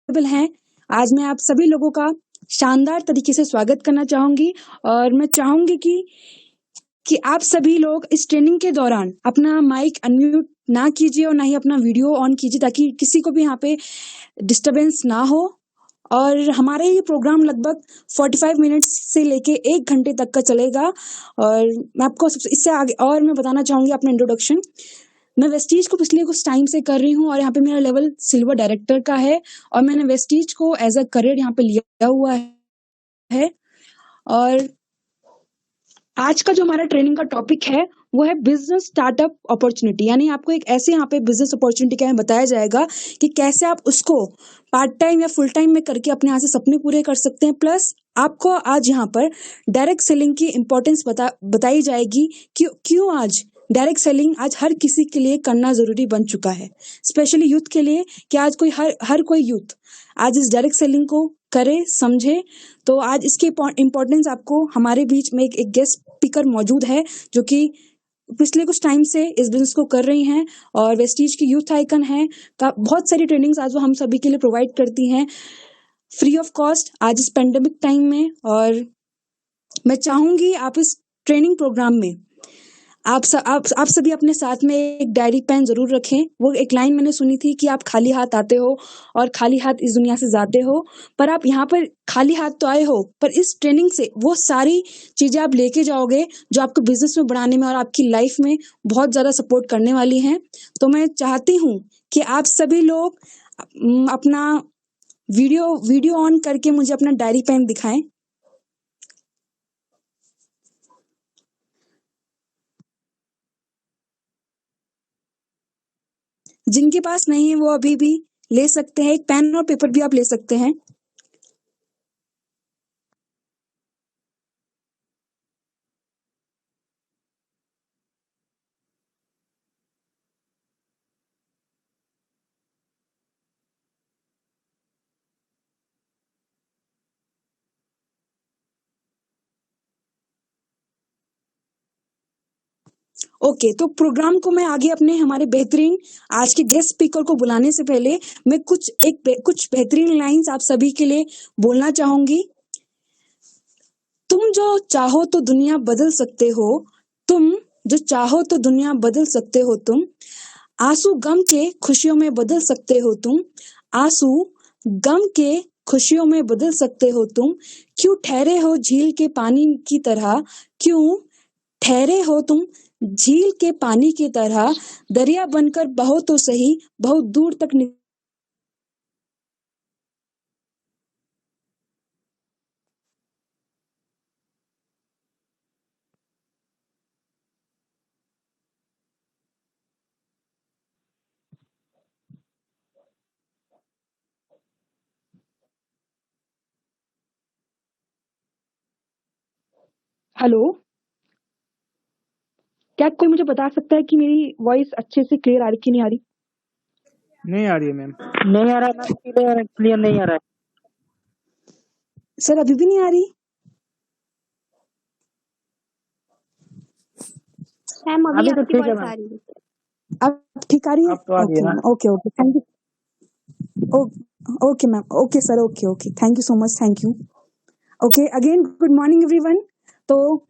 Available हैं। आज मैं आप सभी लोगों का शानदार तरीके से स्वागत करना चाहूंगी और मैं चाहूंगी कि आप सभी लोग इस ट्रेनिंग के दौरान अपना माइक अनम्यूट ना कीजिए और ना ही अपना वीडियो ऑन कीजिए, ताकि किसी को भी यहाँ पे डिस्टरबेंस ना हो। और हमारा ये प्रोग्राम लगभग 45 मिनट्स से लेके 1 घंटे तक का चलेगा। और मैं आपको इससे आगे और मैं बताना चाहूंगी अपना इंट्रोडक्शन। मैं वेस्टीज को पिछले कुछ टाइम से कर रही हूँ और यहाँ पे मेरा लेवल सिल्वर डायरेक्टर का है और मैंने वेस्टीज को एज अ करियर यहाँ पे लिया हुआ है। और आज का जो हमारा ट्रेनिंग का टॉपिक है वो है बिजनेस स्टार्टअप अपॉर्चुनिटी, यानी आपको एक ऐसे यहाँ पे बिजनेस अपॉर्चुनिटी का बताया जाएगा कि कैसे आप उसको पार्ट टाइम या फुल टाइम में करके अपने यहाँ से सपने पूरे कर सकते हैं। प्लस आपको आज यहाँ पर डायरेक्ट सेलिंग की इम्पोर्टेंस बताई जाएगी कि क्यों आज डायरेक्ट सेलिंग आज हर किसी के लिए करना जरूरी बन चुका है, स्पेशली यूथ के लिए, कि आज कोई हर कोई यूथ आज इस डायरेक्ट सेलिंग को करे, समझे। तो आज इसकी इम्पोर्टेंस आपको हमारे बीच में एक गेस्ट स्पीकर मौजूद है जो कि पिछले कुछ टाइम से इस बिजनेस को कर रही हैं और वेस्टीज की यूथ आइकन है का बहुत सारी ट्रेनिंग्स आज वो हम सभी के लिए प्रोवाइड करती हैं फ्री ऑफ कॉस्ट आज इस पेंडेमिक टाइम में। और मैं चाहूंगी आप इस ट्रेनिंग प्रोग्राम में आप सभी अपने साथ में एक डायरी पेन जरूर रखें। वो एक लाइन मैंने सुनी थी कि आप खाली हाथ आते हो और खाली हाथ इस दुनिया से जाते हो, पर आप यहाँ पर खाली हाथ तो आए हो, पर इस ट्रेनिंग से वो सारी चीजें आप लेके जाओगे जो आपको बिजनेस में बढ़ाने में और आपकी लाइफ में बहुत ज्यादा सपोर्ट करने वाली हैं। तो मैं चाहती हूँ कि आप सभी लोग अपना वीडियो ऑन करके मुझे अपना डायरी पेन दिखाएं। जिनके पास नहीं है वो अभी भी ले सकते हैं, एक पेन और पेपर भी आप ले सकते हैं। ओके, तो प्रोग्राम को मैं आगे अपने हमारे बेहतरीन आज के गेस्ट स्पीकर को बुलाने से पहले मैं कुछ बेहतरीन लाइंस आप सभी के लिए बोलना चाहूंगी। तुम जो चाहो तो दुनिया बदल सकते हो, तुम जो चाहो तो दुनिया बदल सकते हो, तुम आंसू गम के खुशियों में बदल सकते हो, तुम आंसू गम के खुशियों में बदल सकते हो, तुम क्यों ठहरे हो झील के पानी की तरह, क्यों ठहरे हो तुम झील के पानी की तरह, दरिया बनकर बहो तो सही, बहुत दूर तक हेलो, क्या कोई मुझे बता सकता है कि मेरी वॉइस अच्छे से क्लियर आ रही कि नहीं आ रही? नहीं आ रही है मैम। नहीं आ रहा है मैम, क्लियर नहीं आ रहा है सर, अभी भी नहीं आ रही? मैम अभी तो आपकी ठीक है वॉइस मैम। आ रही है। अब ठीक आ रही है? अब तो आ रही है ना। Okay okay, thank you. Okay ma'am, okay sir, okay, thank you so much, thank you. Okay, again good morning everyone. तो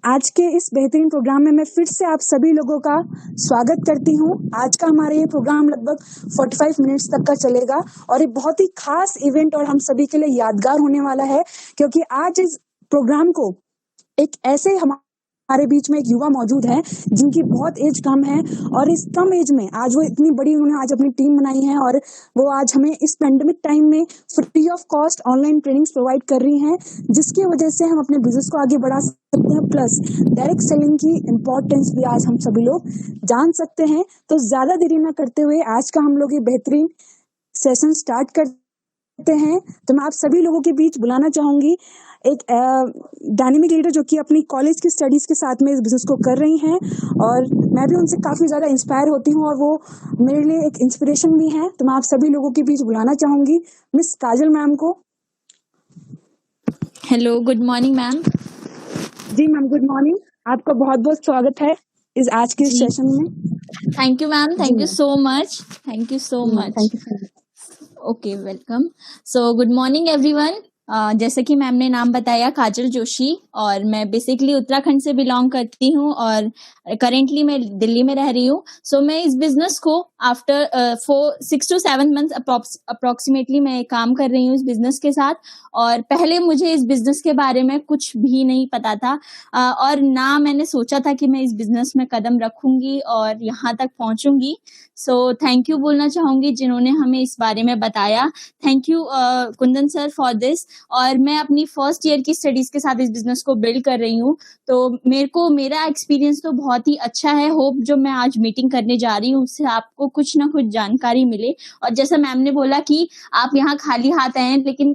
आज के इस बेहतरीन प्रोग्राम में मैं फिर से आप सभी लोगों का स्वागत करती हूँ। आज का हमारा ये प्रोग्राम लगभग 45 मिनट्स तक का चलेगा और ये बहुत ही खास इवेंट और हम सभी के लिए यादगार होने वाला है, क्योंकि आज इस प्रोग्राम को एक ऐसे हमारे बीच में एक युवा मौजूद है जिनकी बहुत एज कम है और इस कम एज में आज वो इतनी बड़ी उन्होंने आज अपनी टीम बनाई है और वो आज हमें इस पेंडेमिक टाइम में free of cost online trainings provide कर रही हैं, जिसकी वजह से हम अपने बिजनेस को आगे बढ़ा सकते हैं। प्लस डायरेक्ट सेलिंग की इम्पोर्टेंस भी आज हम सभी लोग जान सकते हैं। तो ज्यादा देरी न करते हुए आज का हम लोग ये बेहतरीन सेशन स्टार्ट करते हैं। तो मैं आप सभी लोगों के बीच बुलाना चाहूंगी एक डायनेमिक लीडर जो कि अपनी कॉलेज की स्टडीज के साथ में इस बिजनेस को कर रही हैं और मैं भी उनसे काफी ज्यादा इंस्पायर होती हूँ और वो मेरे लिए एक इंस्पिरेशन भी है। तो मैं आप सभी लोगों के बीच बुलाना चाहूंगी मिस काजल मैम को। Hello, good morning ma'am. जी मैम, गुड मॉर्निंग। आपका बहुत बहुत स्वागत है इस आज के सेशन में। Thank you ma'am, thank you so much, thank you so much. Thank you so much. Okay, welcome. So good morning everyone. जैसे कि मैम ने नाम बताया, काजल जोशी, और मैं बेसिकली उत्तराखंड से बिलोंग करती हूँ और करेंटली मैं दिल्ली में रह रही हूँ। सो मैं इस बिजनेस को आफ्टर 6 to 7 मंथ्स अप्रोक्सीमेटली मैं काम कर रही हूँ इस बिजनेस के साथ। और पहले मुझे इस बिजनेस के बारे में कुछ भी नहीं पता था, और ना मैंने सोचा था कि मैं इस बिजनेस में कदम रखूंगी और यहाँ तक पहुंचूंगी। सो थैंक यू बोलना चाहूंगी जिन्होंने हमें इस बारे में बताया। Thank you Kundan sir for this. और मैं अपनी फर्स्ट ईयर की स्टडीज के साथ इस बिजनेस को बिल्ड कर रही हूँ, तो मेरा एक्सपीरियंस तो बहुत ही अच्छा है। होप जो मैं आज मीटिंग करने जा रही हूँ उससे आपको कुछ ना कुछ जानकारी मिले। और जैसा मैम ने बोला कि आप यहाँ खाली हाथ आए हैं, लेकिन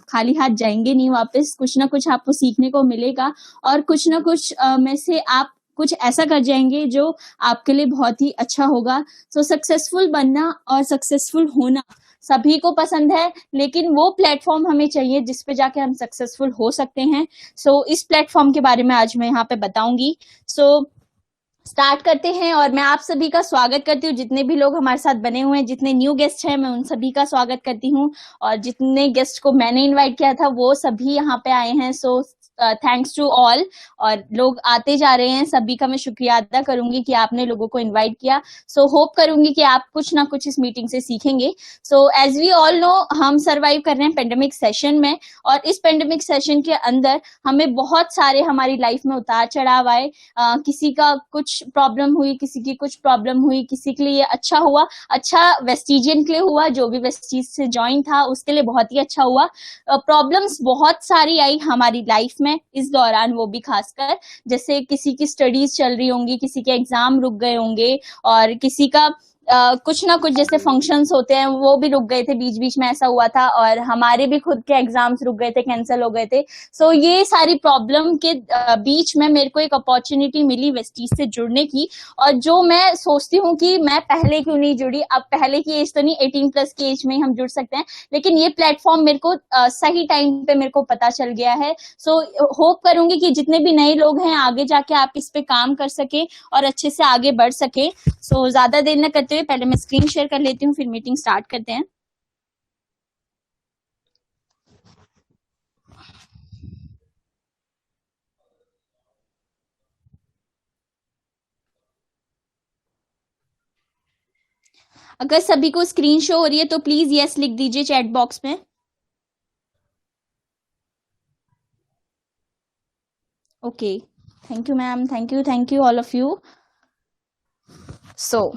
खाली हाथ जाएंगे नहीं वापस, कुछ ना कुछ आपको सीखने को मिलेगा और कुछ ना कुछ में से आप कुछ ऐसा कर जाएंगे जो आपके लिए बहुत ही अच्छा होगा। सो सक्सेसफुल बनना और सक्सेसफुल होना सभी को पसंद है, लेकिन वो प्लेटफॉर्म हमें चाहिए जिस पे जाके हम सक्सेसफुल हो सकते हैं। सो इस प्लेटफॉर्म के बारे में आज मैं यहाँ पे बताऊंगी। सो स्टार्ट करते हैं और मैं आप सभी का स्वागत करती हूँ। जितने भी लोग हमारे साथ बने हुए हैं, जितने न्यू गेस्ट हैं, मैं उन सभी का स्वागत करती हूँ। और जितने गेस्ट को मैंने इनवाइट किया था वो सभी यहाँ पे आए हैं। So thanks to all. और लोग आते जा रहे हैं, सभी का मैं शुक्रिया अदा करूंगी कि आपने लोगों को इनवाइट किया। सो होप करूंगी कि आप कुछ ना कुछ इस मीटिंग से सीखेंगे। So as we all know, हम सरवाइव कर रहे हैं पेंडेमिक सेशन में, और इस पेंडेमिक सेशन के अंदर हमें बहुत सारे हमारी लाइफ में उतार चढ़ाव आए। किसी का कुछ प्रॉब्लम हुई, किसी की कुछ प्रॉब्लम हुई, किसी के लिए अच्छा हुआ, अच्छा वेस्टिजियन के लिए हुआ, जो भी वेस्टीज से ज्वाइन था उसके लिए बहुत ही अच्छा हुआ। प्रॉब्लम्स बहुत सारी आई हमारी लाइफ में इस दौरान, वो भी खासकर जैसे किसी की स्टडीज चल रही होंगी, किसी के एग्जाम रुक गए होंगे, और किसी का कुछ ना कुछ जैसे फंक्शंस होते हैं वो भी रुक गए थे, बीच बीच में ऐसा हुआ था, और हमारे भी खुद के एग्जाम्स रुक गए थे, कैंसिल हो गए थे। सो ये सारी प्रॉब्लम के बीच में मेरे को एक अपॉर्चुनिटी मिली वेस्टीज से जुड़ने की, और जो मैं सोचती हूँ कि मैं पहले क्यों नहीं जुड़ी। अब पहले की एज तो नहीं, 18+ की एज में हम जुड़ सकते हैं, लेकिन ये प्लेटफॉर्म मेरे को सही टाइम पे मेरे को पता चल गया है। सो होप करूंगी कि जितने भी नए लोग हैं आगे जाके आप इस पे काम कर सके और अच्छे से आगे बढ़ सके। सो ज्यादा देर न करते हुए पहले मैं स्क्रीन शेयर कर लेती हूँ, फिर मीटिंग स्टार्ट करते हैं। अगर सभी को स्क्रीन शो हो रही है तो प्लीज यस लिख दीजिए चैट बॉक्स में। Okay, thank you ma'am, thank you all of you. So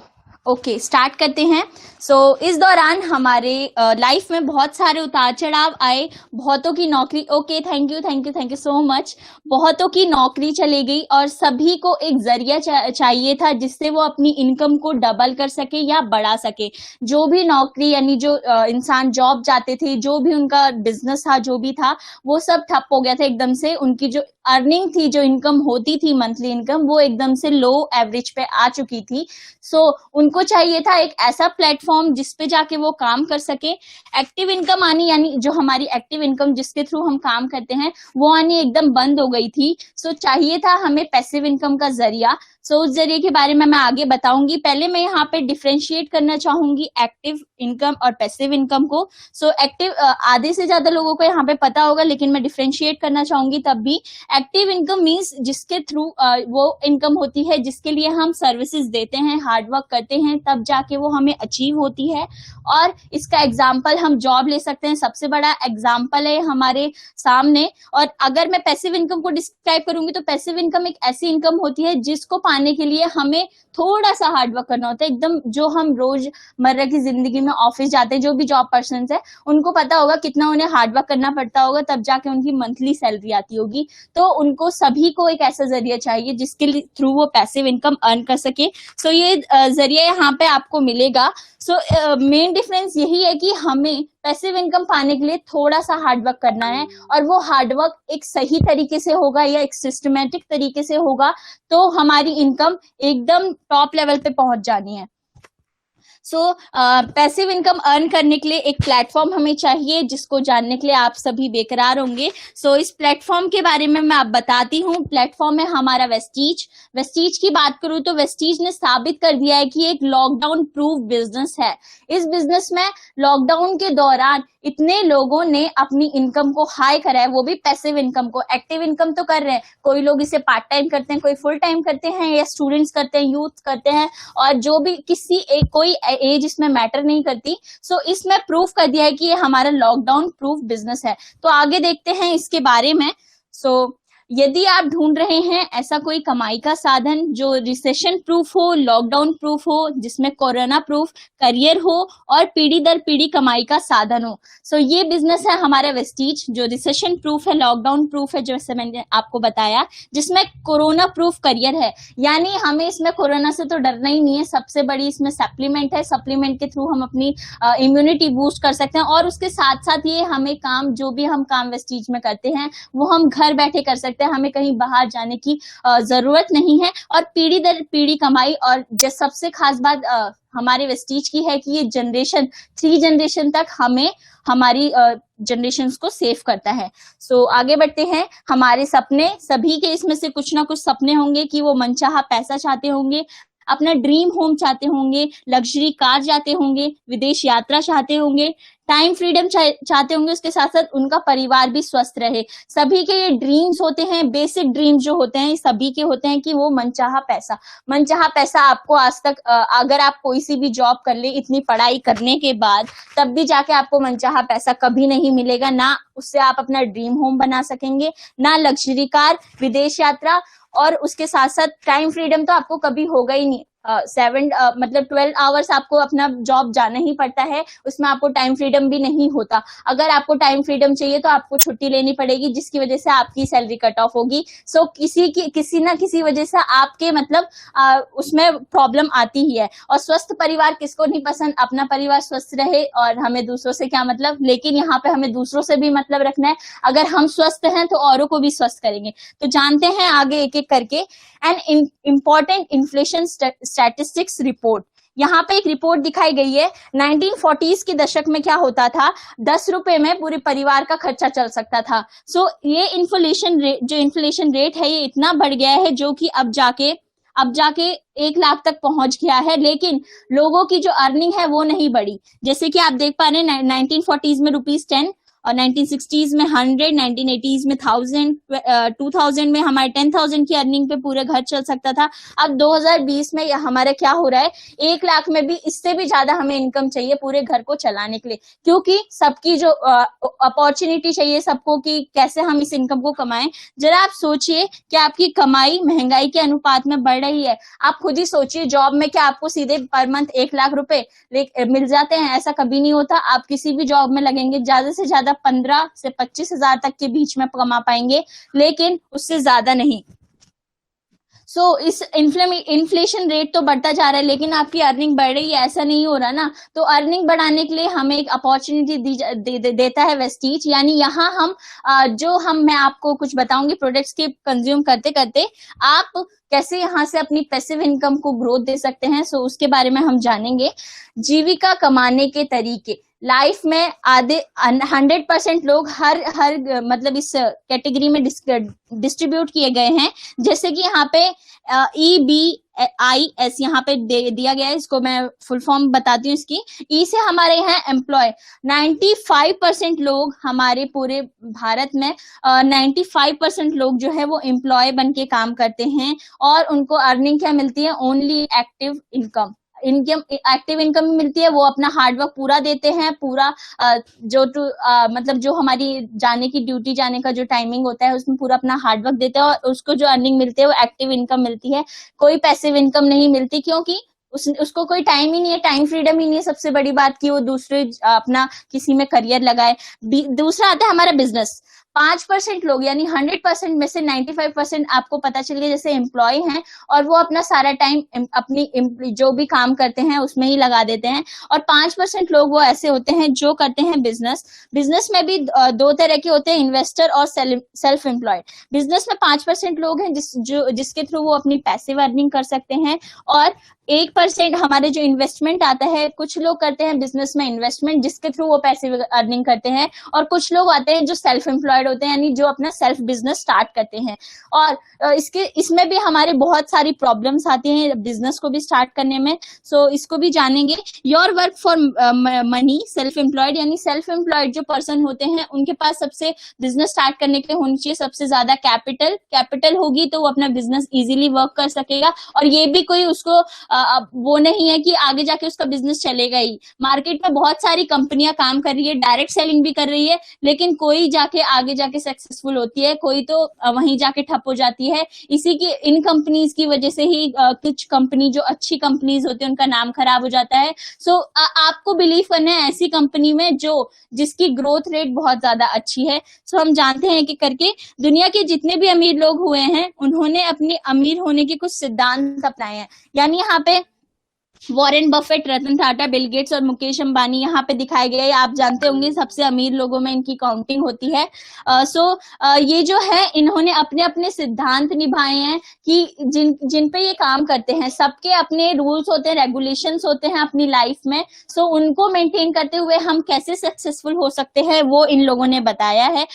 okay, start करते हैं। सो इस दौरान हमारे लाइफ में बहुत सारे उतार चढ़ाव आए। बहुतों की नौकरी, okay thank you so much. बहुतों की नौकरी चली गई और सभी को एक जरिया चाहिए था जिससे वो अपनी इनकम को डबल कर सके या बढ़ा सके। जो भी नौकरी यानी जो इंसान जॉब जाते थे, जो भी उनका बिजनेस था, जो भी था, वो सब ठप हो गया था एकदम से। उनकी जो अर्निंग थी, जो इनकम होती थी मंथली इनकम, वो एकदम से लो एवरेज पे आ चुकी थी। सो उनको चाहिए था एक ऐसा प्लेटफॉर्म जिस पे जाके वो काम कर सके। एक्टिव इनकम आनी, यानी जो हमारी एक्टिव इनकम जिसके थ्रू हम काम करते हैं, वो आनी एकदम बंद हो गई थी। सो चाहिए था हमें पैसिव इनकम का जरिया। सो उस जरिए के बारे में मैं आगे बताऊंगी। पहले मैं यहाँ पे डिफरेंशिएट करना चाहूंगी एक्टिव इनकम और पैसिव इनकम को। सो एक्टिव आधे से ज्यादा लोगों को यहाँ पे पता होगा, लेकिन मैं डिफरेंशिएट करना चाहूंगी तब भी। एक्टिव इनकम मीन्स जिसके थ्रू वो इनकम होती है जिसके लिए हम सर्विसेज देते हैं, हार्डवर्क करते हैं, तब जाके वो हमें अचीव होती है। और इसका एग्जाम्पल हम जॉब ले सकते हैं, सबसे बड़ा एग्जाम्पल है हमारे सामने। और अगर मैं पैसिव इनकम को डिस्क्राइब करूंगी तो पैसिव इनकम एक ऐसी इनकम होती है जिसको पाने के लिए हमें थोड़ा सा हार्डवर्क करना होता है। एकदम जो हम रोजमर्रा की जिंदगी में ऑफिस जाते हैं, जो भी जॉब पर्सन है उनको पता होगा कितना उन्हें हार्डवर्क करना पड़ता होगा, तब जाके उनकी मंथली सैलरी आती होगी। तो उनको सभी को एक ऐसा जरिया चाहिए जिसके थ्रू वो पैसिव इनकम अर्न कर सके। सो ये जरिया यहाँ पे आपको मिलेगा। सो मेन डिफरेंस यही है कि हमें पैसिव इनकम पाने के लिए थोड़ा सा हार्डवर्क करना है, और वो हार्डवर्क एक सही तरीके से होगा या एक सिस्टमेटिक तरीके से होगा तो हमारी इनकम एकदम टॉप लेवल पे पहुंच जानी है। सो पैसिव इनकम अर्न करने के लिए एक प्लेटफॉर्म हमें चाहिए, जिसको जानने के लिए आप सभी बेकरार होंगे। सो इस प्लेटफॉर्म के बारे में मैं आप बताती हूँ। प्लेटफॉर्म है हमारा वेस्टीज। वेस्टीज की बात करूँ तो वेस्टीज ने साबित कर दिया है कि एक लॉकडाउन प्रूफ बिजनेस है। इस बिजनेस में लॉकडाउन के दौरान इतने लोगों ने अपनी इनकम को हाई करा है, वो भी पैसिव इनकम को। एक्टिव इनकम तो कर रहे हैं, कोई लोग इसे पार्ट टाइम करते हैं, कोई फुल टाइम करते हैं, या स्टूडेंट्स करते हैं, यूथ करते हैं, और जो भी कोई एज इसमें मैटर नहीं करती। सो इसमें प्रूफ कर दिया है कि ये हमारा लॉकडाउन प्रूफ बिजनेस है। तो आगे देखते हैं इसके बारे में। सो यदि आप ढूंढ रहे हैं ऐसा कोई कमाई का साधन जो रिसेशन प्रूफ हो, लॉकडाउन प्रूफ हो, जिसमें कोरोना प्रूफ करियर हो और पीढ़ी दर पीढ़ी कमाई का साधन हो, सो ये बिजनेस है हमारा वेस्टीज, जो रिसेशन प्रूफ है, लॉकडाउन प्रूफ है, जैसे मैंने आपको बताया, जिसमें कोरोना प्रूफ करियर है। यानी हमें इसमें कोरोना से तो डरना ही नहीं है। सबसे बड़ी इसमें सप्लीमेंट है, सप्लीमेंट के थ्रू हम अपनी इम्यूनिटी बूस्ट कर सकते हैं, और उसके साथ साथ ये हमें काम, जो भी हम काम वेस्टीज में करते हैं वो हम घर बैठे कर सकते हैं, हमें कहीं बाहर जाने की जरूरत नहीं है, और पीढ़ी दर पीढ़ी कमाई। और जो सबसे खास बात हमारे वेस्टीज की है कि ये जनरेशन 3 जनरेशन तक हमें हमारी जनरेशन को सेव करता है। सो आगे बढ़ते हैं। हमारे सपने, सभी के इसमें से कुछ ना कुछ सपने होंगे कि वो मनचाहा पैसा चाहते होंगे, अपना ड्रीम होम चाहते होंगे, लग्जरी कार चाहते होंगे, विदेश यात्रा चाहते होंगे, टाइम फ्रीडम चाहते होंगे, उसके साथ साथ उनका परिवार भी स्वस्थ रहे। सभी के ये ड्रीम्स होते हैं, बेसिक ड्रीम्स जो होते हैं सभी के होते हैं कि वो मनचाहा पैसा। मनचाहा पैसा आपको आज तक अगर आप कोई सी भी जॉब कर ले इतनी पढ़ाई करने के बाद, तब भी जाके आपको मनचाहा पैसा कभी नहीं मिलेगा। ना उससे आप अपना ड्रीम होम बना सकेंगे, ना लग्जरी कार, विदेश यात्रा, और उसके साथ साथ टाइम फ्रीडम तो आपको कभी होगा ही नहीं। 12 आवर्स आपको अपना जॉब जाना ही पड़ता है, उसमें आपको टाइम फ्रीडम भी नहीं होता। अगर आपको टाइम फ्रीडम चाहिए तो आपको छुट्टी लेनी पड़ेगी, जिसकी वजह से आपकी सैलरी कट ऑफ होगी। सो किसी ना किसी वजह से आपके उसमें प्रॉब्लम आती ही है। और स्वस्थ परिवार किसको नहीं पसंद, अपना परिवार स्वस्थ रहे, और हमें दूसरों से क्या मतलब, लेकिन यहाँ पे हमें दूसरों से भी मतलब रखना है। अगर हम स्वस्थ हैं तो औरों को भी स्वस्थ करेंगे। तो जानते हैं आगे एक एक करके। An important inflation statistics report, यहाँ पे एक रिपोर्ट दिखाई गई है। 1940s के दशक में क्या होता था, 10 रुपए में पूरे परिवार का खर्चा चल सकता था। सो ये इन्फ्लेशन रेट है, ये इतना बढ़ गया है जो कि अब जाके 1 लाख तक पहुंच गया है, लेकिन लोगों की जो अर्निंग है वो नहीं बढ़ी। जैसे कि आप देख पा रहे हैं 1940s में ₹10 और 1960s में 100, 1980s में 1000, 2000 में हमारे 10,000 की अर्निंग पे पूरे घर चल सकता था। अब 2020 में हमारा क्या हो रहा है, 1 लाख में भी इससे भी ज्यादा हमें इनकम चाहिए पूरे घर को चलाने के लिए, क्योंकि सबकी जो अपॉर्चुनिटी चाहिए सबको कि कैसे हम इस इनकम को कमाएं। जरा आप सोचिए कि आपकी कमाई महंगाई के अनुपात में बढ़ रही है। आप खुद ही सोचिए, जॉब में क्या आपको सीधे पर मंथ 1 लाख रुपए मिल जाते हैं? ऐसा कभी नहीं होता। आप किसी भी जॉब में लगेंगे ज्यादा से ज्यादा 15 से 25 हजार तक के बीच में कमा पाएंगे, लेकिन उससे ज्यादा नहीं। सो इस इन्फ्लेशन रेट तो बढ़ता जा रहा है, लेकिन आपकी अर्निंग बढ़ रही है, ऐसा नहीं हो रहा ना। तो अर्निंग बढ़ाने के लिए हमें एक अपॉर्चुनिटी देता है वेस्टीज। यानी यहाँ मैं आपको कुछ बताऊंगी प्रोडक्ट्स के कंज्यूम करते करते आप कैसे यहाँ से अपनी पैसिव इनकम को ग्रोथ दे सकते हैं। सो उसके बारे में हम जानेंगे। जीविका कमाने के तरीके, लाइफ में 100% लोग हर इस कैटेगरी में डिस्ट्रीब्यूट किए गए हैं। जैसे कि यहाँ पे EBIS यहाँ पे दिया गया है, इसको मैं फुल फॉर्म बताती हूँ इसकी। ई से हमारे यहाँ एम्प्लॉय, 95% लोग हमारे पूरे भारत में 95% लोग जो है वो एम्प्लॉय बन के काम करते हैं, और उनको अर्निंग क्या मिलती है, ओनली एक्टिव इनकम मिलती है। वो अपना हार्डवर्क पूरा देते हैं, पूरा जो हमारी जाने की ड्यूटी, जाने का जो टाइमिंग होता है उसमें पूरा अपना हार्डवर्क देते हैं, और उसको जो अर्निंग मिलती है वो एक्टिव इनकम मिलती है। कोई पैसिव इनकम नहीं मिलती, क्योंकि उसको कोई टाइम ही नहीं है, टाइम फ्रीडम ही नहीं है। सबसे बड़ी बात कि वो दूसरे अपना किसी में करियर लगाए। दूसरा आता है हमारा बिजनेस। 5% लोग यानी 100% में से 95% आपको पता चल गया जैसे एम्प्लॉय हैं और वो अपना सारा टाइम अपनी जो भी काम करते हैं उसमें ही लगा देते हैं, और 5% लोग वो ऐसे होते हैं जो करते हैं बिजनेस में भी 2 तरह के होते हैं, इन्वेस्टर और सेल्फ एम्प्लॉयड। बिजनेस में 5% लोग हैं जिसके थ्रू वो अपनी पैसिव अर्निंग कर सकते हैं, और 1% हमारे जो इन्वेस्टमेंट आता है, कुछ लोग करते हैं बिजनेस में इन्वेस्टमेंट जिसके थ्रू वो पैसे अर्निंग करते हैं, और कुछ लोग आते हैं जो सेल्फ एम्प्लॉयड होते हैं यानी जो अपना सेल्फ बिजनेस स्टार्ट करते हैं। और इसमें भी हमारे बहुत सारी प्रॉब्लम्स आती हैं बिजनेस को भी स्टार्ट करने में, सो इसको भी जानेंगे। Your work for money, self employed यानी सेल्फ एम्प्लॉयड जो पर्सन होते हैं उनके पास सबसे बिजनेस स्टार्ट करने के लिए होनी चाहिए सबसे ज्यादा कैपिटल होगी तो वो अपना बिजनेस इजीली वर्क कर सकेगा, और ये भी कोई उसको वो नहीं है कि आगे जाके उसका बिजनेस चलेगा ही। मार्केट में बहुत सारी कंपनियां काम कर रही है, डायरेक्ट सेलिंग भी कर रही है, लेकिन कोई जाके आगे जाके सक्सेसफुल होती है, कोई तो वहीं जाके ठप हो जाती है। इन कंपनीज की वजह से ही कुछ कंपनी जो अच्छी कंपनीज होती है उनका नाम खराब हो जाता है। सो आपको बिलीव करना है ऐसी कंपनी में जिसकी ग्रोथ रेट बहुत ज्यादा अच्छी है। सो हम जानते हैं कि करके दुनिया के जितने भी अमीर लोग हुए हैं उन्होंने अपने अमीर होने के कुछ सिद्धांत अपनाए हैं, यानी यहाँ पे Warren Buffett, Ratan Tata, Bill Gates और मुकेश अंबानी यहाँ पे दिखाए गए। आप जानते होंगे सबसे अमीर लोगों में इनकी काउंटिंग होती है। ये जो है इन्होंने अपने अपने सिद्धांत निभाए हैं कि जिन पे ये काम करते हैं, सबके अपने रूल्स होते हैं, रेगुलेशंस होते हैं अपनी लाइफ में। सो उनको मेंटेन करते हुए हम कैसे सक्सेसफुल हो सकते हैं वो इन लोगों ने बताया है।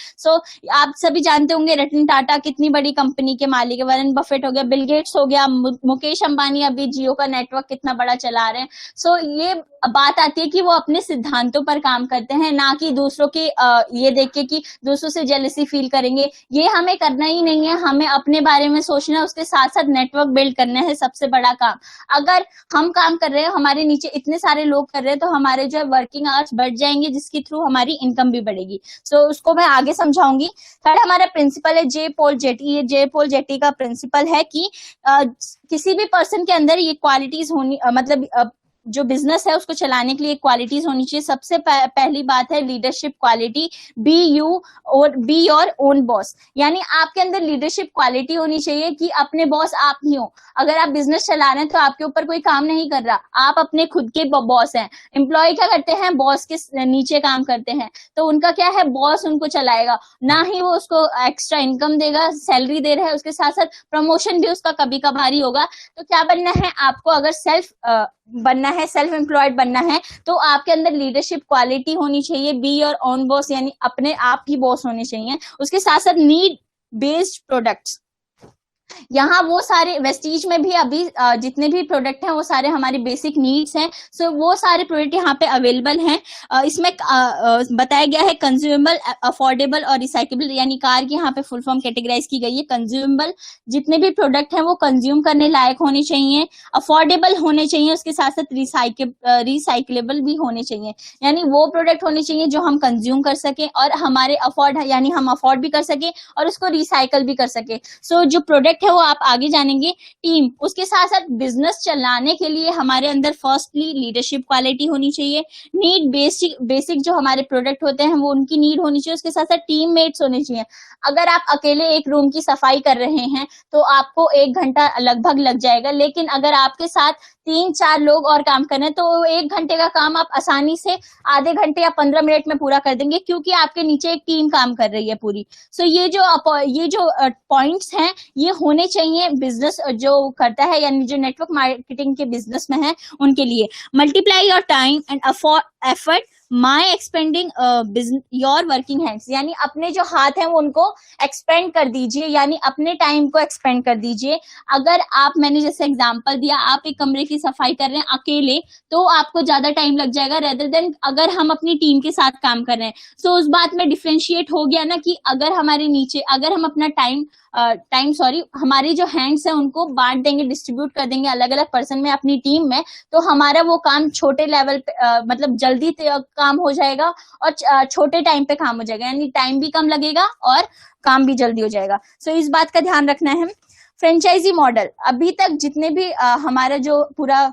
आप सभी जानते होंगे रतन टाटा कितनी बड़ी कंपनी के मालिक है, वॉरेन बफेट हो गया, बिल गेट्स हो गया, मुकेश अंबानी अभी जियो का नेटवर्क कितना बड़ा चला रहे हैं। ये बात आती है कि वो अपने सिद्धांतों पर काम करते हैं, ना कि दूसरों के ये देख के कि दूसरों से जेलसी फील करेंगे। ये हमें करना ही नहीं है, हमें अपने बारे में सोचना है, उसके साथ साथ नेटवर्क बिल्ड करना है सबसे बड़ा काम। अगर हम काम कर रहे हैं, हमारे नीचे इतने सारे लोग कर रहे हैं, तो हमारे जो है वर्किंग आवर्स बढ़ जाएंगे जिसके थ्रू हमारी इनकम भी बढ़ेगी। उसको मैं आगे समझाऊंगी। थर्ड हमारा प्रिंसिपल है जे पॉल जेटी। ये जे पॉल जेटी का प्रिंसिपल है कि किसी भी पर्सन के अंदर ये क्वालिटीज होनी, मतलब जो बिजनेस है उसको चलाने के लिए क्वालिटीज होनी चाहिए। सबसे पहली बात है leadership quality, be your own boss, यानी आपके अंदर लीडरशिप क्वालिटी होनी चाहिए कि अपने बॉस आप ही हो। अगर आप बिजनेस चला रहे हैं तो आपके ऊपर कोई काम नहीं कर रहा, आप अपने खुद के बॉस हैं। एम्प्लॉय क्या करते हैं, बॉस के नीचे काम करते हैं, तो उनका क्या है, बॉस उनको चलाएगा, ना ही वो उसको एक्स्ट्रा इनकम देगा, सैलरी दे रहा है, उसके साथ साथ प्रमोशन भी उसका कभी कभार होगा। तो क्या बनना है आपको, अगर सेल्फ एम्प्लॉयड बनना है तो आपके अंदर लीडरशिप क्वालिटी होनी चाहिए, बी योर ओन बॉस यानी अपने आप ही बॉस होने चाहिए। उसके साथ साथ नीड बेस्ड प्रोडक्ट्स, यहाँ वो सारे वेस्टीज में भी अभी जितने भी प्रोडक्ट हैं वो सारे हमारी बेसिक नीड्स हैं। वो सारे प्रोडक्ट यहाँ पे अवेलेबल हैं। इसमें बताया गया है कंज्यूमेबल, अफोर्डेबल और रिसाइकेबल, यानी कार की यहाँ पे फुल फॉर्म कैटेगराइज की गई है। कंज्यूमेबल जितने भी प्रोडक्ट हैं वो कंज्यूम करने लायक होने चाहिए, अफोर्डेबल होने चाहिए, उसके साथ साथ रिसाइकेबल भी होने चाहिए, यानी वो प्रोडक्ट होने चाहिए जो हम कंज्यूम कर सके और हमारे यानी हम अफोर्ड भी कर सके और उसको रिसाइकल भी कर सके। जो प्रोडक्ट है वो आप आगे जानेंगे। टीम, उसके साथ साथ बिजनेस चलाने के लिए हमारे अंदर फर्स्टली लीडरशिप क्वालिटी होनी चाहिए। नीड बेसिक जो हमारे प्रोडक्ट होते हैं वो उनकी नीड होनी चाहिए, उसके साथ साथ टीम मेट्स होने चाहिए। अगर आप अकेले एक रूम की सफाई कर रहे हैं तो आपको 1 घंटा लगभग लग जाएगा, लेकिन अगर आपके साथ 3-4 लोग और काम कर रहे हैं तो 1 घंटे का काम आप आसानी से आधे घंटे या 15 मिनट में पूरा कर देंगे, क्योंकि आपके नीचे एक टीम काम कर रही है पूरी। ये जो पॉइंट्स हैं ये होने चाहिए बिजनेस जो करता है, यानी जो नेटवर्क मार्केटिंग के बिजनेस में है उनके लिए। Multiply your time and effort my expanding your working hands, यानी अपने जो हाथ हैं वो उनको एक्सपेंड कर दीजिए, यानी अपने टाइम को एक्सपेंड कर दीजिए। अगर मैंने जैसे एग्जांपल दिया, आप एक कमरे की सफाई कर रहे हैं अकेले तो आपको ज्यादा टाइम लग जाएगा रेदर देन अगर हम अपनी टीम के साथ काम कर रहे हैं। उस बात में डिफरेंशिएट हो गया ना कि अगर हमारे नीचे अगर हम अपना हमारी जो हैंड्स है उनको बांट देंगे, डिस्ट्रीब्यूट कर देंगे अलग अलग पर्सन में अपनी टीम में, तो हमारा वो काम छोटे लेवल पे मतलब जल्दी काम हो जाएगा और छोटे टाइम पे काम हो जाएगा, यानी टाइम भी कम लगेगा और काम भी जल्दी हो जाएगा। इस बात का ध्यान रखना है। फ्रेंचाइजी मॉडल, अभी तक जितने भी हमारा जो पूरा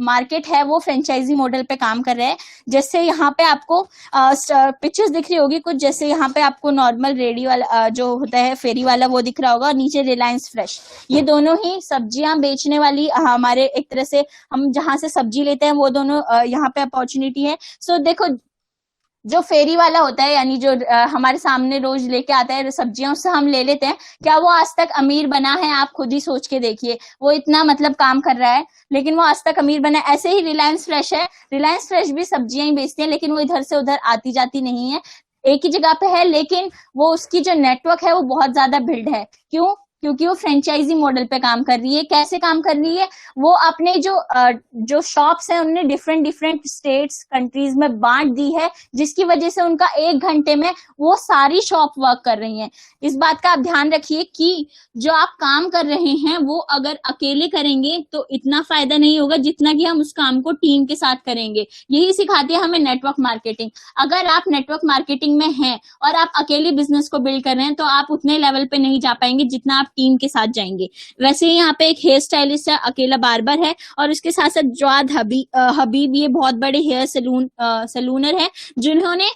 मार्केट है वो फ्रेंचाइजी मॉडल पे काम कर रहा है। जैसे यहाँ पे आपको पिक्चर्स दिख रही होगी कुछ, जैसे यहाँ पे आपको नॉर्मल रेडी वाला जो होता है फेरी वाला वो दिख रहा होगा, और नीचे रिलायंस फ्रेश। ये दोनों ही सब्जियां बेचने वाली हमारे एक तरह से हम जहां से सब्जी लेते हैं वो दोनों यहाँ पे अपॉर्चुनिटी है। सो देखो, जो फेरी वाला होता है यानी जो हमारे सामने रोज लेके आता है सब्जियां, उससे हम ले लेते हैं, क्या वो आज तक अमीर बना है? आप खुद ही सोच के देखिए, वो इतना मतलब काम कर रहा है लेकिन वो आज तक अमीर बना है। ऐसे ही रिलायंस फ्रेश है, रिलायंस फ्रेश भी सब्जियां ही बेचती है लेकिन वो इधर से उधर आती जाती नहीं है, एक ही जगह पे है, लेकिन वो उसकी जो नेटवर्क है वो बहुत ज्यादा बिल्ड है। क्यों? क्योंकि वो फ्रेंचाइजी मॉडल पे काम कर रही है। कैसे काम कर रही है? वो अपने जो शॉप्स हैं उन्हें डिफरेंट स्टेट्स कंट्रीज में बांट दी है, जिसकी वजह से उनका 1 घंटे में वो सारी शॉप वर्क कर रही हैं। इस बात का आप ध्यान रखिए कि जो आप काम कर रहे हैं वो अगर अकेले करेंगे तो इतना फायदा नहीं होगा जितना कि हम उस काम को टीम के साथ करेंगे। यही सिखाती है हमें नेटवर्क मार्केटिंग। अगर आप नेटवर्क मार्केटिंग में हैं और आप अकेले बिजनेस को बिल्ड कर रहे हैं तो आप उतने लेवल पे नहीं जा पाएंगे जितना आप टीम के साथ जाएंगे। वैसे ही यहाँ पे एक हेयर स्टाइलिस्ट है, अकेला बार्बर है, और उसके साथ साथ जवाद हबीब ये बहुत बड़े हेयर सलूनर है, जिन्होंने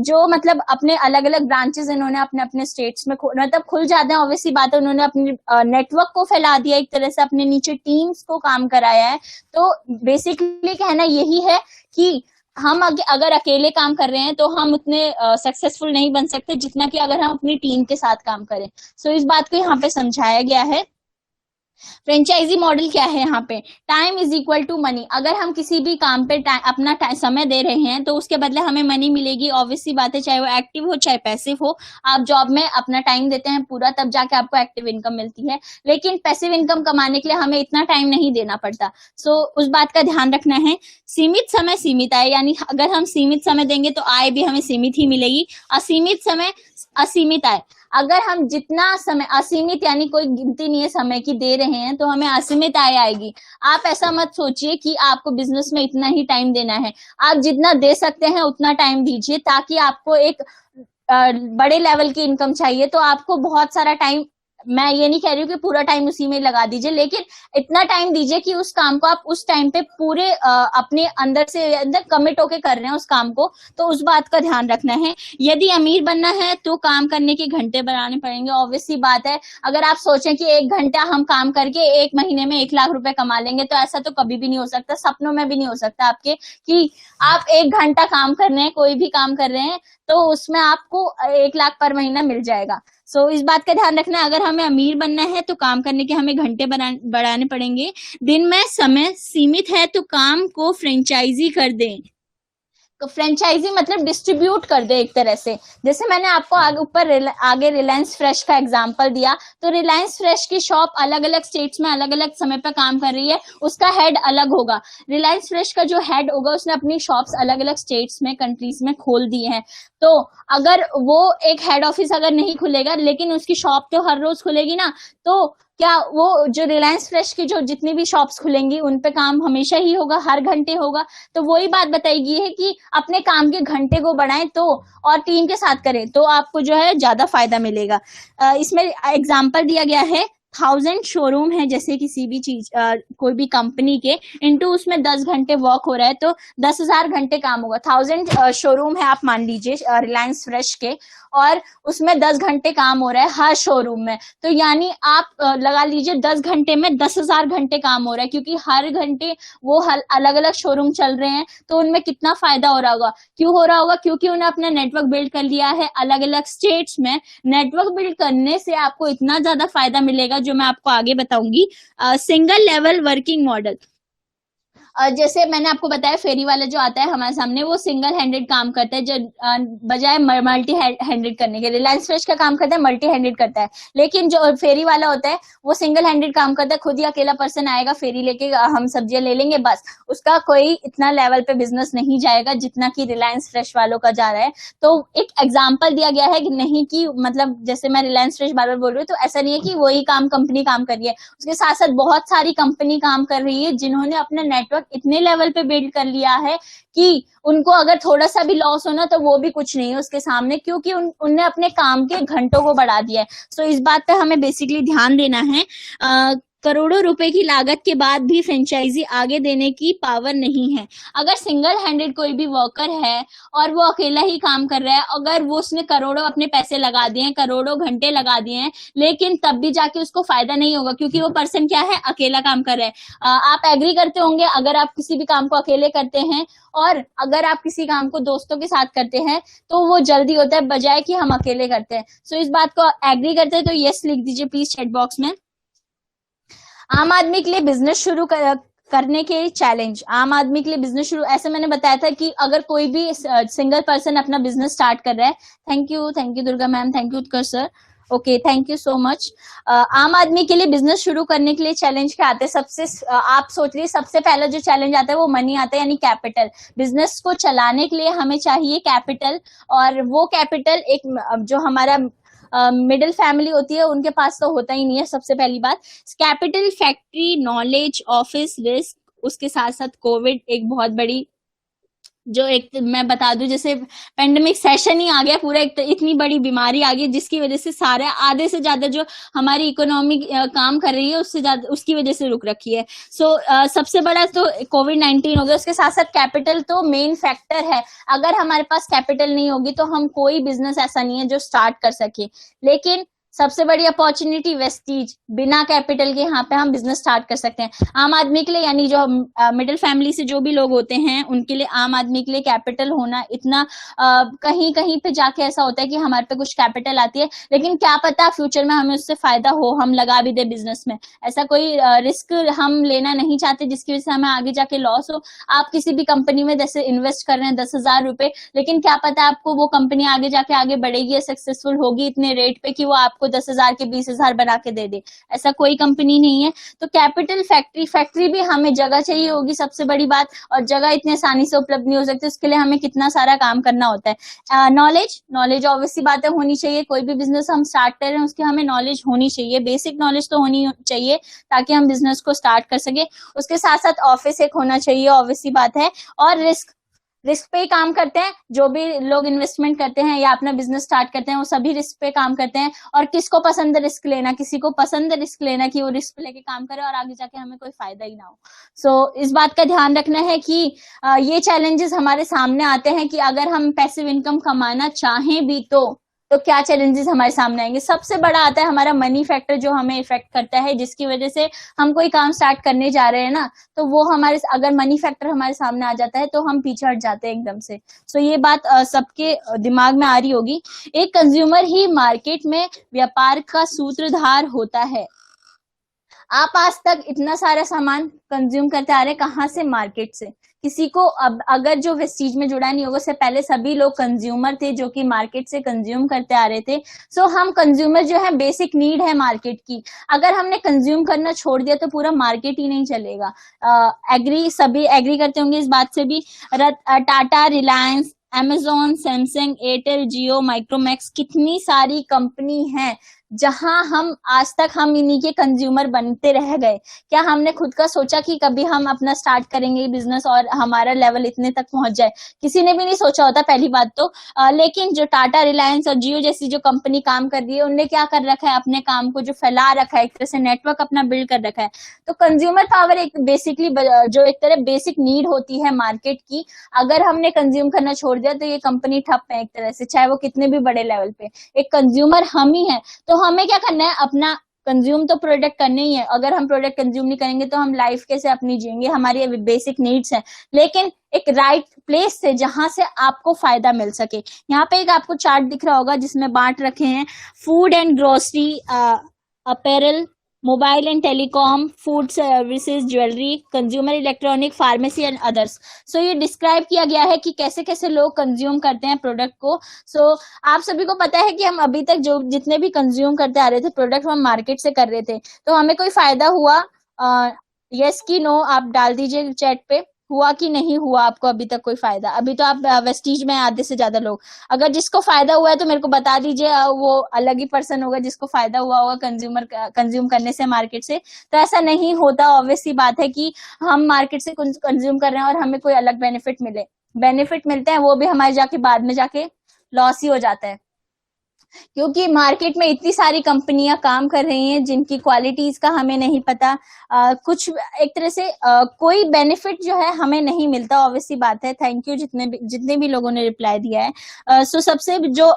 जो मतलब अपने अलग अलग ब्रांचेस इन्होंने अपने अपने स्टेट्स में मतलब खुल जाते हैं। ऑब्वियसली बात है, उन्होंने अपने नेटवर्क को फैला दिया, एक तरह से अपने नीचे टीम्स को काम कराया है। तो बेसिकली कहना यही है कि हम अगर अकेले काम कर रहे हैं तो हम उतने सक्सेसफुल नहीं बन सकते जितना कि अगर हम अपनी टीम के साथ काम करें। सो इस बात को यहाँ पे समझाया गया है। फ्रेंचाइजी मॉडल क्या है? यहाँ पे time is equal to money. अगर हम किसी भी काम पे अपना समय दे रहे हैं तो उसके बदले हमें मनी मिलेगी। ऑब्वियसली बात है, चाहे वो एक्टिव हो चाहे पैसिव हो, आप जॉब में अपना टाइम देते हैं पूरा, तब जाके आपको एक्टिव इनकम मिलती है। लेकिन पैसिव इनकम कमाने के लिए हमें इतना टाइम नहीं देना पड़ता। सो उस बात का ध्यान रखना है। सीमित समय सीमित आय, यानी अगर हम सीमित समय देंगे तो आय भी हमें सीमित ही मिलेगी। असीमित समय असीमित आय, अगर हम जितना समय असीमित यानी कोई गिनती नहीं है समय की दे रहे हैं तो हमें असीमित आय आएगी। आप ऐसा मत सोचिए कि आपको बिजनेस में इतना ही टाइम देना है। आप जितना दे सकते हैं उतना टाइम दीजिए, ताकि आपको एक बड़े लेवल की इनकम चाहिए तो आपको बहुत सारा टाइम, मैं ये नहीं कह रही हूँ कि पूरा टाइम उसी में लगा दीजिए, लेकिन इतना टाइम दीजिए कि उस काम को आप उस टाइम पे पूरे अपने अंदर से अंदर कमिट होके कर रहे हैं उस काम को। तो उस बात का ध्यान रखना है। यदि अमीर बनना है तो काम करने के घंटे बढ़ाने पड़ेंगे। ऑब्वियसली बात है, अगर आप सोचें कि 1 घंटा हम काम करके 1 महीने में 1 लाख रुपए कमा लेंगे तो ऐसा तो कभी भी नहीं हो सकता, सपनों में भी नहीं हो सकता आपके कि आप 1 घंटा काम कर रहे हैं, कोई भी काम कर रहे हैं तो उसमें आपको 1 लाख पर महीना मिल जाएगा। सो इस बात का ध्यान रखना है। अगर हमें अमीर बनना है तो काम करने के हमें घंटे बढ़ाने पड़ेंगे। दिन में समय सीमित है तो काम को फ्रेंचाइजी कर दें। तो फ्रेंचाइजी मतलब डिस्ट्रीब्यूट कर दे एक तरह से। जैसे मैंने आपको आगे रिलायंस फ्रेश का एग्जांपल दिया, तो रिलायंस फ्रेश की शॉप अलग अलग स्टेट्स में अलग अलग समय पर काम कर रही है, उसका हेड अलग होगा। रिलायंस फ्रेश का जो हेड होगा उसने अपनी शॉप्स अलग अलग स्टेट्स में कंट्रीज में खोल दी हैं। तो अगर वो एक हेड ऑफिस अगर नहीं खुलेगा लेकिन उसकी शॉप तो हर रोज खुलेगी ना, तो क्या वो जो रिलायंस फ्रेश की जो जितनी भी शॉप्स खुलेंगी उन पे काम हमेशा ही होगा, हर घंटे होगा? तो वही बात बताई है कि अपने काम के घंटे को बढ़ाएं तो और टीम के साथ करें तो आपको जो है ज्यादा फायदा मिलेगा। इसमें एग्जांपल दिया गया है 1000 शोरूम है जैसे किसी भी चीज कोई भी कंपनी के, इनटू उसमें 10 घंटे वर्क हो रहा है तो 10,000 घंटे काम होगा। 1000 शोरूम है आप मान लीजिए रिलायंस फ्रेश के, और उसमें 10 घंटे काम हो रहा है हर शोरूम में, तो यानी आप लगा लीजिए 10 घंटे में 10,000 घंटे काम हो रहा है, क्योंकि हर घंटे वो अलग अलग शोरूम चल रहे हैं। तो उनमें कितना फायदा हो रहा होगा? क्यों हो रहा होगा? क्योंकि उन्हें अपना नेटवर्क बिल्ड कर लिया है अलग अलग स्टेट्स में। नेटवर्क बिल्ड करने से आपको इतना ज्यादा फायदा मिलेगा जो मैं आपको आगे बताऊंगी। सिंगल लेवल वर्किंग मॉडल, जैसे मैंने आपको बताया फेरी वाला जो आता है हमारे सामने वो सिंगल हैंडेड काम करता है, जो बजाय मल्टी हैंडेड करने के। रिलायंस फ्रेश का काम करता है मल्टी हैंडेड करता है, लेकिन जो फेरी वाला होता है वो सिंगल हैंडेड काम करता है। खुद ही अकेला पर्सन आएगा, फेरी लेके हम सब्जियां ले लेंगे, बस उसका कोई इतना लेवल पे बिजनेस नहीं जाएगा जितना कि रिलायंस फ्रेश वालों का जा रहा है। तो एक एग्जाम्पल दिया गया है कि नहीं कि मतलब जैसे मैं रिलायंस फ्रेश बार बार बोल रही हूँ तो ऐसा नहीं है कि वही काम कंपनी काम कर रही है, उसके साथ साथ बहुत सारी कंपनी काम कर रही है जिन्होंने अपना नेटवर्क इतने लेवल पे बिल्ड कर लिया है कि उनको अगर थोड़ा सा भी लॉस होना तो वो भी कुछ नहीं है उसके सामने, क्योंकि उनने अपने काम के घंटों को बढ़ा दिया है। सो इस बात पे हमें बेसिकली ध्यान देना है। करोड़ों रुपए की लागत के बाद भी फ्रेंचाइजी आगे देने की पावर नहीं है। अगर सिंगल हैंडेड कोई भी वर्कर है और वो अकेला ही काम कर रहा है, अगर वो उसने करोड़ों अपने पैसे लगा दिए हैं, करोड़ों घंटे लगा दिए हैं, लेकिन तब भी जाके उसको फायदा नहीं होगा, क्योंकि वो पर्सन क्या है, अकेला काम कर रहा है। आप एग्री करते होंगे, अगर आप किसी भी काम को अकेले करते हैं और अगर आप किसी काम को दोस्तों के साथ करते हैं तो वो जल्दी होता है बजाय कि हम अकेले करते हैं। सो इस बात को एग्री करते हैं तो यस लिख दीजिए प्लीज चैट बॉक्स में। आम आदमी के लिए बिजनेस शुरू करने के चैलेंज। आम आदमी के लिए बिजनेस शुरू, ऐसे मैंने बताया था कि अगर कोई भी सिंगल पर्सन अपना बिजनेस स्टार्ट कर रहा है, thank you Durga ma'am, thank you Utkarsh sir, okay thank you so much. आम आदमी के लिए बिजनेस शुरू करने के लिए चैलेंज क्या आते हैं? सबसे आप सोच रही, सबसे पहला जो चैलेंज आता है वो मनी आता है, यानी कैपिटल। बिजनेस को चलाने के लिए हमें चाहिए कैपिटल, और वो कैपिटल एक जो हमारा मिडिल फैमिली होती है उनके पास तो होता ही नहीं है। सबसे पहली बात capital, factory, knowledge, office, risk, उसके साथ साथ कोविड एक बहुत बड़ी, जो एक मैं बता दूं, जैसे पेंडेमिक सेशन ही आ गया पूरा, एक इतनी बड़ी बीमारी आ गई जिसकी वजह से सारे आधे से ज्यादा जो हमारी इकोनॉमी काम कर रही है उससे ज्यादा उसकी वजह से रुक रखी है। सो सबसे बड़ा तो कोविड-19 हो गया। उसके साथ साथ कैपिटल तो मेन फैक्टर है। अगर हमारे पास कैपिटल नहीं होगी तो हम कोई बिजनेस ऐसा नहीं है जो स्टार्ट कर सके। लेकिन सबसे बड़ी अपॉर्चुनिटी वेस्टीज, बिना कैपिटल के यहाँ पे हम बिजनेस स्टार्ट कर सकते हैं। आम आदमी के लिए, यानी जो मिडिल फैमिली से जो भी लोग होते हैं उनके लिए, आम आदमी के लिए कैपिटल होना इतना कहीं कहीं पे जाके ऐसा होता है कि हमारे पे कुछ कैपिटल आती है, लेकिन क्या पता फ्यूचर में हमें उससे फायदा हो, हम लगा भी दे बिजनेस में। ऐसा कोई रिस्क हम लेना नहीं चाहते जिसकी वजह से हमें आगे जाके लॉस हो। आप किसी भी कंपनी में जैसे इन्वेस्ट कर रहे हैं 10,000 रुपए, लेकिन क्या पता आपको वो कंपनी आगे जाके आगे बढ़ेगी या सक्सेसफुल होगी इतने रेट पे कि वो आपको 10,000 के 20,000 बना के दे दे। ऐसा कोई कंपनी नहीं है। तो कैपिटल, फैक्ट्री भी हमें जगह चाहिए होगी सबसे बड़ी बात, और जगह इतनी आसानी से उपलब्ध नहीं हो सकती, उसके लिए हमें कितना सारा काम करना होता है। नॉलेज ऑब्वियसली बात है होनी चाहिए। कोई भी बिजनेस हम स्टार्ट कर रहे हैं उसकी हमें नॉलेज होनी चाहिए, बेसिक नॉलेज तो होनी चाहिए ताकि हम बिजनेस को स्टार्ट कर सके। उसके साथ साथ ऑफिस एक होना चाहिए, ऑब्वियसली बात है। और रिस्क पे ही काम करते हैं जो भी लोग इन्वेस्टमेंट करते हैं या अपना बिजनेस स्टार्ट करते हैं, वो सभी रिस्क पे काम करते हैं। और किसको पसंद है रिस्क लेना? किसी को पसंद है रिस्क लेना कि वो रिस्क लेके काम करे और आगे जाके हमें कोई फायदा ही ना हो। सो इस बात का ध्यान रखना है कि ये चैलेंजेस हमारे सामने आते हैं कि अगर हम पैसिव इनकम कमाना चाहें भी तो क्या चैलेंजेस हमारे सामने आएंगे। सबसे बड़ा आता है हमारा मनी फैक्टर, जो हमें इफेक्ट करता है, जिसकी वजह से हम कोई काम स्टार्ट करने जा रहे हैं ना, तो वो हमारे, अगर मनी फैक्टर हमारे सामने आ जाता है तो हम पीछे हट जाते हैं एकदम से। सो ये बात सबके दिमाग में आ रही होगी। एक कंज्यूमर ही मार्केट में व्यापार का सूत्रधार होता है। आप आज तक इतना सारा सामान कंज्यूम करते आ रहे हैं, कहाँ से? मार्केट से। किसी को अब अगर जो वेस्टीज में जुड़ा नहीं होगा, उससे पहले सभी लोग कंज्यूमर थे जो कि मार्केट से कंज्यूम करते आ रहे थे। सो हम कंज्यूमर जो है, बेसिक नीड है मार्केट की, अगर हमने कंज्यूम करना छोड़ दिया तो पूरा मार्केट ही नहीं चलेगा। सभी एग्री करते होंगे इस बात से भी। टाटा, रिलायंस, अमेजोन, सैमसंग, एयरटेल, जियो, माइक्रोमैक्स, कितनी सारी कंपनी है जहां हम आज तक हम इन्हीं के कंज्यूमर बनते रह गए। क्या हमने खुद का सोचा कि कभी हम अपना स्टार्ट करेंगे बिजनेस और हमारा लेवल इतने तक पहुंच जाए? किसी ने भी नहीं सोचा होता पहली बात तो। लेकिन जो टाटा, रिलायंस और जियो जैसी जो कंपनी काम कर रही है, उनने क्या कर रखा है, अपने काम को जो फैला रखा है, एक तरह से नेटवर्क अपना बिल्ड कर रखा है। तो कंज्यूमर पावर एक बेसिकली जो एक तरह बेसिक नीड होती है मार्केट की, अगर हमने कंज्यूम करना छोड़ दिया तो ये कंपनी ठप है एक तरह से, चाहे वो कितने भी बड़े लेवल पे। एक कंज्यूमर हम ही है, तो हमें क्या करना है, अपना कंज्यूम तो प्रोडक्ट करने ही है। अगर हम प्रोडक्ट कंज्यूम नहीं करेंगे तो हम लाइफ कैसे अपनी जिएंगे? हमारी बेसिक नीड्स हैं, लेकिन एक राइट प्लेस से जहां से आपको फायदा मिल सके। यहाँ पे एक आपको चार्ट दिख रहा होगा जिसमें बांट रखे हैं food and grocery, apparel, mobile and telecom, food services, jewellery, consumer electronic, pharmacy and others. So ये डिस्क्राइब किया गया है कि कैसे कैसे लोग कंज्यूम करते हैं प्रोडक्ट को। सो आप सभी को पता है कि हम अभी तक जो जितने भी कंज्यूम करते आ रहे थे प्रोडक्ट, हम मार्केट से कर रहे थे, तो हमें कोई फायदा हुआ? यस कि नो आप डाल दीजिए चैट पे, हुआ कि नहीं हुआ आपको अभी तक कोई फायदा? अभी तो आप वेस्टीज में आधे से ज्यादा लोग, अगर जिसको फायदा हुआ है तो मेरे को बता दीजिए, वो अलग ही पर्सन होगा जिसको फायदा हुआ होगा कंज्यूम करने से मार्केट से। तो ऐसा नहीं होता, ऑब्वियसली बात है कि हम मार्केट से कंज्यूम कर रहे हैं और हमें कोई अलग बेनिफिट मिलते हैं, वो भी हमारे जाके बाद में जाके लॉस ही हो जाता है। क्योंकि मार्केट में इतनी सारी कंपनियां काम कर रही हैं जिनकी क्वालिटीज का हमें नहीं पता, कुछ एक तरह से कोई बेनिफिट जो है हमें नहीं मिलता, ऑब्वियसली बात है। थैंक यू जितने भी लोगों ने रिप्लाई दिया है। सो सबसे जो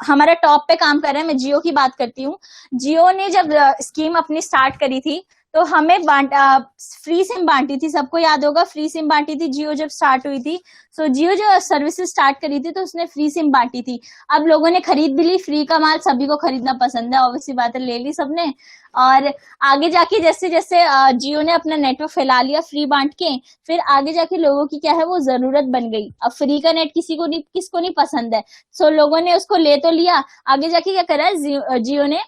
हमारा टॉप पे काम कर रहा है, मैं जियो की बात करती हूँ। जियो ने जब स्कीम अपनी स्टार्ट करी थी तो हमें फ्री सिम बांटी थी, सबको याद होगा फ्री सिम बांटी थी जियो जब स्टार्ट हुई थी। सो जियो जो सर्विसेज स्टार्ट करी थी तो उसने फ्री सिम बांटी थी। अब लोगों ने खरीद भी ली, फ्री का माल सभी को खरीदना पसंद है, ऑब्वियसली बात है, ले ली सबने। और आगे जाके जैसे जैसे जियो ने अपना नेटवर्क फैला लिया फ्री बांट के, फिर आगे जाके लोगों की क्या है वो जरूरत बन गई। अब फ्री का नेट किसको नहीं पसंद है। सो लोगों ने उसको ले तो लिया, आगे जाके क्या करा है जियो ने,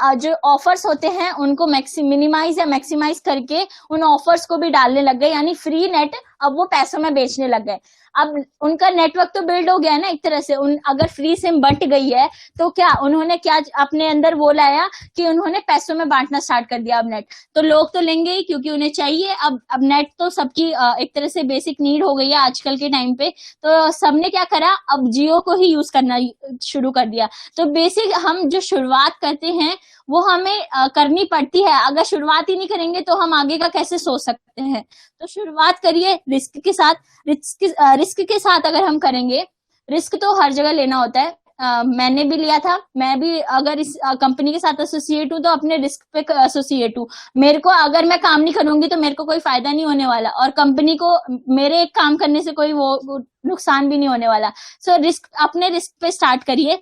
जो ऑफर्स होते हैं उनको मिनिमाइज या मैक्सिमाइज करके उन ऑफर्स को भी डालने लग गए, यानी फ्री नेट अब वो पैसों में बेचने लग गए। अब उनका नेटवर्क तो बिल्ड हो गया है ना एक तरह से। अगर फ्री सिम बंट गई है तो क्या उन्होंने क्या अपने अंदर वो लाया कि उन्होंने पैसों में बांटना स्टार्ट कर दिया। अब नेट तो लोग तो लेंगे ही क्योंकि उन्हें चाहिए। अब नेट तो सबकी एक तरह से बेसिक नीड हो गई है आजकल के टाइम पे। तो सबने क्या करा, अब जियो को ही यूज करना शुरू कर दिया। तो बेसिक हम जो शुरुआत करते हैं वो हमें करनी पड़ती है। अगर शुरुआत ही नहीं करेंगे तो हम आगे का कैसे सोच सकते हैं। तो शुरुआत करिए रिस्क के साथ। रिस्क के साथ अगर हम करेंगे, रिस्क तो हर जगह लेना होता है। मैंने भी लिया था, मैं भी अगर इस कंपनी के साथ एसोसिएट हूँ तो अपने रिस्क पे एसोसिएट हूँ। मेरे को अगर मैं काम नहीं करूंगी तो मेरे को कोई फायदा नहीं होने वाला, और कंपनी को मेरे एक काम करने से कोई वो नुकसान भी नहीं होने वाला। सो अपने रिस्क पे स्टार्ट करिए।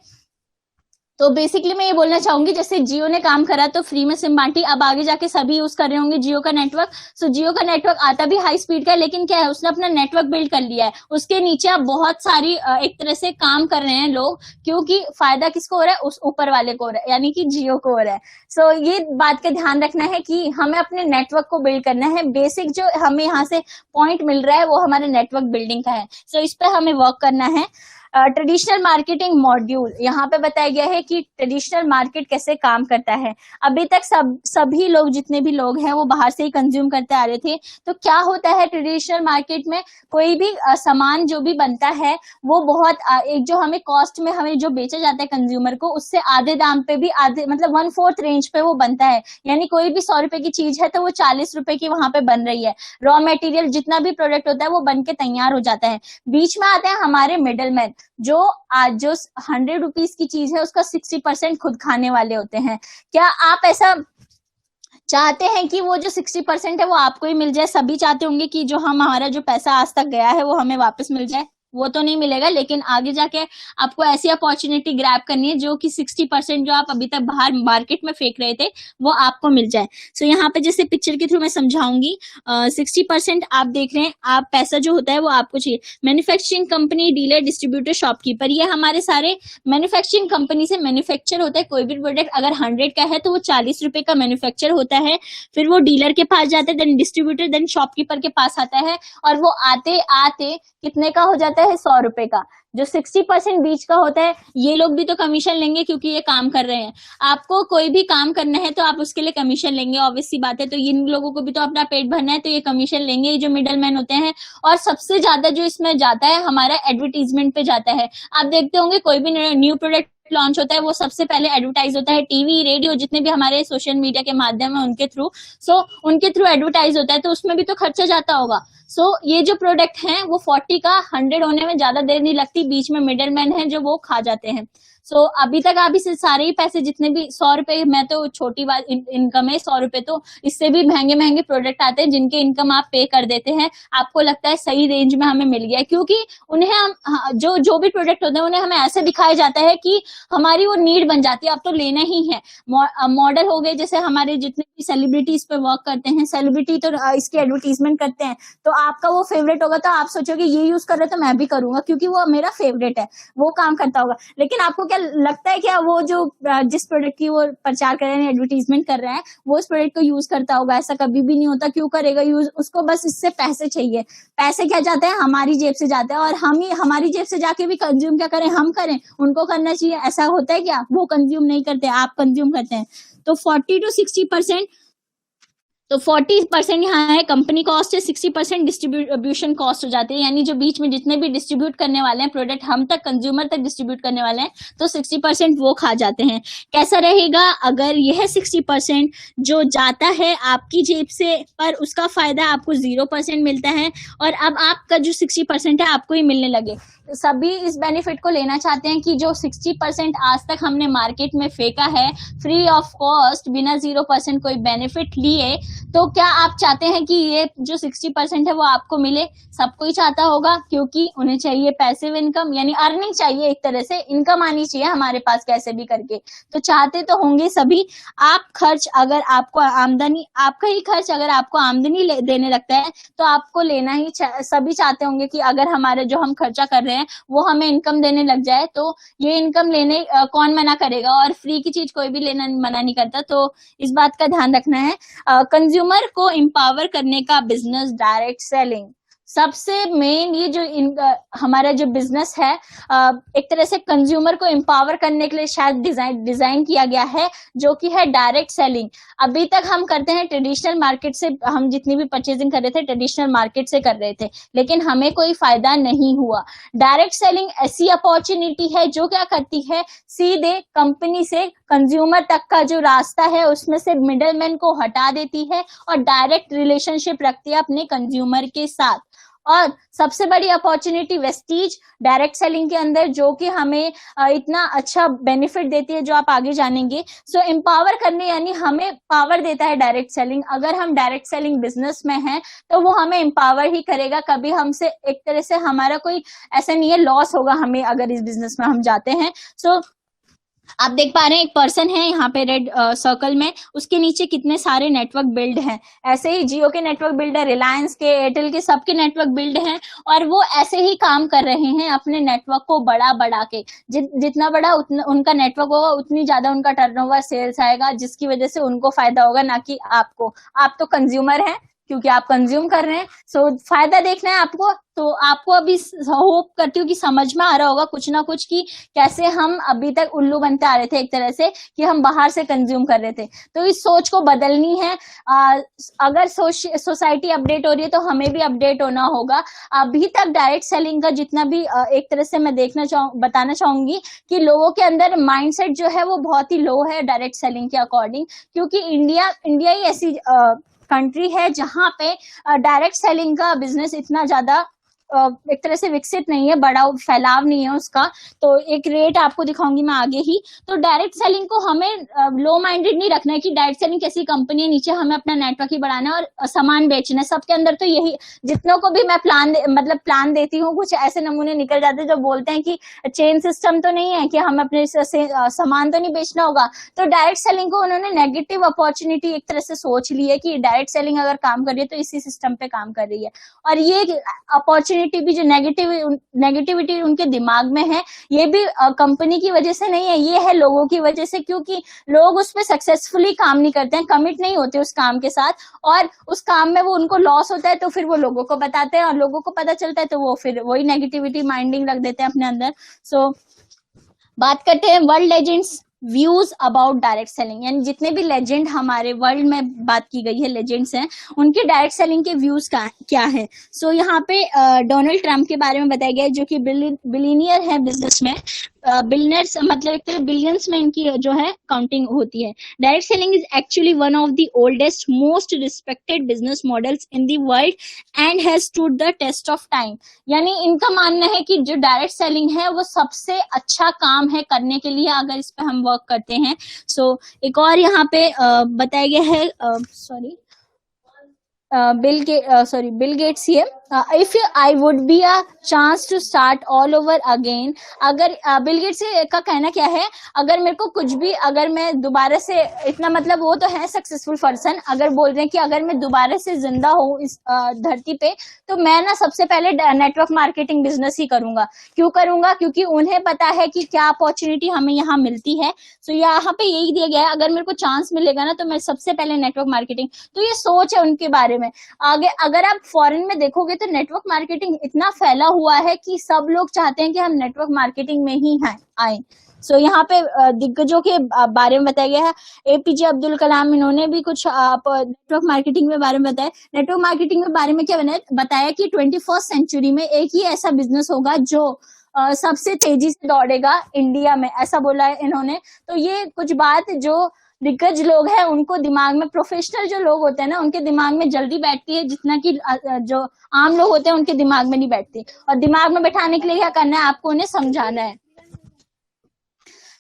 तो बेसिकली मैं ये बोलना चाहूंगी, जैसे जियो ने काम करा तो फ्री में सिम बांटी, अब आगे जाके सभी यूज कर रहे होंगे जियो का नेटवर्क। सो जियो का नेटवर्क आता भी हाई स्पीड का है, लेकिन क्या है उसने अपना नेटवर्क बिल्ड कर लिया है। उसके नीचे अब बहुत सारी एक तरह से काम कर रहे हैं लोग, क्योंकि फायदा किसको हो रहा है, उस ऊपर वाले को हो रहा है, यानी कि जियो को हो रहा है। सो ये बात का ध्यान रखना है कि हमें अपने नेटवर्क को बिल्ड करना है। बेसिक जो हमें यहाँ से पॉइंट मिल रहा है वो हमारे नेटवर्क बिल्डिंग का है। सो इस पर हमें वर्क करना है। ट्रेडिशनल मार्केटिंग मॉड्यूल यहाँ पे बताया गया है कि ट्रेडिशनल मार्केट कैसे काम करता है। अभी तक सभी लोग जितने भी लोग हैं वो बाहर से ही कंज्यूम करते आ रहे थे। तो क्या होता है ट्रेडिशनल मार्केट में, कोई भी सामान जो भी बनता है वो बहुत एक जो हमें कॉस्ट में हमें जो बेचा जाता है कंज्यूमर को, उससे आधे दाम पे भी, आधे मतलब 1/4 रेंज पे वो बनता है। यानी कोई भी 100 रुपए की चीज है तो वो 40 रुपए की वहां पे बन रही है। रॉ मटेरियल जितना भी प्रोडक्ट होता है वो बन के तैयार हो जाता है। बीच में आते हैं हमारे मिडल मैन, जो 100 रुपीज की चीज है उसका 60% खुद खाने वाले होते हैं। क्या आप ऐसा चाहते हैं कि वो जो 60% है वो आपको ही मिल जाए? सभी चाहते होंगे कि जो हमारा जो पैसा आज तक गया है वो हमें वापस मिल जाए। वो तो नहीं मिलेगा, लेकिन आगे जाके आपको ऐसी अपॉर्चुनिटी ग्रैब करनी है जो कि 60% जो आप अभी तक बाहर मार्केट में फेंक रहे थे वो आपको मिल जाए। सो यहाँ पे जैसे पिक्चर के थ्रू मैं समझाऊंगी। 60% आप देख रहे हैं, आप पैसा जो होता है वो आपको चाहिए। Manufacturing company, dealer, distributor, shopkeeper, ये हमारे सारे मैन्युफैक्चरिंग कंपनी से मैन्युफैक्चर होता है। कोई भी प्रोडक्ट अगर 100 का है तो वो 40 रुपए का मैन्युफैक्चर होता है। फिर वो डीलर के पास जाता है, देन डिस्ट्रीब्यूटर, देन शॉपकीपर के पास आता है, और वो आते आते कितने का हो जाता है, 100 रुपए का। जो 60% बीच का होता है, ये लोग भी तो कमीशन लेंगे क्योंकि ये काम कर रहे हैं। आपको कोई भी काम करना है तो आप उसके लिए कमीशन लेंगे, ऑब्वियसली बात है। तो इन लोगों को भी तो अपना पेट भरना है, तो ये कमीशन लेंगे, ये जो मिडल मैन होते हैं। और सबसे ज्यादा जो इसमें जाता है हमारा एडवर्टीजमेंट पे जाता है। आप देखते होंगे कोई भी न्यू प्रोडक्ट लॉन्च होता है वो सबसे पहले एडवर्टाइज होता है, टीवी, रेडियो, जितने भी हमारे सोशल मीडिया के माध्यम है उनके थ्रू। सो उनके थ्रू एडवर्टाइज होता है, तो उसमें भी तो खर्चा जाता होगा। सो ये जो प्रोडक्ट है वो 40 का 100 होने में ज्यादा देर नहीं लगती, बीच में मिडल मैन है जो वो खा जाते हैं। सो अभी तक आप इसे सारे ही पैसे जितने भी 100 रुपए, मैं तो छोटी बात इनकम है 100 रुपए, तो इससे भी महंगे महंगे प्रोडक्ट आते हैं जिनके इनकम आप पे कर देते हैं। आपको लगता है सही रेंज में हमें मिल गया, क्योंकि उन्हें हम जो भी प्रोडक्ट होते हैं उन्हें हमें ऐसे दिखाया जाता है कि हमारी वो नीड बन जाती है, अब तो लेना ही है। मॉडल हो गए, जैसे हमारे जितने भी सेलिब्रिटी इस पे वर्क करते हैं, सेलिब्रिटी तो इसकी एडवर्टीजमेंट करते हैं, तो आपका वो फेवरेट होगा तो आप सोचोगे ये यूज कर रहे तो मैं भी करूंगा क्योंकि वो मेरा फेवरेट है, वो काम करता होगा। लेकिन आपको क्या लगता है, क्या वो जो जिस प्रोडक्ट की वो प्रचार कर रहे हैं, एडवर्टीजमेंट कर रहे हैं, वो उस प्रोडक्ट को यूज करता होगा? ऐसा कभी भी नहीं होता। क्यों करेगा यूज? उसको बस इससे पैसे चाहिए। पैसे क्या जाते हैं, हमारी जेब से जाते हैं, और हम ही हमारी जेब से जाके भी कंज्यूम क्या करें, हम करें, उनको करना चाहिए। ऐसा होता है क्या? वो कंज्यूम नहीं करते, आप कंज्यूम करते हैं। तो 40 to 60% तो 40% यहाँ है कंपनी कॉस्ट है, 60% डिस्ट्रीब्यूशन कॉस्ट हो जाती है, यानी जो बीच में जितने भी डिस्ट्रीब्यूट करने वाले हैं प्रोडक्ट, हम तक कंज्यूमर तक डिस्ट्रीब्यूट करने वाले हैं, तो 60% वो खा जाते हैं। कैसा रहेगा अगर यह 60% जो जाता है आपकी जेब से, पर उसका फायदा आपको 0% मिलता है, और अब आपका जो 60% है आपको ही मिलने लगे। तो सभी इस बेनिफिट को लेना चाहते हैं कि जो 60% आज तक हमने मार्केट में फेंका है फ्री ऑफ कॉस्ट, बिना 0% कोई बेनिफिट लिए, तो क्या आप चाहते हैं कि ये जो 60% है वो आपको मिले? सबको ही चाहता होगा, क्योंकि उन्हें चाहिए पैसिव इनकम, यानी अर्निंग चाहिए, एक तरह से इनकम आनी चाहिए हमारे पास कैसे भी करके, तो चाहते तो होंगे सभी। आप खर्च अगर आपको आमदनी, आपका ही खर्च अगर आपको आमदनी देने लगता है तो आपको लेना ही सभी चाहते होंगे कि अगर हमारे जो हम खर्चा कर रहे हैं वो हमें इनकम देने लग जाए, तो ये इनकम लेने कौन मना करेगा, और फ्री की चीज कोई भी लेना मना नहीं करता, तो इस बात का ध्यान रखना है। कंज्यूमर को एम्पावर करने का बिजनेस डायरेक्ट सेलिंग, सबसे मेन ये जो हमारा जो बिजनेस है एक तरह से कंज्यूमर को एम्पावर करने के लिए शायद डिजाइन किया गया है, जो कि है डायरेक्ट सेलिंग। अभी तक हम करते हैं ट्रेडिशनल मार्केट से, हम जितनी भी परचेजिंग कर रहे थे ट्रेडिशनल मार्केट से कर रहे थे, लेकिन हमें कोई फायदा नहीं हुआ। डायरेक्ट सेलिंग ऐसी अपॉर्चुनिटी है जो क्या करती है, सीधे कंपनी से कंज्यूमर तक का जो रास्ता है उसमें से मिडलमैन को हटा देती है और डायरेक्ट रिलेशनशिप रखती है अपने कंज्यूमर के साथ। और सबसे बड़ी अपॉर्चुनिटी वेस्टीज डायरेक्ट सेलिंग के अंदर, जो कि हमें इतना अच्छा बेनिफिट देती है जो आप आगे जानेंगे। सो एम्पावर करने यानी हमें पावर देता है डायरेक्ट सेलिंग। अगर हम डायरेक्ट सेलिंग बिजनेस में हैं तो वो हमें एम्पावर ही करेगा, कभी हमसे एक तरह से हमारा कोई ऐसा नहीं है लॉस होगा हमें अगर इस बिजनेस में हम जाते हैं। सो आप देख पा रहे हैं एक पर्सन है यहाँ पे रेड सर्कल में, उसके नीचे कितने सारे नेटवर्क बिल्ड हैं। ऐसे ही जियो के नेटवर्क बिल्ड है, रिलायंस के, एयरटेल के, सबके नेटवर्क बिल्ड हैं, और वो ऐसे ही काम कर रहे हैं अपने नेटवर्क को बढ़ा के। जितना बड़ा उनका नेटवर्क होगा उतनी ज्यादा उनका टर्नओवर सेल्स आएगा, जिसकी वजह से उनको फायदा होगा, ना कि आपको। आप तो कंज्यूमर हैं क्योंकि आप कंज्यूम कर रहे हैं, सो फायदा देखना है आपको। तो आपको अभी होप करती हूँ कि समझ में आ रहा होगा कुछ ना कुछ कि कैसे हम अभी तक उल्लू बनते आ रहे थे एक तरह से, कि हम बाहर से कंज्यूम कर रहे थे। तो इस सोच को बदलनी है। अगर सोसाइटी अपडेट हो रही है तो हमें भी अपडेट होना होगा। अभी तक डायरेक्ट सेलिंग का जितना भी एक तरह से मैं बताना चाहूंगी कि लोगों के अंदर माइंडसेट जो है वो बहुत ही लो है डायरेक्ट सेलिंग के अकॉर्डिंग, क्योंकि इंडिया ही ऐसी कंट्री है जहां पे डायरेक्ट सेलिंग का बिजनेस इतना ज्यादा एक तरह से विकसित नहीं है, बड़ा फैलाव नहीं है उसका। तो एक रेट आपको दिखाऊंगी मैं आगे ही। तो डायरेक्ट सेलिंग को हमें लो माइंडेड नहीं रखना है कि डायरेक्ट सेलिंग कैसी कंपनी है, नीचे हमें अपना नेटवर्क ही बढ़ाना है और सामान बेचना है। सबके अंदर तो यही, जितनों को भी मैं प्लान देती हूँ, कुछ ऐसे नमूने निकल जाते हैं जो बोलते हैं कि चेन सिस्टम तो नहीं है कि हम अपने सामान तो नहीं बेचना होगा। तो डायरेक्ट सेलिंग को उन्होंने नेगेटिव अपॉर्चुनिटी एक तरह से सोच ली है कि डायरेक्ट सेलिंग अगर काम कर रही है तो इसी सिस्टम पे काम कर रही है। और ये अपॉर्चुनिटी भी जो नेगेटिविटी उनके दिमाग में है, ये भी कंपनी की वजह से नहीं है, ये है लोगों की वजह से, क्योंकि लोग उस पर सक्सेसफुली काम नहीं करते हैं, कमिट नहीं होते उस काम के साथ, और उस काम में वो उनको लॉस होता है तो फिर वो लोगों को बताते हैं, और लोगों को पता चलता है तो वो फिर वही नेगेटिविटी माइंडिंग रख देते हैं अपने अंदर। सो बात करते हैं world legends views about direct selling, यानी जितने भी लेजेंड हमारे वर्ल्ड में बात की गई है, लेजेंड्स हैं, उनके डायरेक्ट सेलिंग के व्यूज क्या है। सो यहाँ पे डोनाल्ड ट्रंप के बारे में बताया गया है, जो कि बिलियनियर है बिजनेस में, बिलियनर्स मतलब एक तरह बिलियंस में इनकी जो है काउंटिंग होती है। Direct selling is actually one of the oldest most respected business models in the world and has stood the test of time. यानी इनका मानना है कि जो डायरेक्ट सेलिंग है वो सबसे अच्छा काम है करने के लिए अगर इस पे हम वर्क करते हैं। सो एक और यहाँ पे बताया गया है, Bill Gates here. If I would be a chance to start all over again, अगर बिल गेट्स का कहना क्या है, अगर मेरे को कुछ भी, अगर मैं दोबारा से, इतना मतलब वो तो है सक्सेसफुल पर्सन, अगर बोल रहे हैं कि अगर मैं दोबारा से जिंदा हूँ इस धरती पे, तो मैं ना सबसे पहले नेटवर्क मार्केटिंग बिजनेस ही करूंगा। क्यों करूंगा? क्योंकि उन्हें पता है कि क्या अपॉर्चुनिटी हमें यहाँ मिलती है। सो यहाँ पे यही दिया गया है, अगर मेरे को चांस मिलेगा ना तो मैं सबसे पहले नेटवर्क मार्केटिंग। तो ये सोच है उनके बारे में। आगे अगर आप फॉरेन में देखोगे तो नेटवर्क मार्केटिंग इतना फैला हुआ है कि सब लोग चाहते हैं कि हम नेटवर्क मार्केटिंग में ही आए। सो यहाँ पे दिग्गजों के बारे में बताया गया है। एपीजे अब्दुल कलाम, इन्होंने भी कुछ नेटवर्क मार्केटिंग के बारे में बताया। नेटवर्क मार्केटिंग के बारे में क्या बताया कि 21st सेंचुरी में एक ही ऐसा बिजनेस होगा जो सबसे तेजी से दौड़ेगा इंडिया में, ऐसा बोला है इन्होंने। तो ये कुछ बात जो दिग्गज लोग हैं उनको दिमाग में, प्रोफेशनल जो लोग होते हैं ना, उनके दिमाग में जल्दी बैठती है, जितना कि जो आम लोग होते हैं उनके दिमाग में नहीं बैठती। और दिमाग में बैठाने के लिए क्या करना है, आपको उन्हें समझाना है।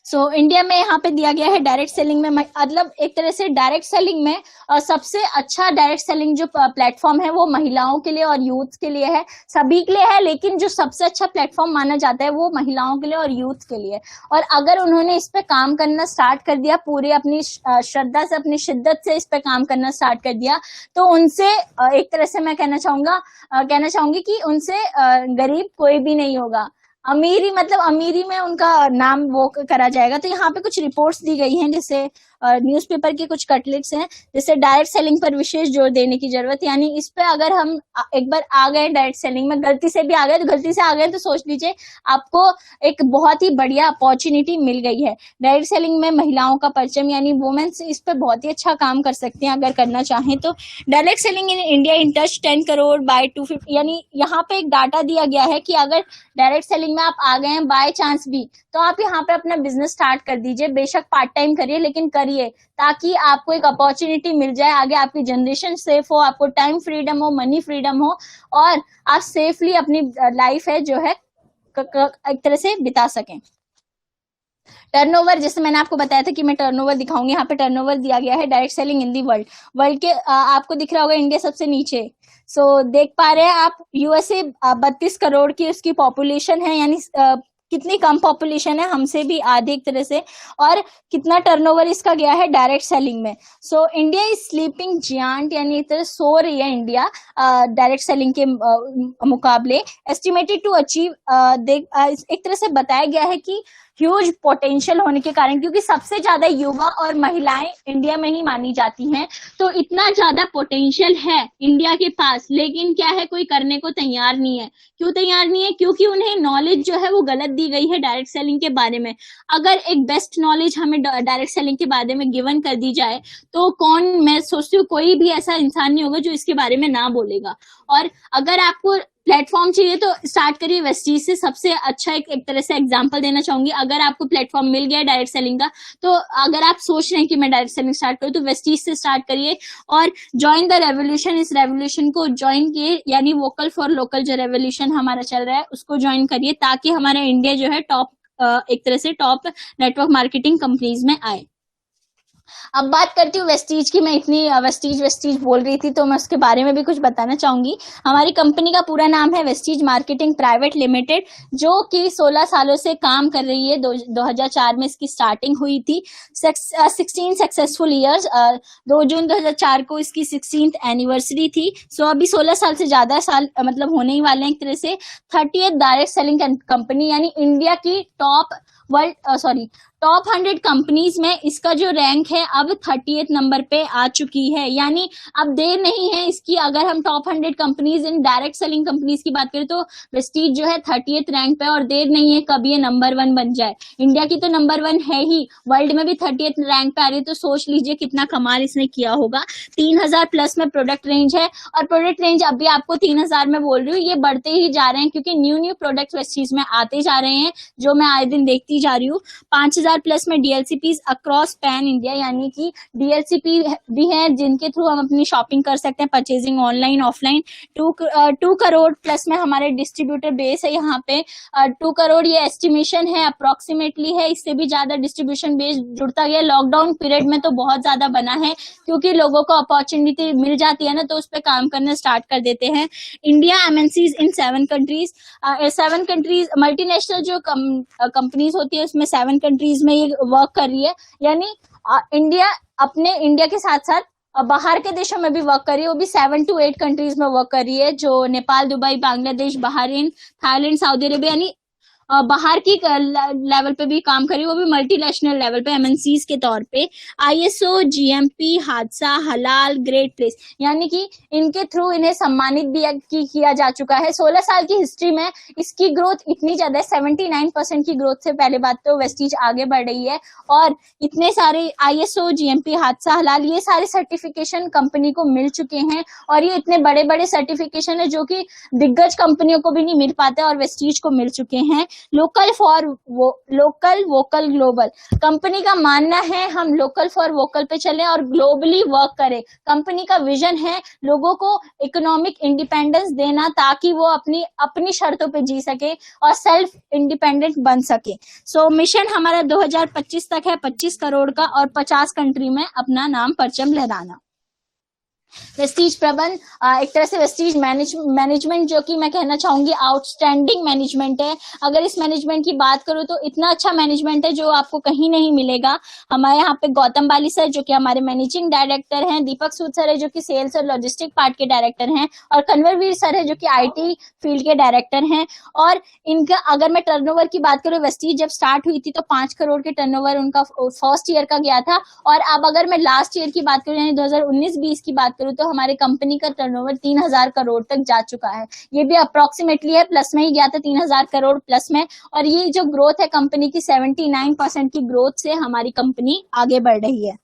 सो इंडिया में यहाँ पे दिया गया है डायरेक्ट सेलिंग में, मतलब एक तरह से डायरेक्ट सेलिंग में सबसे अच्छा डायरेक्ट सेलिंग जो प्लेटफॉर्म है वो महिलाओं के लिए और यूथ के लिए है, सभी के लिए है, लेकिन जो सबसे अच्छा प्लेटफॉर्म माना जाता है वो महिलाओं के लिए और यूथ के लिए। और अगर उन्होंने इस पे काम करना स्टार्ट कर दिया, पूरी अपनी श्रद्धा से, अपनी शिद्दत से इस पे काम करना स्टार्ट कर दिया, तो उनसे एक तरह से मैं कहना चाहूंगी कि उनसे गरीब कोई भी नहीं होगा। अमीरी में उनका नाम वो करा जाएगा। तो यहाँ पे कुछ रिपोर्ट्स दी गई हैं, जैसे न्यूज़पेपर के कुछ कटलेट्स हैं, जैसे डायरेक्ट सेलिंग पर विशेष जोर देने की जरूरत। यानी इस पे अगर हम एक बार आ गए डायरेक्ट सेलिंग में, गलती से भी आ गए तो सोच लीजिए आपको एक बहुत ही बढ़िया अपॉर्चुनिटी मिल गई है। डायरेक्ट सेलिंग में महिलाओं का परचम, यानी वुमेन्स इस पे बहुत ही अच्छा काम कर सकती हैं अगर करना चाहें तो। Direct selling in India in touch 10 crore by 250, यानी यहाँ पे एक डाटा दिया गया है कि अगर डायरेक्ट सेलिंग में आप आ गए हैं बाय चांस भी, तो आप यहाँ पे अपना बिजनेस स्टार्ट कर दीजिए। बेशक पार्ट टाइम करिए, लेकिन करिए, ताकि आपको एक अपॉर्चुनिटी मिल जाए, आगे आपकी जनरेशन सेफ हो, आपको टाइम फ्रीडम हो, मनी फ्रीडम हो, और आप सेफली अपनी लाइफ है जो है एक तरह से बिता सकें। टर्नओवर, जैसे मैंने आपको बताया था कि मैं टर्नओवर दिखाऊंगी, यहाँ पे टर्नओवर दिया गया है direct selling in the world के आपको दिख रहा होगा इंडिया सबसे नीचे। सो देख पा रहे हैं आप, यूएसए 32 करोड़ की उसकी पॉपुलेशन है, यानी कितनी कम पॉपुलेशन है, हमसे भी आधे एक तरह से। और कितना टर्नओवर इसका गया है डायरेक्ट सेलिंग में। So India is sleeping giant, यानी एक तरह सो रही है इंडिया डायरेक्ट सेलिंग के मुकाबले। एस्टिमेटेड टू अचीव, एक तरह से बताया गया है कि ह्यूज पोटेंशियल होने के कारण, क्योंकि सबसे ज्यादा युवा और महिलाएं इंडिया में ही मानी जाती हैं, तो इतना ज्यादा पोटेंशियल है इंडिया के पास, लेकिन क्या है, कोई करने को तैयार नहीं है। क्यों तैयार नहीं है? क्योंकि उन्हें नॉलेज जो है वो गलत दी गई है डायरेक्ट सेलिंग के बारे में। अगर एक बेस्ट नॉलेज हमें डायरेक्ट सेलिंग के बारे में गिवन कर दी जाए तो मैं सोचती हूँ कोई भी ऐसा इंसान नहीं होगा जो इसके बारे में ना बोलेगा। और अगर आपको प्लेटफॉर्म चाहिए तो स्टार्ट करिए वेस्टीज से। सबसे अच्छा एक तरह से एग्जांपल देना चाहूंगी, अगर आपको प्लेटफॉर्म मिल गया डायरेक्ट सेलिंग का, तो अगर आप सोच रहे हैं कि मैं डायरेक्ट सेलिंग स्टार्ट करूँ, तो वेस्टीज से स्टार्ट करिए और ज्वाइन द रेवोल्यूशन। इस रेवोल्यूशन को ज्वाइन किए, यानी वोकल फॉर लोकल जो रेवोल्यूशन हमारा चल रहा है उसको ज्वाइन करिए, ताकि हमारा इंडिया जो है एक तरह से टॉप नेटवर्क मार्केटिंग कंपनीज में आए। अब बात करती हूँ वेस्टीज की। मैं इतनी वेस्टीज बोल रही थी तो मैं उसके बारे में भी कुछ बताना चाहूंगी। हमारी कंपनी का पूरा नाम है वेस्टीज मार्केटिंग प्राइवेट लिमिटेड, जो कि 16 सालों से काम कर रही है। 2004 में इसकी स्टार्टिंग हुई थी। 16 सक्सेसफुल ईयर्स। 2 जून 2004 को इसकी 16th एनिवर्सरी थी। सो अभी 16 साल से ज्यादा साल मतलब होने ही वाले हैं एक तरह से। 30th डायरेक्ट सेलिंग कंपनी, यानी इंडिया की टॉप 100 कंपनीज में इसका जो रैंक है अब 30th नंबर पे आ चुकी है। यानी अब देर नहीं है इसकी। अगर हम top 100 companies in direct selling companies की बात करें तो वेस्टीज जो है 30th रैंक पे, और देर नहीं है कभी ये नंबर 1 बन जाए। इंडिया की तो नंबर 1 है ही, वर्ल्ड में भी 30th रैंक पे आ रही है, तो सोच लीजिए कितना कमाल इसने किया होगा। 3000 प्लस में प्रोडक्ट रेंज है, और प्रोडक्ट रेंज अभी आपको 3000 में बोल रही हूँ, ये बढ़ते ही जा रहे हैं क्योंकि न्यू प्रोडक्ट वेस्टीज में आते जा रहे हैं, जो मैं आए दिन देखती जा रही हूँ। 5000 प्लस में डीएलसीपीज अक्रॉस पैन इंडिया, यानी कि डीएलसीपी भी है जिनके थ्रू हम अपनी शॉपिंग कर सकते हैं, purchasing online offline. 2 crore plus में हमारे डिस्ट्रीब्यूटर बेस है यहाँ पे। 2 करोड़ ये एस्टिमेशन है, अप्रोक्सीमेटली है, इससे भी ज्यादा डिस्ट्रीब्यूशन बेस जुड़ता गया। लॉकडाउन पीरियड में तो बहुत ज्यादा बना है, क्योंकि लोगों को अपॉर्चुनिटी मिल जाती है ना, तो उस पर काम करना स्टार्ट कर देते हैं। इंडिया एमएनसीज इन 7 कंट्रीज। 7 कंट्रीज मल्टीनेशनल जो कंपनीज होती है उसमें 7 कंट्रीज में ये वर्क कर रही है। यानी इंडिया के साथ साथ बाहर के देशों में भी वर्क कर रही है, वो भी 7 to 8 कंट्रीज में वर्क कर रही है, जो Nepal, Dubai, Bangladesh, Bahrain, Thailand, Saudi Arabia, यानी बाहर की लेवल पे भी काम कर रही है, वो भी मल्टीनेशनल लेवल पे एमएनसीज के तौर पे। ISO GMP हादसा हलाल ग्रेट प्लेस, यानी कि इनके थ्रू इन्हें सम्मानित भी किया जा चुका है। 16 साल की हिस्ट्री में इसकी ग्रोथ इतनी ज्यादा है, 79% की ग्रोथ से पहले बात तो वेस्टीज आगे बढ़ रही है। और इतने सारे ISO GMP हादसा हलाल ये सारे सर्टिफिकेशन कंपनी को मिल चुके हैं, और ये इतने बड़े बड़े सर्टिफिकेशन है जो कि दिग्गज कंपनियों को भी नहीं मिल पाते और वेस्टीज को मिल चुके हैं। लोकल वोकल ग्लोबल, कंपनी का मानना है हम लोकल फॉर वोकल पे चलें और ग्लोबली वर्क करें। कंपनी का विजन है लोगों को इकोनॉमिक इंडिपेंडेंस देना, ताकि वो अपनी शर्तों पे जी सके और सेल्फ इंडिपेंडेंट बन सके। सो मिशन हमारा 2025 तक है 25 करोड़ का, और 50 कंट्री में अपना नाम परचम लहराना। वेस्टीज प्रबंध, एक तरह से वेस्टीज मैनेजमेंट जो कि मैं कहना चाहूंगी आउटस्टैंडिंग मैनेजमेंट है। अगर इस मैनेजमेंट की बात करूं तो इतना अच्छा मैनेजमेंट है जो आपको कहीं नहीं मिलेगा। हमारे यहाँ पे गौतम बाली सर जो कि हमारे मैनेजिंग डायरेक्टर हैं, दीपक सूद सर है जो कि सेल्स और लॉजिस्टिक पार्ट के डायरेक्टर हैं, और कन्वरवीर सर है जो कि IT फील्ड के डायरेक्टर हैं। और इनका अगर मैं टर्नओवर की बात करूं, वेस्टीज जब स्टार्ट हुई थी तो 5 करोड़ के टर्नओवर उनका फर्स्ट ईयर का गया था, और अब अगर मैं लास्ट ईयर की बात करूं यानी 2019-20 की बात करूं तो हमारे कंपनी का टर्नओवर 3000 करोड़ तक जा चुका है। ये भी अप्रोक्सीमेटली है, प्लस में ही गया था 3000 करोड़ प्लस में। और ये जो ग्रोथ है कंपनी की 79% की ग्रोथ से हमारी कंपनी आगे बढ़ रही है।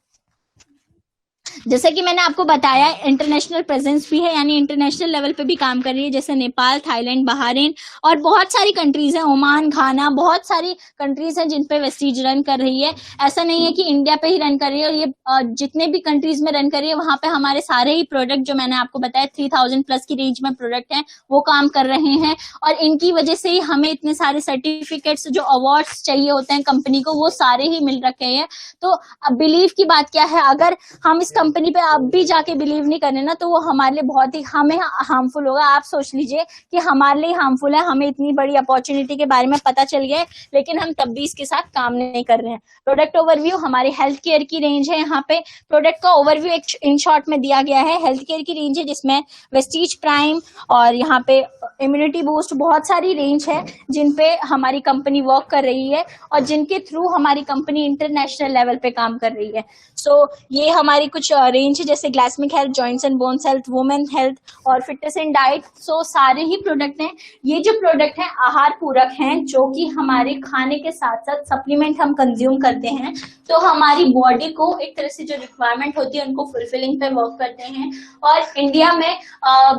जैसे कि मैंने आपको बताया इंटरनेशनल प्रेजेंस भी है, यानी इंटरनेशनल लेवल पे भी काम कर रही है, जैसे नेपाल, थाईलैंड, बहरीन और बहुत सारी कंट्रीज हैं, ओमान, घाना, बहुत सारी कंट्रीज हैं जिन पे वेस्टीज रन कर रही है। ऐसा नहीं है कि इंडिया पे ही रन कर रही है, और ये जितने भी कंट्रीज में रन कर रही है वहां पे हमारे सारे ही प्रोडक्ट जो मैंने आपको बताया 3000 प्लस की रेंज में प्रोडक्ट हैं वो काम कर रहे हैं। और इनकी वजह से ही हमें इतने सारे सर्टिफिकेट्स जो अवार्ड्स चाहिए होते हैं कंपनी को वो सारे ही मिल रखे हैं। तो अब बिलीव की बात क्या है, अगर हम इस कंपनी पे अब भी जाके बिलीव नहीं करने ना तो वो हमारे लिए बहुत ही हमें हार्मफुल होगा। आप सोच लीजिए कि हमारे लिए हार्मफुल है, हमें इतनी बड़ी अपॉर्चुनिटी के बारे में पता चल गया है लेकिन हम तब भी इसके साथ काम नहीं कर रहे हैं। प्रोडक्ट ओवरव्यू, हमारी हेल्थ केयर की रेंज है। यहाँ पे प्रोडक्ट का ओवरव्यू एक इन शॉर्ट में दिया गया है। हेल्थ केयर की रेंज है जिसमें वेस्टीज प्राइम और यहाँ पे इम्यूनिटी बूस्ट, बहुत सारी रेंज है जिन पे हमारी कंपनी वर्क कर रही है और जिनके थ्रू हमारी कंपनी इंटरनेशनल लेवल पे काम कर रही है। सो ये हमारी कुछ रेंज है, जैसे glycemic health, joints and bones health, women health और फिटनेस एंड डाइट। सो सारे ही प्रोडक्ट हैं। ये जो प्रोडक्ट हैं आहार पूरक हैं, जो कि हमारे खाने के साथ साथ सप्लीमेंट हम कंज्यूम करते हैं तो हमारी बॉडी को एक तरह से जो रिक्वायरमेंट होती है उनको फुलफिलिंग पे वर्क करते हैं। और इंडिया में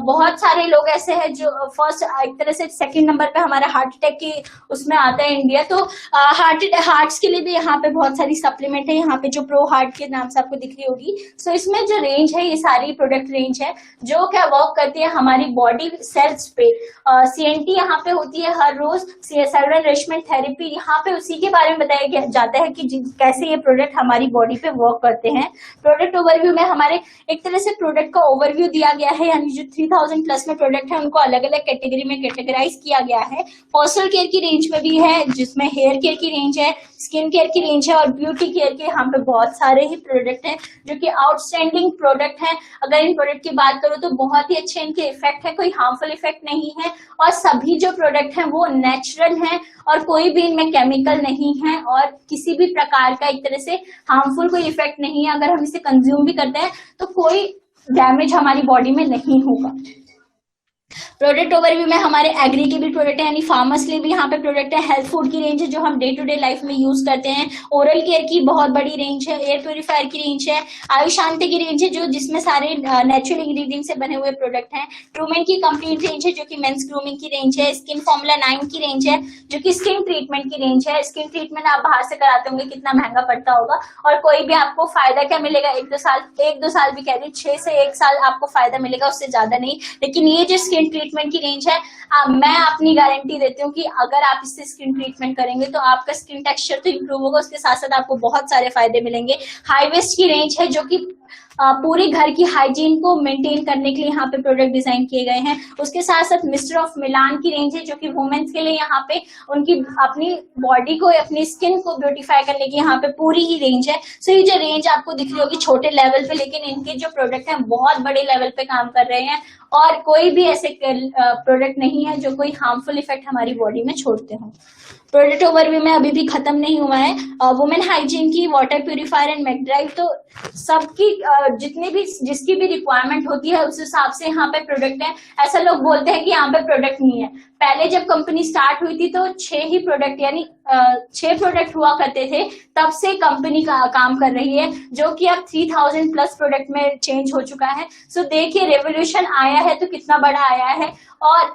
बहुत सारे लोग ऐसे हैं जो फर्स्ट एक तरह से सेकंड नंबर पे हमारा हार्ट अटैक की उसमें आता है इंडिया। तो हार्ट्स के लिए भी यहाँ पे बहुत सारी सप्लीमेंट है, यहाँ पे जो प्रो हार्ट के नाम से आपको दिख रही होगी। सो इसमें जो रेंज है ये सारी प्रोडक्ट रेंज है जो क्या वर्क करती है हमारी बॉडी सेल्स पे। CNT यहाँ पे होती है हर रोज, सेलुलर नरिशमेंट थेरेपी, यहाँ पे उसी के बारे में बताया जाता है कि कैसे ये प्रोडक्ट हमारी बॉडी पे वर्क करते हैं। प्रोडक्ट ओवरव्यू में हमारे एक तरह से प्रोडक्ट का ओवरव्यू दिया गया है, यानी जो 3000 प्लस में प्रोडक्ट है उनको अलग अलग कैटेगरी में कैटेगराइज किया गया है। पर्सनल केयर की रेंज में भी है जिसमें हेयर केयर की रेंज है, स्किन केयर की रेंज है और ब्यूटी केयर के यहाँ पे बहुत सारे ही प्रोडक्ट हैं जो कि आउटस्टैंडिंग प्रोडक्ट हैं। अगर इन प्रोडक्ट की बात करूँ तो बहुत ही अच्छे इनके इफेक्ट है, कोई हार्मफुल इफेक्ट नहीं है और सभी जो प्रोडक्ट हैं वो नेचुरल हैं और कोई भी इनमें केमिकल नहीं है और किसी भी प्रकार का एक तरह से हार्मफुल कोई इफेक्ट नहीं है। अगर हम इसे कंज्यूम भी करते हैं तो कोई डैमेज हमारी बॉडी में नहीं होगा। प्रोडक्ट ओवरव्यू में हमारे एग्री के भी प्रोडक्ट है, यानी फार्मर्स के लिए भी यहाँ पे प्रोडक्ट है। हेल्थ फूड की रेंज है जो हम डे टू डे लाइफ में यूज करते हैं। ओरल केयर की बहुत बड़ी रेंज है, एयर प्योरीफायर की रेंज है, आयुष शांति की रेंज है जो जिसमें सारे नेचुरल इंग्रेडिएंट से बने हुए प्रोडक्ट हैं। ट्रूमेन की कंप्लीट रेंज है जो कि मेंस ग्रूमिंग की रेंज है। स्किन फॉर्मूला 9 की रेंज है जो कि स्किन ट्रीटमेंट की रेंज है। स्किन ट्रीटमेंट आप बाहर से कराते होंगे कितना महंगा पड़ता होगा और कोई भी आपको फायदा क्या मिलेगा, एक दो साल भी कह रही 6 से 1 साल आपको फायदा मिलेगा, उससे ज्यादा नहीं। लेकिन ये जो स्किन ट्रीटमेंट की रेंज है मैं अपनी गारंटी देती हूँ कि अगर आप इससे स्किन ट्रीटमेंट करेंगे तो आपका स्किन टेक्सचर तो इंप्रूव होगा, उसके साथ साथ आपको बहुत सारे फायदे मिलेंगे। हाई वेस्ट की रेंज है जो कि पूरे घर की हाइजीन को मेंटेन करने के लिए यहाँ पे प्रोडक्ट डिजाइन किए गए हैं। उसके साथ साथ मिस्टर ऑफ मिलान की रेंज है जो कि वुमेन्स के लिए यहाँ पे उनकी अपनी बॉडी को, अपनी स्किन को ब्यूटीफाई करने की यहाँ पे पूरी ही रेंज है। सो ये जो रेंज आपको दिख रही होगी छोटे लेवल पे, लेकिन इनके जो प्रोडक्ट हैं बहुत बड़े लेवल पे काम कर रहे हैं और कोई भी ऐसे प्रोडक्ट नहीं है जो कोई हार्मफुल इफेक्ट हमारी बॉडी में छोड़ते हो। प्रोडक्ट ओवरव्यू में अभी भी खत्म नहीं हुआ है। वुमेन हाइजीन की वाटर प्यूरिफायर एंड मैकडराइव, तो सबकी जितनी भी जिसकी भी रिक्वायरमेंट होती है उस हिसाब से यहाँ पे प्रोडक्ट है। ऐसा लोग बोलते हैं कि यहाँ पे प्रोडक्ट नहीं है। पहले जब कंपनी स्टार्ट हुई थी तो 6 ही प्रोडक्ट यानी 6 प्रोडक्ट हुआ करते थे, तब से कंपनी काम कर रही है जो कि अब 3000 प्लस प्रोडक्ट में चेंज हो चुका है। सो देखिए रेवोल्यूशन आया है तो कितना बड़ा आया है और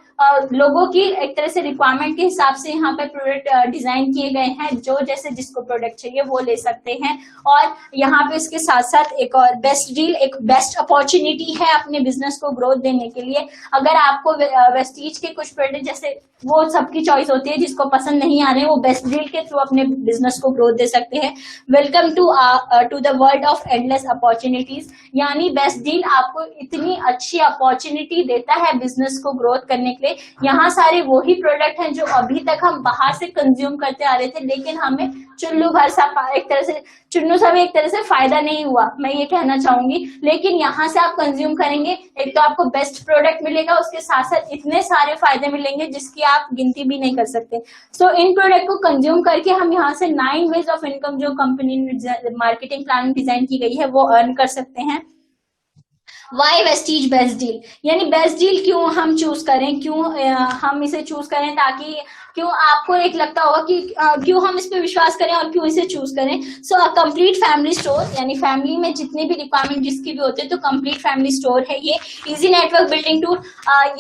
लोगों की एक तरह से रिक्वायरमेंट के हिसाब से यहाँ पे प्रोडक्ट डिजाइन किए गए हैं। जो जैसे जिसको प्रोडक्ट चाहिए वो ले सकते हैं। और यहाँ पे इसके साथ साथ एक और बेस्ट डील, एक बेस्ट अपॉर्चुनिटी है अपने बिजनेस को ग्रोथ देने के लिए। अगर आपको वेस्टीज के कुछ प्रोडक्ट जैसे वो सबकी चॉइस होती है, जिसको पसंद नहीं आ रहे हैं वो बेस्ट डील के थ्रू अपने बिजनेस को ग्रोथ दे सकते हैं। Welcome to the world of endless opportunities, यानी बेस्ट डील आपको इतनी अच्छी अपॉर्चुनिटी देता है बिजनेस को ग्रोथ करने के लिए। यहाँ सारे वही प्रोडक्ट हैं जो अभी तक हम बाहर से कंज्यूम करते आ रहे थे, लेकिन हमें चुल्लू भर सा एक तरह से चुन्नू सा भी एक तरह से फायदा नहीं हुआ, मैं ये कहना चाहूंगी। लेकिन यहाँ से आप कंज्यूम करेंगे, एक तो आपको बेस्ट प्रोडक्ट मिलेगा, उसके साथ साथ इतने सारे फायदे मिलेंगे जिसकी आप गिनती भी नहीं कर सकते। सो इन प्रोडक्ट को कंज्यूम करके हम यहाँ से 9 वेज ऑफ इनकम जो कंपनी ने मार्केटिंग प्लान डिजाइन की गई है वो अर्न कर सकते हैं। वाई वेस्टीज बेस्ट डील, यानी बेस्ट डील क्यों हम चूज करें, क्यों हम इसे चूज करें, ताकि क्यों आपको एक लगता होगा कि क्यों हम इस पे विश्वास करें और क्यों इसे चूज करें। सो कंप्लीट फैमिली स्टोर, यानी फैमिली में जितनी भी रिक्वायरमेंट जिसकी भी होती है तो कंप्लीट फैमिली स्टोर है ये। इजी नेटवर्क बिल्डिंग टूल,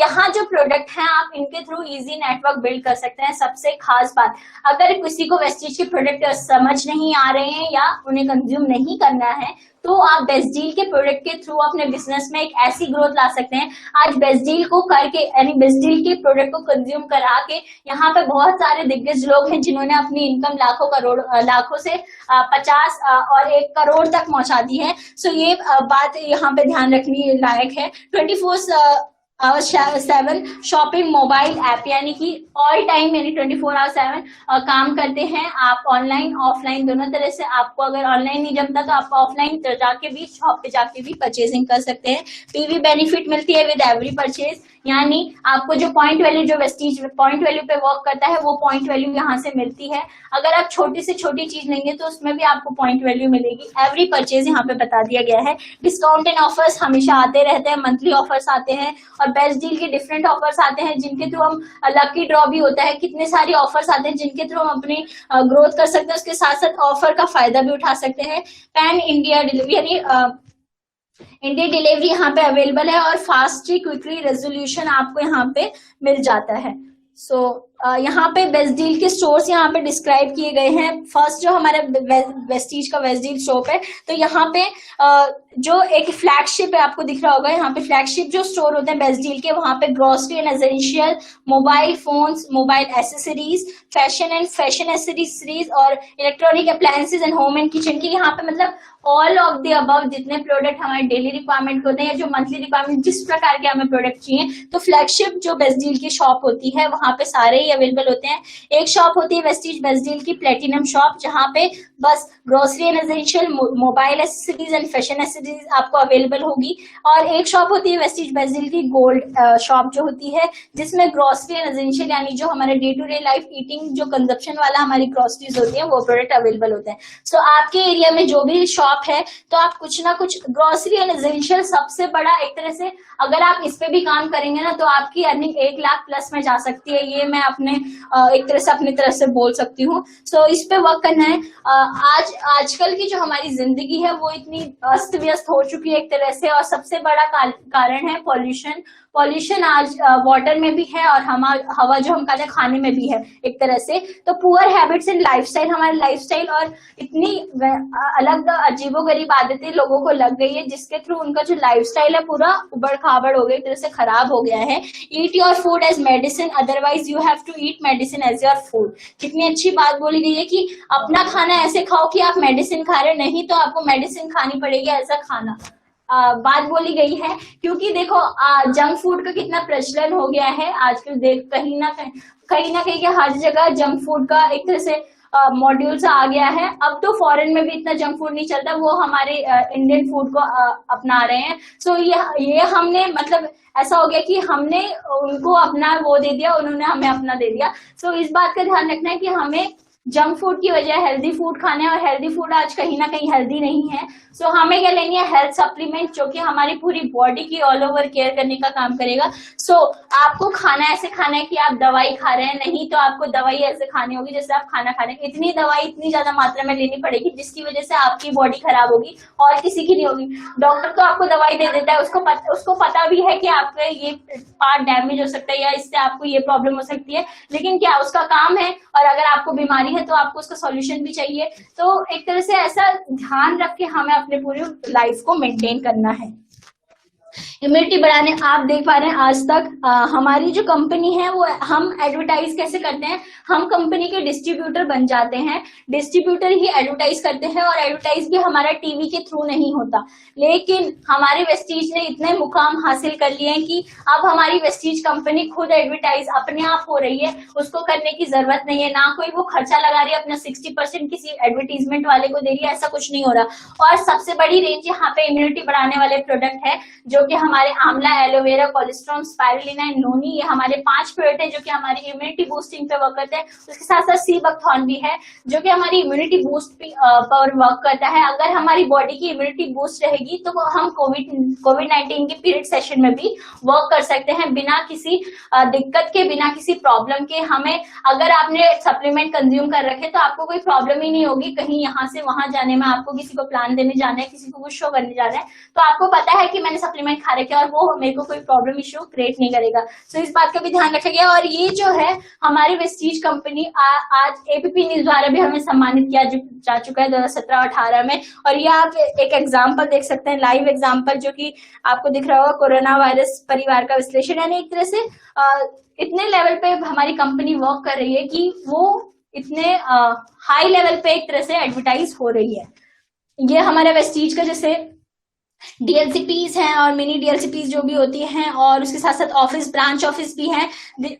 यहाँ जो प्रोडक्ट हैं आप इनके थ्रू इजी नेटवर्क बिल्ड कर सकते हैं। सबसे खास बात, अगर किसी को वेस्टीज के प्रोडक्ट समझ नहीं आ रहे हैं या उन्हें कंज्यूम नहीं करना है तो आप बेस्ट डील के प्रोडक्ट के थ्रू अपने बिजनेस में एक ऐसी ग्रोथ ला सकते हैं। आज बेस्ट डील को करके यानी बेस्ट डील के प्रोडक्ट को कंज्यूम करा के यहाँ पे बहुत सारे दिग्गज लोग हैं जिन्होंने अपनी इनकम लाखों से 50 और 1 करोड़ तक पहुंचा दी है। सो ये बात यहाँ पे ध्यान रखने लायक है। 24/7 शॉपिंग मोबाइल ऐप, यानी कि ऑल टाइम यानी 24/7 काम करते हैं। आप ऑनलाइन ऑफलाइन दोनों तरह से, आपको अगर ऑनलाइन नहीं जमता तो आप ऑफलाइन जाके भी शॉप पे जाके भी परचेजिंग कर सकते हैं। पीवी बेनिफिट मिलती है विद एवरी परचेज, यानी आपको जो पॉइंट वैल्यू जो वेस्टीज पॉइंट वैल्यू पे वर्क करता है वो पॉइंट वैल्यू यहाँ से मिलती है। अगर आप छोटी से छोटी चीज लेंगे तो उसमें भी आपको पॉइंट वैल्यू मिलेगी। एवरी परचेज यहाँ पे बता दिया गया है। डिस्काउंट एंड ऑफर्स हमेशा आते रहते हैं, मंथली ऑफर्स आते हैं और बेस्ट डील के डिफरेंट ऑफर्स आते हैं जिनके थ्रू हम लकी ड्रॉ भी होता है। कितने सारे ऑफर्स आते हैं जिनके थ्रू हम अपनी ग्रोथ कर सकते हैं, उसके साथ साथ ऑफर का फायदा भी उठा सकते हैं। पैन इंडिया डिलीवरी यानी इंडिया डिलीवरी यहाँ पे अवेलेबल है और फास्ट क्विकली रेजोल्यूशन आपको यहाँ पे मिल जाता है। सो यहाँ पे बेस्ट डील के स्टोर्स यहाँ पे डिस्क्राइब किए गए हैं। फर्स्ट जो हमारा वेस्टीज का बेस्ट डील शॉप है, तो यहाँ पे जो एक फ्लैगशिप है आपको दिख रहा होगा, यहाँ पे फ्लैगशिप जो स्टोर होते हैं बेस्ट डील के, वहां पे grocery and essential, mobile phones, mobile accessories, fashion and fashion accessories और electronic appliances and home and kitchen की, यहाँ पे मतलब ऑल ऑफ द अबव जितने प्रोडक्ट हमारे डेली रिक्वायरमेंट होते हैं, जो मंथली रिक्वायरमेंट जिस प्रकार के हमें प्रोडक्ट चाहिए, तो फ्लैगशिप जो बेस्ट डील की शॉप होती है वहां पे सारे ही अवेलेबल होते हैं। एक शॉप होती है वेस्टीज बेस्ट डील की प्लेटिनम शॉप, जहां पे बस grocery and essential, mobile accessories and fashion accessories आपको अवेलेबल होगी। और एक शॉप होती है वेस्टीज बेस्ट डील की गोल्ड शॉप जो होती है, जिसमें ग्रोसरी एंड एसेंशियल यानी जो हमारे day to day life eating जो कंजप्शन वाला हमारी ग्रोसरीज होती है वो प्रोडक्ट अवेलेबल होते हैं। सो आपके एरिया में जो भी शॉप है तो आप कुछ ना कुछ ग्रोसरी एंड एसेंशियल सबसे बड़ा एक तरह से अगर आप इस पे भी काम करेंगे ना तो आपकी अर्निंग 1 लाख प्लस में जा सकती है। ये मैं अपने एक तरह से अपनी तरफ से बोल सकती हूँ। सो इस पे वर्क करना है। आजकल की जो हमारी जिंदगी है वो इतनी अस्त व्यस्त हो चुकी है एक तरह से, और सबसे बड़ा कारण है पॉल्यूशन। पॉल्यूशन आज वाटर में भी है और हवा जो हम खाते हैं खाने में भी है एक तरह से। तो पुअर हैबिट्स एंड लाइफस्टाइल, हमारे लाइफस्टाइल और इतनी अलग अजीबोगरीब आदतें लोगों को लग गई है जिसके थ्रू उनका जो लाइफस्टाइल है पूरा उबड़ खाबड़ हो गया, एक तरह से खराब हो गया है। Eat your food as medicine, otherwise you have to eat medicine as your food. कितनी अच्छी बात बोली गई है कि अपना खाना ऐसे खाओ कि आप मेडिसिन खा रहे, नहीं तो आपको मेडिसिन खानी पड़ेगी ऐसा खाना। बात बोली गई है, क्योंकि देखो जंक फूड का कितना प्रचलन हो गया है आजकल। देख कहीं ना कहीं हर जगह जंक फूड का एक तरह से मॉड्यूल सा आ गया है। अब तो फॉरेन में भी इतना जंक फूड नहीं चलता, वो हमारे इंडियन फूड को अपना रहे हैं। सो ये हमने मतलब ऐसा हो गया कि हमने उनको अपना वो दे दिया, उन्होंने हमें अपना दे दिया। सो इस बात का ध्यान रखना है कि हमें जंक फूड की वजह हेल्दी फूड खाने, और हेल्दी फूड आज कहीं ना कहीं हेल्दी नहीं है। सो हमें क्या लेनी है, हेल्थ सप्लीमेंट, जो कि हमारी पूरी बॉडी की ऑल ओवर केयर करने का काम करेगा। सो आपको खाना ऐसे खाना है कि आप दवाई खा रहे हैं, नहीं तो आपको दवाई ऐसे खानी होगी जैसे आप खाना खा रहे हैं। इतनी दवाई इतनी ज्यादा मात्रा में लेनी पड़ेगी जिसकी वजह से आपकी बॉडी खराब होगी और किसी की नहीं होगी। डॉक्टर तो आपको दवाई दे देता है, उसको पता भी है कि आपका ये पार्ट डैमेज हो सकता है या इससे आपको ये प्रॉब्लम हो सकती है, लेकिन क्या उसका काम है, और अगर आपको बीमारी है तो आपको उसका सॉल्यूशन भी चाहिए। तो एक तरह से ऐसा ध्यान रख के हमें अपने पूरी लाइफ को मेंटेन करना है। इम्यूनिटी बढ़ाने, आप देख पा रहे हैं आज तक हमारी जो कंपनी है वो हम एडवर्टाइज कैसे करते हैं, हम कंपनी के डिस्ट्रीब्यूटर बन जाते हैं, डिस्ट्रीब्यूटर ही एडवर्टाइज करते हैं, और एडवर्टाइज भी हमारा टीवी के थ्रू नहीं होता। लेकिन हमारे वेस्टीज ने इतने मुकाम हासिल कर लिए हैं कि अब हमारी वेस्टीज कंपनी खुद एडवर्टाइज अपने आप हो रही है, उसको करने की जरूरत नहीं है, ना कोई वो खर्चा लगा रही है अपना 60% किसी एडवर्टीजमेंट वाले को दे रही है, ऐसा कुछ नहीं हो रहा। और सबसे बड़ी रेंज यहाँ पे इम्यूनिटी बढ़ाने वाले प्रोडक्ट है, जो कि हमारे आंवला, एलोवेरा, कोलेस्ट्रॉल, स्पाइरुलिना एंड नोनी, ये हमारे 5 प्रोडक्ट है जो कि हमारी इम्यूनिटी बूस्टिंग पे वर्क करते हैं। उसके साथ साथ सी बकथॉर्न भी है जो कि हमारी इम्यूनिटी बूस्ट पर वर्क करता है। अगर हमारी बॉडी की इम्यूनिटी बूस्ट रहेगी तो हम कोविड-19 के पीरियड सेशन में भी वर्क कर सकते हैं बिना किसी दिक्कत के, बिना किसी प्रॉब्लम के। हमें अगर आपने सप्लीमेंट कंज्यूम कर रखे तो आपको कोई प्रॉब्लम ही नहीं होगी कहीं यहाँ से वहां जाने में। आपको किसी को प्लान देने जाना है, किसी को कुछ शो करने जाना है, तो आपको पता है कि मैंने सप्लीमेंट खा रखे और वो मेरे को कोई प्रॉब्लम इश्यू क्रिएट नहीं करेगा। सो इस बात का भी ध्यान रखा गया। और ये जो है हमारी वेस्टीज कंपनी आज एबीपी न्यूज द्वारा भी हमें सम्मानित किया जा चुका है 2017-18 में। और ये आप एक एग्जाम्पल देख सकते हैं, लाइव एग्जाम्पल जो कि आपको दिख रहा होगा, कोरोना वायरस परिवार का विश्लेषण। यानी एक तरह से इतने लेवल पे हमारी कंपनी वर्क कर रही है कि वो इतने हाई लेवल पे एक तरह से एडवर्टाइज हो रही है। ये हमारे वेस्टीज का जैसे डीएलसीपीज हैं और मिनी डीएलसीपीज जो भी होती हैं, और उसके साथ साथ ऑफिस, ब्रांच ऑफिस भी हैं।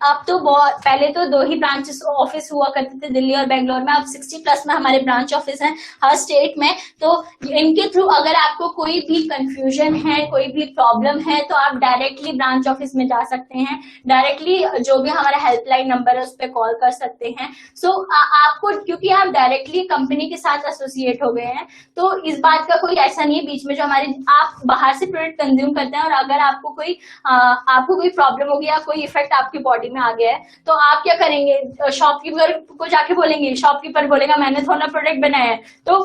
अब तो पहले तो 2 ही ब्रांचेस ऑफिस हुआ करते थे, दिल्ली और बेंगलोर में। अब 60+ में हमारे ब्रांच ऑफिस हैं हर स्टेट में। तो इनके थ्रू अगर आपको कोई भी कंफ्यूजन है, कोई भी प्रॉब्लम है, तो आप डायरेक्टली ब्रांच ऑफिस में जा सकते हैं, डायरेक्टली जो भी हमारा हेल्पलाइन नंबर है उस पर कॉल कर सकते हैं। सो आपको, क्योंकि आप डायरेक्टली कंपनी के साथ एसोसिएट हो गए हैं, तो इस बात का कोई ऐसा नहीं है बीच में जो हमारे आप बाहर से प्रोडक्ट कंज्यूम करते हैं और अगर आपको कोई प्रॉब्लम होगी या कोई इफेक्ट आपकी बॉडी में आ गया है, तो आप क्या करेंगे, शॉपकीपर को जाके बोलेंगे, शॉपकीपर बोलेगा मैंने थोड़ा प्रोडक्ट बनाया है। तो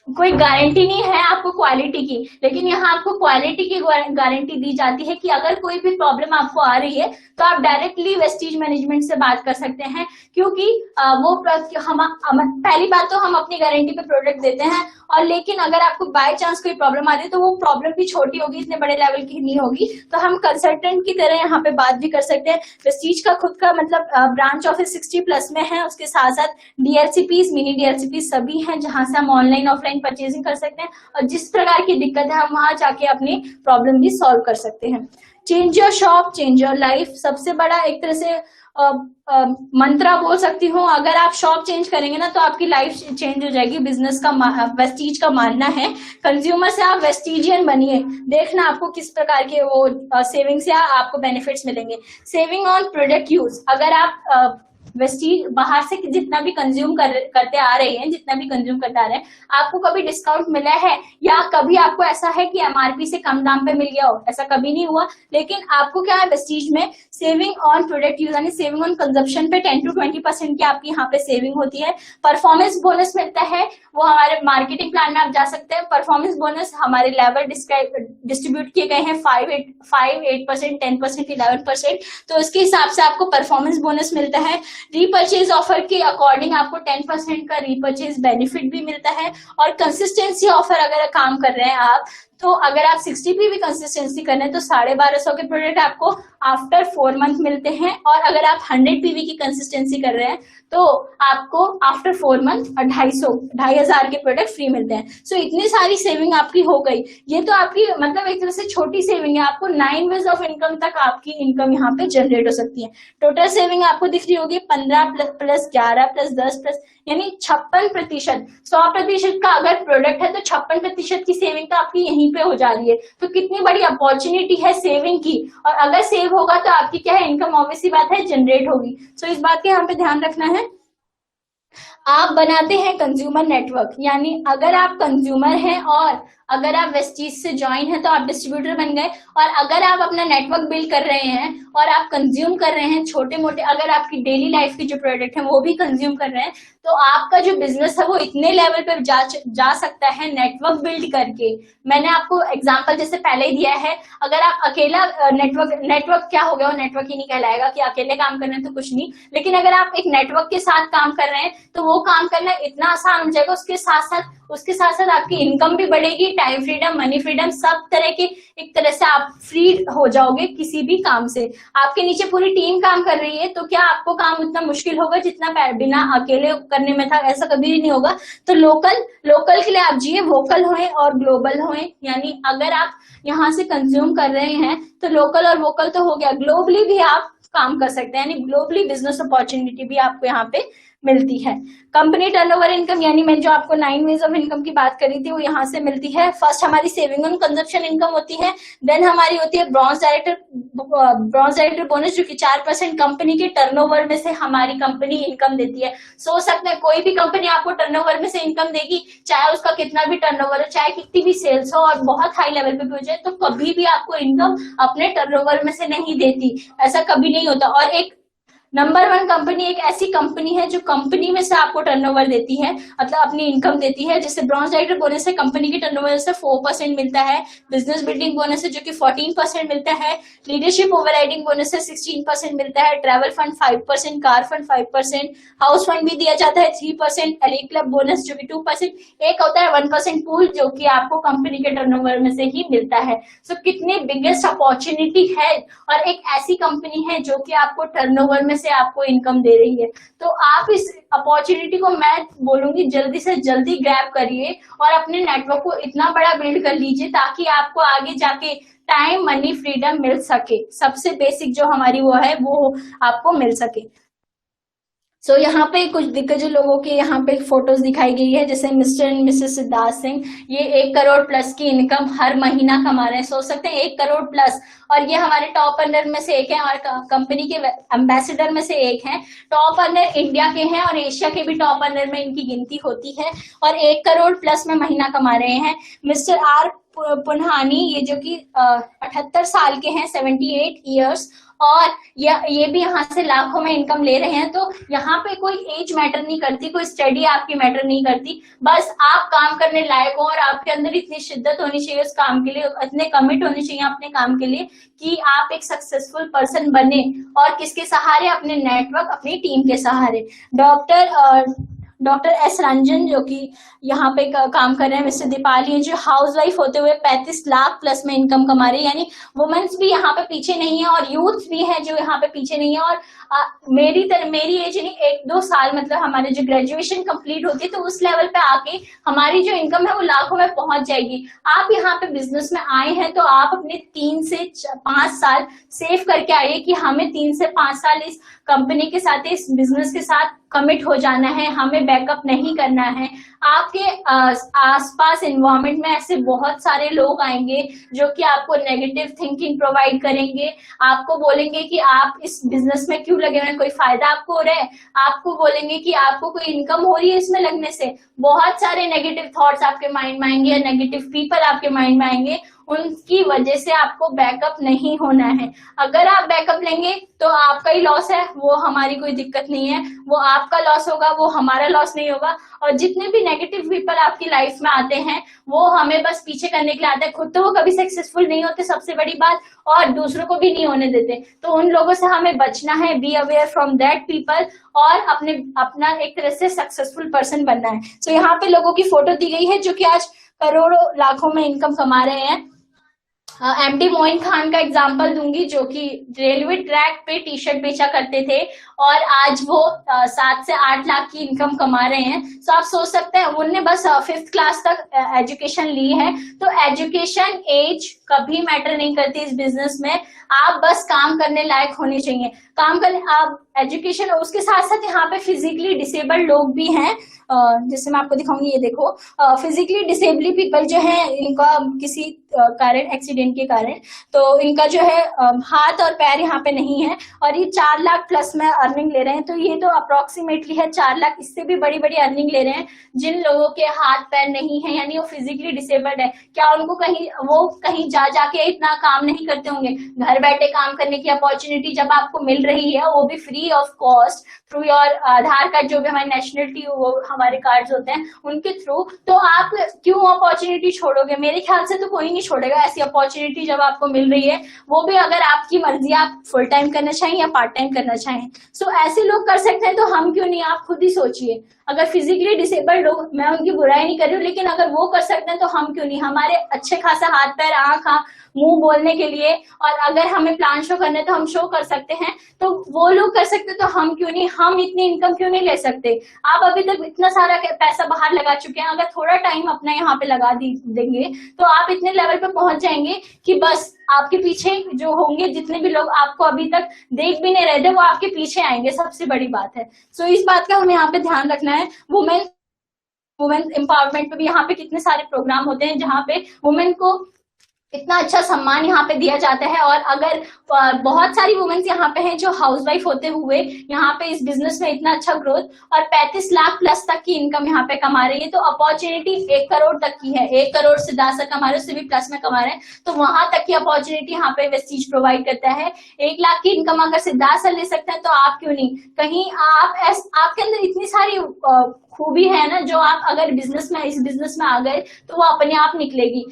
कोई गारंटी नहीं है आपको क्वालिटी की, लेकिन यहाँ आपको क्वालिटी की गारंटी दी जाती है कि अगर कोई भी प्रॉब्लम आपको आ रही है तो आप डायरेक्टली वेस्टीज मैनेजमेंट से बात कर सकते हैं, क्योंकि पहली बात तो हम अपनी गारंटी पे प्रोडक्ट देते हैं, और लेकिन अगर आपको बाय चांस कोई प्रॉब्लम आ रही है तो वो प्रॉब्लम भी छोटी होगी, इतने बड़े लेवल की नहीं होगी। तो हम कंसल्टेंट की तरह यहाँ पे बात भी कर सकते हैं। वेस्टीज का खुद का मतलब ब्रांच ऑफिस 60+ में है, उसके साथ साथ डीएलसीपीज, मिनी डीएलसीपीज सभी हैं जहां से हम ऑनलाइन ऑफलाइन परचेजिंग कर सकते हैं, और जिस प्रकार की दिक्कत है हम वहां जाके अपनी प्रॉब्लम भी सॉल्व कर सकते हैं। Change your shop, change your life, सबसे बड़ा एक तरह से मंत्रा बोल सकती हूँ। अगर आप शॉप चेंज करेंगे ना तो आपकी लाइफ चेंज हो जाएगी। बिजनेस का वेस्टीज का मानना है, कंज्यूमर से आप वेस्टीजियन बनिए, देखना आपको किस प्रकार के वो सेविंग्स या आपको बेनिफिट्स मिलेंगे। सेविंग ऑन प्रोडक्ट यूज, अगर आप वेस्टीज बाहर से जितना भी कंज्यूम करते आ रहे हैं, आपको कभी डिस्काउंट मिला है या कभी आपको ऐसा है कि एमआरपी से कम दाम पे मिल गया हो, ऐसा कभी नहीं हुआ। लेकिन आपको क्या है, वेस्टीज में सेविंग ऑन प्रोडक्ट यूज यानी सेविंग ऑन कंजप्शन पे 10 to 20% की आपकी यहाँ पे सेविंग होती है। परफॉर्मेंस बोनस मिलता है, वो हमारे मार्केटिंग प्लान में आप जा सकते हैं। परफॉर्मेंस बोनस हमारे लेवल डिस्ट्रीब्यूट किए गए हैं 5, 8%, 10%, 11%, तो उसके हिसाब से आपको परफॉर्मेंस बोनस मिलता है। रीपर्चेज ऑफर के अकॉर्डिंग आपको 10% का रीपर्चेज बेनिफिट भी मिलता है। और कंसिस्टेंसी ऑफर अगर काम कर रहे हैं आप, तो अगर आप 60 PV कंसिस्टेंसी कर रहे हैं तो 1250 के प्रोडक्ट आपको आफ्टर 4 मंथ मिलते हैं, और अगर आप 100 PV की कंसिस्टेंसी कर रहे हैं तो आपको आफ्टर 4 मंथ 2,500 के प्रोडक्ट फ्री मिलते हैं। सो इतनी सारी सेविंग आपकी हो गई। ये तो आपकी मतलब एक तरह से छोटी सेविंग है, आपको 9 वेज ऑफ इनकम तक आपकी इनकम यहाँ पे जनरेट हो सकती है। टोटल सेविंग आपको दिख रही होगी 15 प्लस 11 प्लस 10 प्लस यानी 56%। 100% का अगर प्रोडक्ट है तो 56% की सेविंग तो आपकी यहीं पे हो जा रही है। तो कितनी बड़ी अपॉर्चुनिटी है सेविंग की, और अगर सेव होगा तो आपकी क्या है, इनकम ऑब्वियसली बात है जनरेट होगी। सो इस बात के यहाँ पे ध्यान रखना है। आप बनाते हैं कंज्यूमर नेटवर्क, यानी अगर आप कंज्यूमर हैं और अगर आप वेस्टीज से ज्वाइन है तो आप डिस्ट्रीब्यूटर बन गए, और अगर आप अपना नेटवर्क बिल्ड कर रहे हैं और आप कंज्यूम कर रहे हैं छोटे मोटे, अगर आपकी डेली लाइफ की जो प्रोडक्ट है वो भी कंज्यूम कर रहे हैं, तो आपका जो बिजनेस है वो इतने लेवल पर जा सकता है नेटवर्क बिल्ड करके। मैंने आपको एग्जांपल जैसे पहले ही दिया है, अगर आप अकेला नेटवर्क क्या हो गया, वो नेटवर्क ही नहीं कहलाएगा कि अकेले काम कर रहे हैं तो कुछ नहीं, लेकिन अगर आप एक नेटवर्क के साथ काम कर रहे हैं तो वो काम करना इतना आसान हो जाएगा। उसके साथ साथ आपकी इनकम भी बढ़ेगी, टाइम फ्रीडम, मनी फ्रीडम, सब तरह के एक तरह से आप फ्री हो जाओगे किसी भी काम से। आपके नीचे पूरी टीम काम कर रही है तो क्या आपको काम उतना मुश्किल होगा जितना बिना अकेले करने में था? ऐसा कभी भी नहीं होगा। तो लोकल के लिए आप जिए, वोकल होएं और ग्लोबल होएं, यानी अगर आप यहाँ से कंज्यूम कर रहे हैं तो लोकल और वोकल तो हो गया, ग्लोबली भी आप काम कर सकते हैं, यानी ग्लोबली बिजनेस अपॉर्चुनिटी भी आपको यहाँ पे मिलती है। कंपनी टर्नओवर इनकम, यानी मैंने जो आपको 9 वेज ऑफ इनकम की बात करी थी वो यहाँ से मिलती है। फर्स्ट हमारी सेविंग एंड कंजप्शन इनकम होती है, देन हमारी होती है ब्रॉन्ज डायरेक्टर बोनस, जो कि 4% कंपनी के टर्नओवर में से हमारी कंपनी इनकम देती है। सोच सकते हैं कोई भी कंपनी आपको टर्नओवर में से इनकम देगी, चाहे उसका कितना भी टर्नओवर हो, चाहे कितनी भी सेल्स हो और बहुत हाई लेवल पे पहुंचे, तो कभी भी आपको इनकम अपने टर्नओवर में से नहीं देती, ऐसा कभी नहीं होता। और एक नंबर 1 कंपनी एक ऐसी कंपनी है जो कंपनी में से आपको टर्नओवर देती है, मतलब अपनी इनकम देती है। जैसे ब्रॉन्ज डायरेक्टर बोनस है, कंपनी के टर्नओवर से 4% मिलता है, बिजनेस बिल्डिंग बोनस है जो कि 14% मिलता है, लीडरशिप ओवरराइडिंग बोनस है 16% मिलता है, travel fund 5%, car fund 5%, house fund भी दिया जाता है 3%, एलीट क्लब बोनस जो कि 2%, एक होता है 1% पूल जो कि आपको कंपनी के टर्नओवर में से ही मिलता है। सो कितनी बिगेस्ट अपॉर्चुनिटी है, और एक ऐसी कंपनी है जो कि आपको टर्नओवर में से आपको इनकम दे रही है। तो आप इस अपॉर्चुनिटी को मैं बोलूंगी जल्दी से जल्दी ग्रैब करिए और अपने नेटवर्क को इतना बड़ा बिल्ड कर लीजिए ताकि आपको आगे जाके टाइम, मनी, फ्रीडम मिल सके। सबसे बेसिक जो हमारी वो है वो आपको मिल सके। सो यहाँ पे कुछ दिग्गज लोगों के यहाँ पे फोटोज दिखाई गई है, जैसे mister and Mrs Siddharth Singh, ये 1 करोड़ प्लस की इनकम हर महीना कमा रहे हैं। सोच सकते हैं 1 करोड़ प्लस, और ये हमारे टॉप अर्नर में से एक है और कंपनी के एम्बेसडर में से एक है। टॉप अर्नर इंडिया के हैं और एशिया के भी टॉप अर्नर में इनकी गिनती होती है, और 1 करोड़ प्लस में महीना कमा रहे हैं। मिस्टर आर पुन्हानी, ये जो कि 78 साल के हैं, 78 ईयर्स, और ये भी यहाँ से लाखों में इनकम ले रहे हैं। तो यहाँ पे कोई एज मैटर नहीं करती, कोई स्टडी आपकी मैटर नहीं करती, बस आप काम करने लायक हो और आपके अंदर इतनी शिद्दत होनी चाहिए उस काम के लिए, इतने कमिट होने चाहिए अपने काम के लिए कि आप एक सक्सेसफुल पर्सन बने। और किसके सहारे? अपने नेटवर्क, अपनी टीम के सहारे। डॉक्टर एस रंजन जो कि यहाँ पे काम कर रहे हैं, मिस्टर दीपाली जो हाउसवाइफ होते हुए 35 लाख प्लस में इनकम कमा रही है, यानी वुमेन्स भी यहाँ पे पीछे नहीं है और यूथ भी है जो यहाँ पे पीछे नहीं है। और मेरी एज नहीं, 1-2 साल मतलब हमारे जो ग्रेजुएशन कंप्लीट होती है तो उस लेवल पे आके हमारी जो इनकम है वो लाखों में पहुंच जाएगी। आप यहाँ पे बिजनेस में आए हैं तो आप अपने 3 से 5 साल सेव करके आइए कि हमें 3 से 5 साल इस कंपनी के साथ, इस बिजनेस के साथ कमिट हो जाना है, हमें बैकअप नहीं करना है। आपके आसपास एनवायरनमेंट में ऐसे बहुत सारे लोग आएंगे जो कि आपको नेगेटिव थिंकिंग प्रोवाइड करेंगे, आपको बोलेंगे कि आप इस बिजनेस में क्यों लगे हुए हैं, कोई फायदा आपको हो रहा है, आपको बोलेंगे कि आपको कोई इनकम हो रही है इसमें लगने से। बहुत सारे नेगेटिव थॉट्स आपके माइंड में आएंगे, नेगेटिव पीपल आपके माइंड में आएंगे, उनकी वजह से आपको बैकअप नहीं होना है। अगर आप बैकअप लेंगे तो आपका ही लॉस है, वो हमारी कोई दिक्कत नहीं है, वो आपका लॉस होगा, वो हमारा लॉस नहीं होगा। और जितने भी नेगेटिव पीपल आपकी लाइफ में आते हैं वो हमें बस पीछे करने के लिए आते हैं, खुद तो वो कभी सक्सेसफुल नहीं होते सबसे बड़ी बात, और दूसरों को भी नहीं होने देते। तो उन लोगों से हमें बचना है, be aware from that people, और अपना एक तरह से सक्सेसफुल पर्सन बनना है। तो यहाँ पे लोगों की फोटो दी गई है जो कि आज करोड़ों लाखों में इनकम कमा रहे हैं। एमडी मोइन खान का एग्जांपल दूंगी, जो कि रेलवे ट्रैक पे टी शर्ट बेचा करते थे और आज वो 7 से 8 लाख की इनकम कमा रहे हैं। सो आप सोच सकते हैं, उन्होंने बस 5th क्लास तक एजुकेशन ली है। तो एजुकेशन एज कभी मैटर नहीं करती इस बिजनेस में, आप बस काम करने लायक होने चाहिए। काम करने आप एजुकेशन, उसके साथ साथ यहाँ पे फिजिकली डिसेबल्ड लोग भी हैं, जैसे मैं आपको दिखाऊंगी, ये देखो फिजिकली डिसेबल पीपल जो है, इनका किसी कारण एक्सीडेंट के कारण तो इनका जो है हाथ और पैर यहाँ पे नहीं है और ये 4 लाख प्लस में अर्निंग ले रहे हैं। तो ये तो अप्रोक्सीमेटली है 4 लाख, इससे भी बड़ी बड़ी अर्निंग ले रहे हैं जिन लोगों के हाथ पैर नहीं है, यानी वो फिजिकली डिसेबल्ड है। क्या उनको कहीं जा जाके इतना काम नहीं करते होंगे? घर बैठे काम करने की अपॉर्चुनिटी जब आपको मिल रही है, वो भी free of cost through your Aadhaar card, जो भी हमारी नेशनलिटी वो हमारे कार्ड्स होते हैं उनके थ्रू, तो आप क्यों अपॉर्चुनिटी छोड़ोगे? मेरे ख्याल से तो कोई नहीं छोड़ेगा ऐसी अपॉर्चुनिटी जब आपको मिल रही है, वो भी अगर आपकी मर्जी, आप फुल टाइम करना चाहें या पार्ट टाइम करना चाहें। सो ऐसे लोग कर सकते हैं, तो हम क्यों नहीं? आप खुद ही सोचिए, अगर फिजिकली डिसेबल्ड लोग, मैं उनकी बुराई नहीं कर रही हूँ, लेकिन अगर वो कर सकते हैं तो हम क्यों नहीं? हमारे अच्छे खासा हाथ पैर, आंख, मुंह बोलने के लिए, और अगर हमें प्लान शो करना है तो हम शो कर सकते हैं, तो वो लोग कर सकते हैं तो हम क्यों नहीं? हम इतनी इनकम क्यों नहीं ले सकते? आप अभी तक इतना सारा पैसा बाहर लगा चुके हैं, अगर थोड़ा टाइम अपना यहाँ पे लगा देंगे तो आप इतने लेवल पे पहुंच जाएंगे कि बस आपके पीछे जो होंगे, जितने भी लोग आपको अभी तक देख भी नहीं रहे थे, वो आपके पीछे आएंगे। सबसे बड़ी बात है। सो इस बात का हमें यहाँ पे ध्यान रखना है। वुमेन एम्पावरमेंट पे भी यहाँ पे कितने सारे प्रोग्राम होते हैं जहाँ पे वुमेन को इतना अच्छा सम्मान यहाँ पे दिया जाता है। और अगर बहुत सारी वुमेन्स यहाँ पे हैं जो हाउसवाइफ होते हुए यहाँ पे इस बिजनेस में इतना अच्छा ग्रोथ और 35 लाख प्लस तक की इनकम यहाँ पे कमा रही है, तो अपॉर्चुनिटी 1 करोड़ तक की है। 1 करोड़ से ज्यादा कमा रहे, उससे भी प्लस में कमा रहे हैं, तो वहां तक की अपॉर्चुनिटी यहाँ पे वेस्टीज प्रोवाइड करता है। 1 लाख की इनकम अगर सिद्धार्थ सर ले सकते हैं, तो आप क्यों नहीं? कहीं आपके अंदर इतनी सारी खूबी है ना, जो आप अगर इस बिजनेस में आ गए तो वो अपने आप निकलेगी।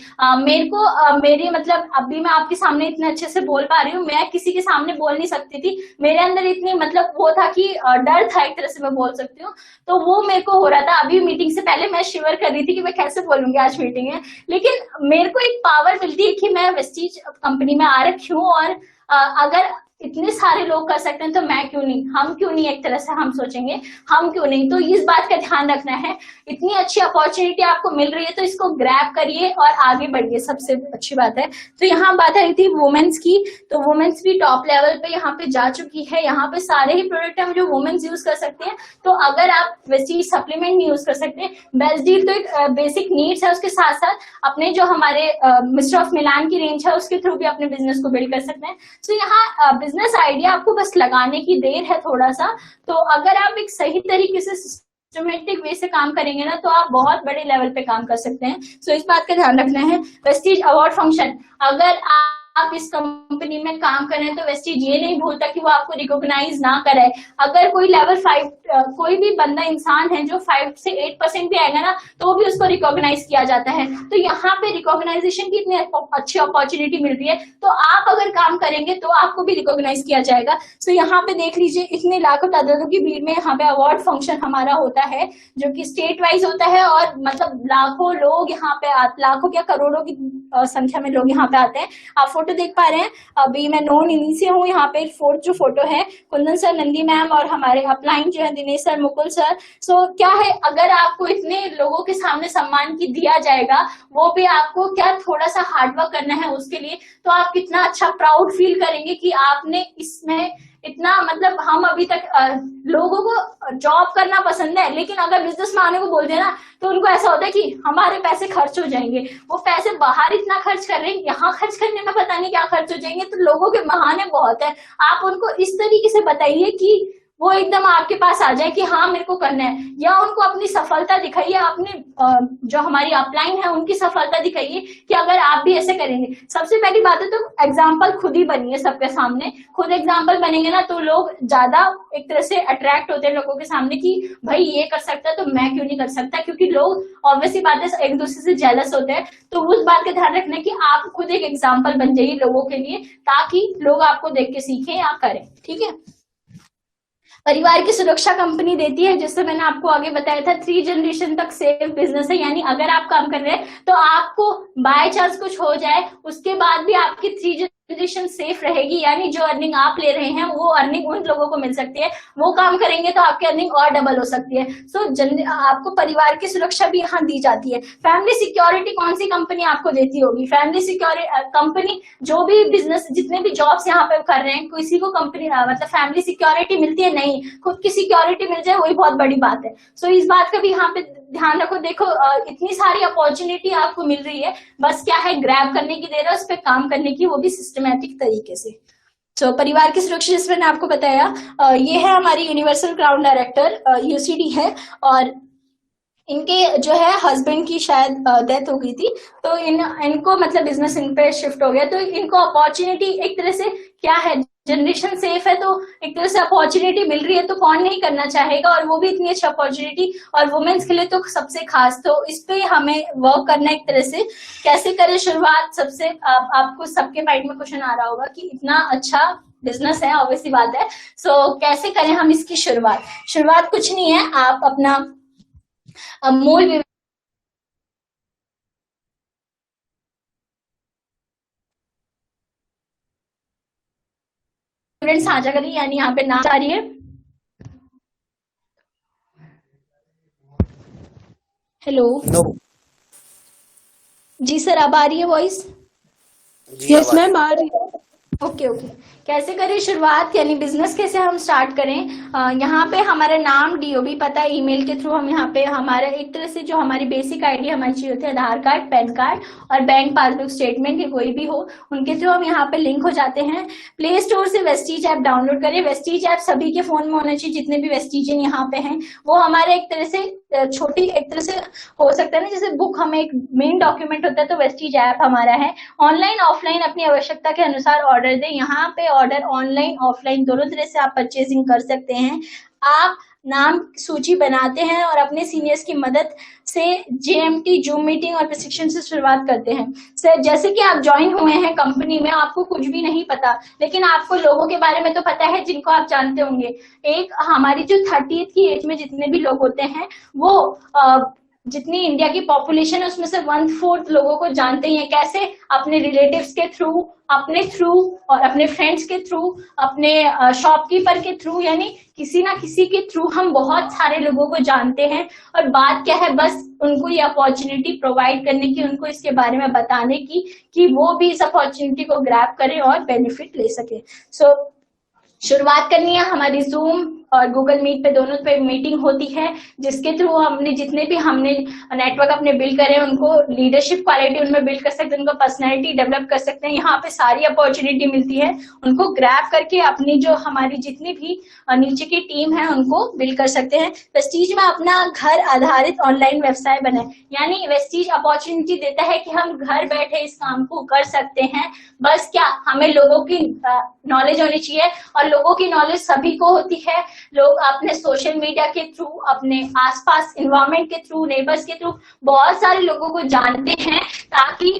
मेरी मतलब अभी मैं आपके सामने इतने अच्छे से बोल पा रही हूँ, मैं किसी के सामने बोल नहीं सकती थी। मेरे अंदर इतनी मतलब वो था कि डर था, एक तरह से मैं बोल सकती हूँ, तो वो मेरे को हो रहा था। अभी मीटिंग से पहले मैं शिवर कर रही थी कि मैं कैसे बोलूंगी, आज मीटिंग है, लेकिन मेरे को एक पावर मिलती है कि मैं वेस्टीज कंपनी में आ रखी हूँ, और अगर इतने सारे लोग कर सकते हैं तो मैं क्यों नहीं? हम क्यों नहीं? एक तरह से हम सोचेंगे हम क्यों नहीं। तो इस बात का ध्यान रखना है, इतनी अच्छी अपॉर्चुनिटी आपको मिल रही है तो इसको ग्रैब करिए और आगे बढ़िए, सबसे अच्छी बात है। तो यहाँ बात आ रही थी वुमेन्स की, तो वुमेन्स भी टॉप लेवल पे यहाँ पे जा चुकी है। यहाँ पे सारे ही प्रोडक्ट है जो वुमेन्स यूज कर सकते हैं। तो अगर आप वेस्टीज सप्लीमेंट नहीं यूज कर सकते, बेस्ट डील तो एक बेसिक नीड्स है, उसके साथ साथ अपने जो हमारे मिस्टर ऑफ मिलान की रेंज है उसके थ्रू भी अपने बिजनेस को बिल्ड कर सकते हैं। तो यहाँ बिजनेस आइडिया आपको बस लगाने की देर है थोड़ा सा। तो अगर आप एक सही तरीके से सिस्टमेटिक वे से काम करेंगे ना, तो आप बहुत बड़े लेवल पे काम कर सकते हैं। सो इस बात का ध्यान रखना है। वेस्टीज अवार्ड फंक्शन, अगर आप इस कंपनी में काम करें तो वेस्टीज ये नहीं भूलता कि वो आपको रिकॉग्नाइज ना करे। अगर कोई लेवल 5 कोई भी बंदा इंसान है जो 5 से 8% भी आएगा ना, तो भी उसको रिकॉग्नाइज किया जाता है। तो यहाँ पे रिकॉग्नाइजेशन की इतनी अच्छी अपॉर्चुनिटी मिल रही है, तो आप अगर काम करेंगे तो आपको भी रिकॉग्नाइज किया जाएगा। सो यहाँ पे देख लीजिए, इतने लाखों तादादों की भीड़ में यहाँ पे अवार्ड फंक्शन हमारा होता है, जो कि स्टेट वाइज होता है, और मतलब लाखों लोग यहाँ पे लाखों क्या करोड़ों की संख्या में लोग यहाँ पे आते हैं। आप फोटो देख पा रहे हैं, अभी मैं नॉन इन्हीं से हूँ। यहाँ पे फोर्थ जो फोटो है, कुंदन सर, नंदी मैम और हमारे अपलाइन जो है दिनेश सर, मुकुल सर। सो क्या है, अगर आपको इतने लोगों के सामने सम्मान की दिया जाएगा, वो भी आपको क्या थोड़ा सा हार्डवर्क करना है उसके लिए, तो आप कितना अच्छा प्राउड फील करेंगे कि आपने इसमें इतना, मतलब हम अभी तक लोगों को जॉब करना पसंद है, लेकिन अगर बिजनेस में आने को बोल देना तो उनको ऐसा होता है कि हमारे पैसे खर्च हो जाएंगे। वो पैसे बाहर इतना खर्च कर रहे हैं, यहाँ खर्च करने में पता नहीं क्या खर्च हो जाएंगे। तो लोगों के बहाने बहुत है। आप उनको इस तरीके से बताइए कि वो एकदम आपके पास आ जाए कि हाँ मेरे को करना है, या उनको अपनी सफलता दिखाइए, अपने जो हमारी अपलाइन है उनकी सफलता दिखाइए कि अगर आप भी ऐसे करेंगे। सबसे पहली बात है तो एग्जाम्पल खुद ही बनिए सबके सामने। खुद एग्जाम्पल बनेंगे ना तो लोग ज्यादा एक तरह से अट्रैक्ट होते हैं लोगों के सामने कि भाई ये कर सकता है तो मैं क्यों नहीं कर सकता, क्योंकि लोग ऑब्वियसली बात है एक दूसरे से जेलस होते हैं। तो उस बात का ध्यान रखना कि आप खुद एक एग्जाम्पल बन जाइए लोगों के लिए, ताकि लोग आपको देख के सीखें या करें। ठीक है। परिवार की सुरक्षा कंपनी देती है, जिससे मैंने आपको आगे बताया था 3 जनरेशन तक सेफ बिजनेस है। यानी अगर आप काम कर रहे हैं तो आपको बाय चांस कुछ हो जाए उसके बाद भी आपकी 3 जनरेशन सेफ रहेगी। यानी जो अर्निंग आप ले रहे हैं वो अर्निंग उन लोगों को मिल सकती है, वो काम करेंगे तो आपकी अर्निंग और डबल हो सकती है। सो आपको परिवार की सुरक्षा भी यहाँ दी जाती है। फैमिली सिक्योरिटी कौन सी कंपनी आपको देती होगी? फैमिली सिक्योरिटी कंपनी, जो भी बिजनेस, जितने भी जॉब्स यहाँ पे कर रहे हैं, किसी को कंपनी मतलब फैमिली सिक्योरिटी मिलती है? नहीं, खुद की सिक्योरिटी मिल जाए वही बहुत बड़ी बात है। सो इस बात का भी यहाँ पे ध्यान रखो। देखो इतनी सारी अपॉर्चुनिटी आपको मिल रही है, बस क्या है ग्रैब करने की देर है, उस पर काम करने की, वो भी सिस्टमैटिक तरीके से। सो परिवार की सुरक्षा जिस मैंने आपको बताया, ये है हमारी यूनिवर्सल क्राउन डायरेक्टर यूसीडी है, और इनके जो है हस्बैंड की शायद डेथ हो गई थी, तो इनको मतलब बिजनेस इन पे शिफ्ट हो गया, तो इनको अपॉर्चुनिटी एक तरह से क्या है, जनरेशन सेफ है तो एक तरह से अपॉर्चुनिटी मिल रही है तो कौन नहीं करना चाहेगा, और वो भी इतनी अच्छी अपॉर्चुनिटी, और वुमेन्स के लिए तो सबसे खास। तो इस पे हमें वर्क करना एक तरह से, कैसे करें शुरुआत। सबसे आपको सबके माइंड में क्वेश्चन आ रहा होगा कि इतना अच्छा बिजनेस है, ऑब्वियसली बात है, सो कैसे करें हम इसकी शुरुआत कुछ नहीं है, आप अपना मूल साझा करिए। यानी यहाँ पे नाम आ रही है, हेलो जी सर, अब आ रही है वॉइस? यस मैम, आ रही है। ओके, कैसे करें शुरुआत, यानी बिजनेस कैसे हम स्टार्ट करें। यहाँ पे हमारा नाम, डीओबी पता, ईमेल के थ्रू हम यहाँ पे हमारा एक तरह से जो हमारी बेसिक आईडी हमारी चाहिए होती है, आधार कार्ड, पैन कार्ड और बैंक पासबुक स्टेटमेंट के कोई भी हो, उनके थ्रू हम यहाँ पे लिंक हो जाते हैं। प्ले स्टोर से वेस्टीज ऐप डाउनलोड करें। वेस्टीज ऐप सभी के फोन में होना चाहिए, जितने भी वेस्टीजन यहाँ पे हैं। वो हमारे एक तरह से छोटी, एक तरह से हो सकता है ना, जैसे बुक हमें एक मेन डॉक्यूमेंट होता है, तो वेस्टीज ऐप हमारा है। ऑनलाइन ऑफलाइन अपनी आवश्यकता के अनुसार ऑर्डर दें। यहाँ पे ऑर्डर ऑनलाइन ऑफलाइन दोनों तरह से आप परचेसिंग कर सकते हैं। आप नाम सूची बनाते हैं और अपने सीनियर्स की मदद से जेएमटी, जूम मीटिंग और प्रशिक्षण से शुरुआत करते हैं। सर जैसे कि आप ज्वाइन हुए हैं कंपनी में, आपको कुछ भी नहीं पता, लेकिन आपको लोगों के बारे में तो पता है जिनको आप जानते होंगे। एक हमारी जो 30th की एज में जितने भी लोग होते हैं, वो जितनी इंडिया की पॉपुलेशन है उसमें से 1/4 लोगों को जानते ही हैं। कैसे? अपने रिलेटिव्स के थ्रू, अपने थ्रू और अपने फ्रेंड्स के थ्रू, अपने शॉपकीपर के थ्रू, यानी किसी ना किसी के थ्रू हम बहुत सारे लोगों को जानते हैं। और बात क्या है, बस उनको ये अपॉर्चुनिटी प्रोवाइड करने की, उनको इसके बारे में बताने की कि वो भी इस अपॉर्चुनिटी को ग्रैब करें और बेनिफिट ले सके। सो शुरुआत करनी है। हमारी जूम और गूगल मीट पे दोनों पे मीटिंग होती है, जिसके थ्रू हमने जितने भी हमने नेटवर्क अपने बिल्ड करे उनको लीडरशिप क्वालिटी उनमें बिल्ड कर सकते हैं, उनको पर्सनैलिटी डेवलप कर सकते हैं। यहाँ पे सारी अपॉर्चुनिटी मिलती है, उनको ग्रैब करके अपनी जो हमारी जितनी भी नीचे की टीम है उनको बिल्ड कर सकते हैं। वेस्टीज में अपना घर आधारित ऑनलाइन व्यवसाय बनाए, यानी वेस्टीज अपॉर्चुनिटी देता है कि हम घर बैठे इस काम को कर सकते हैं। बस क्या, हमें लोगों की नॉलेज होनी चाहिए, और लोगों की नॉलेज सभी को होती है। लोग अपने सोशल मीडिया के थ्रू, अपने आसपास इन्वायरमेंट के थ्रू, नेबर्स के थ्रू बहुत सारे लोगों को जानते हैं, ताकि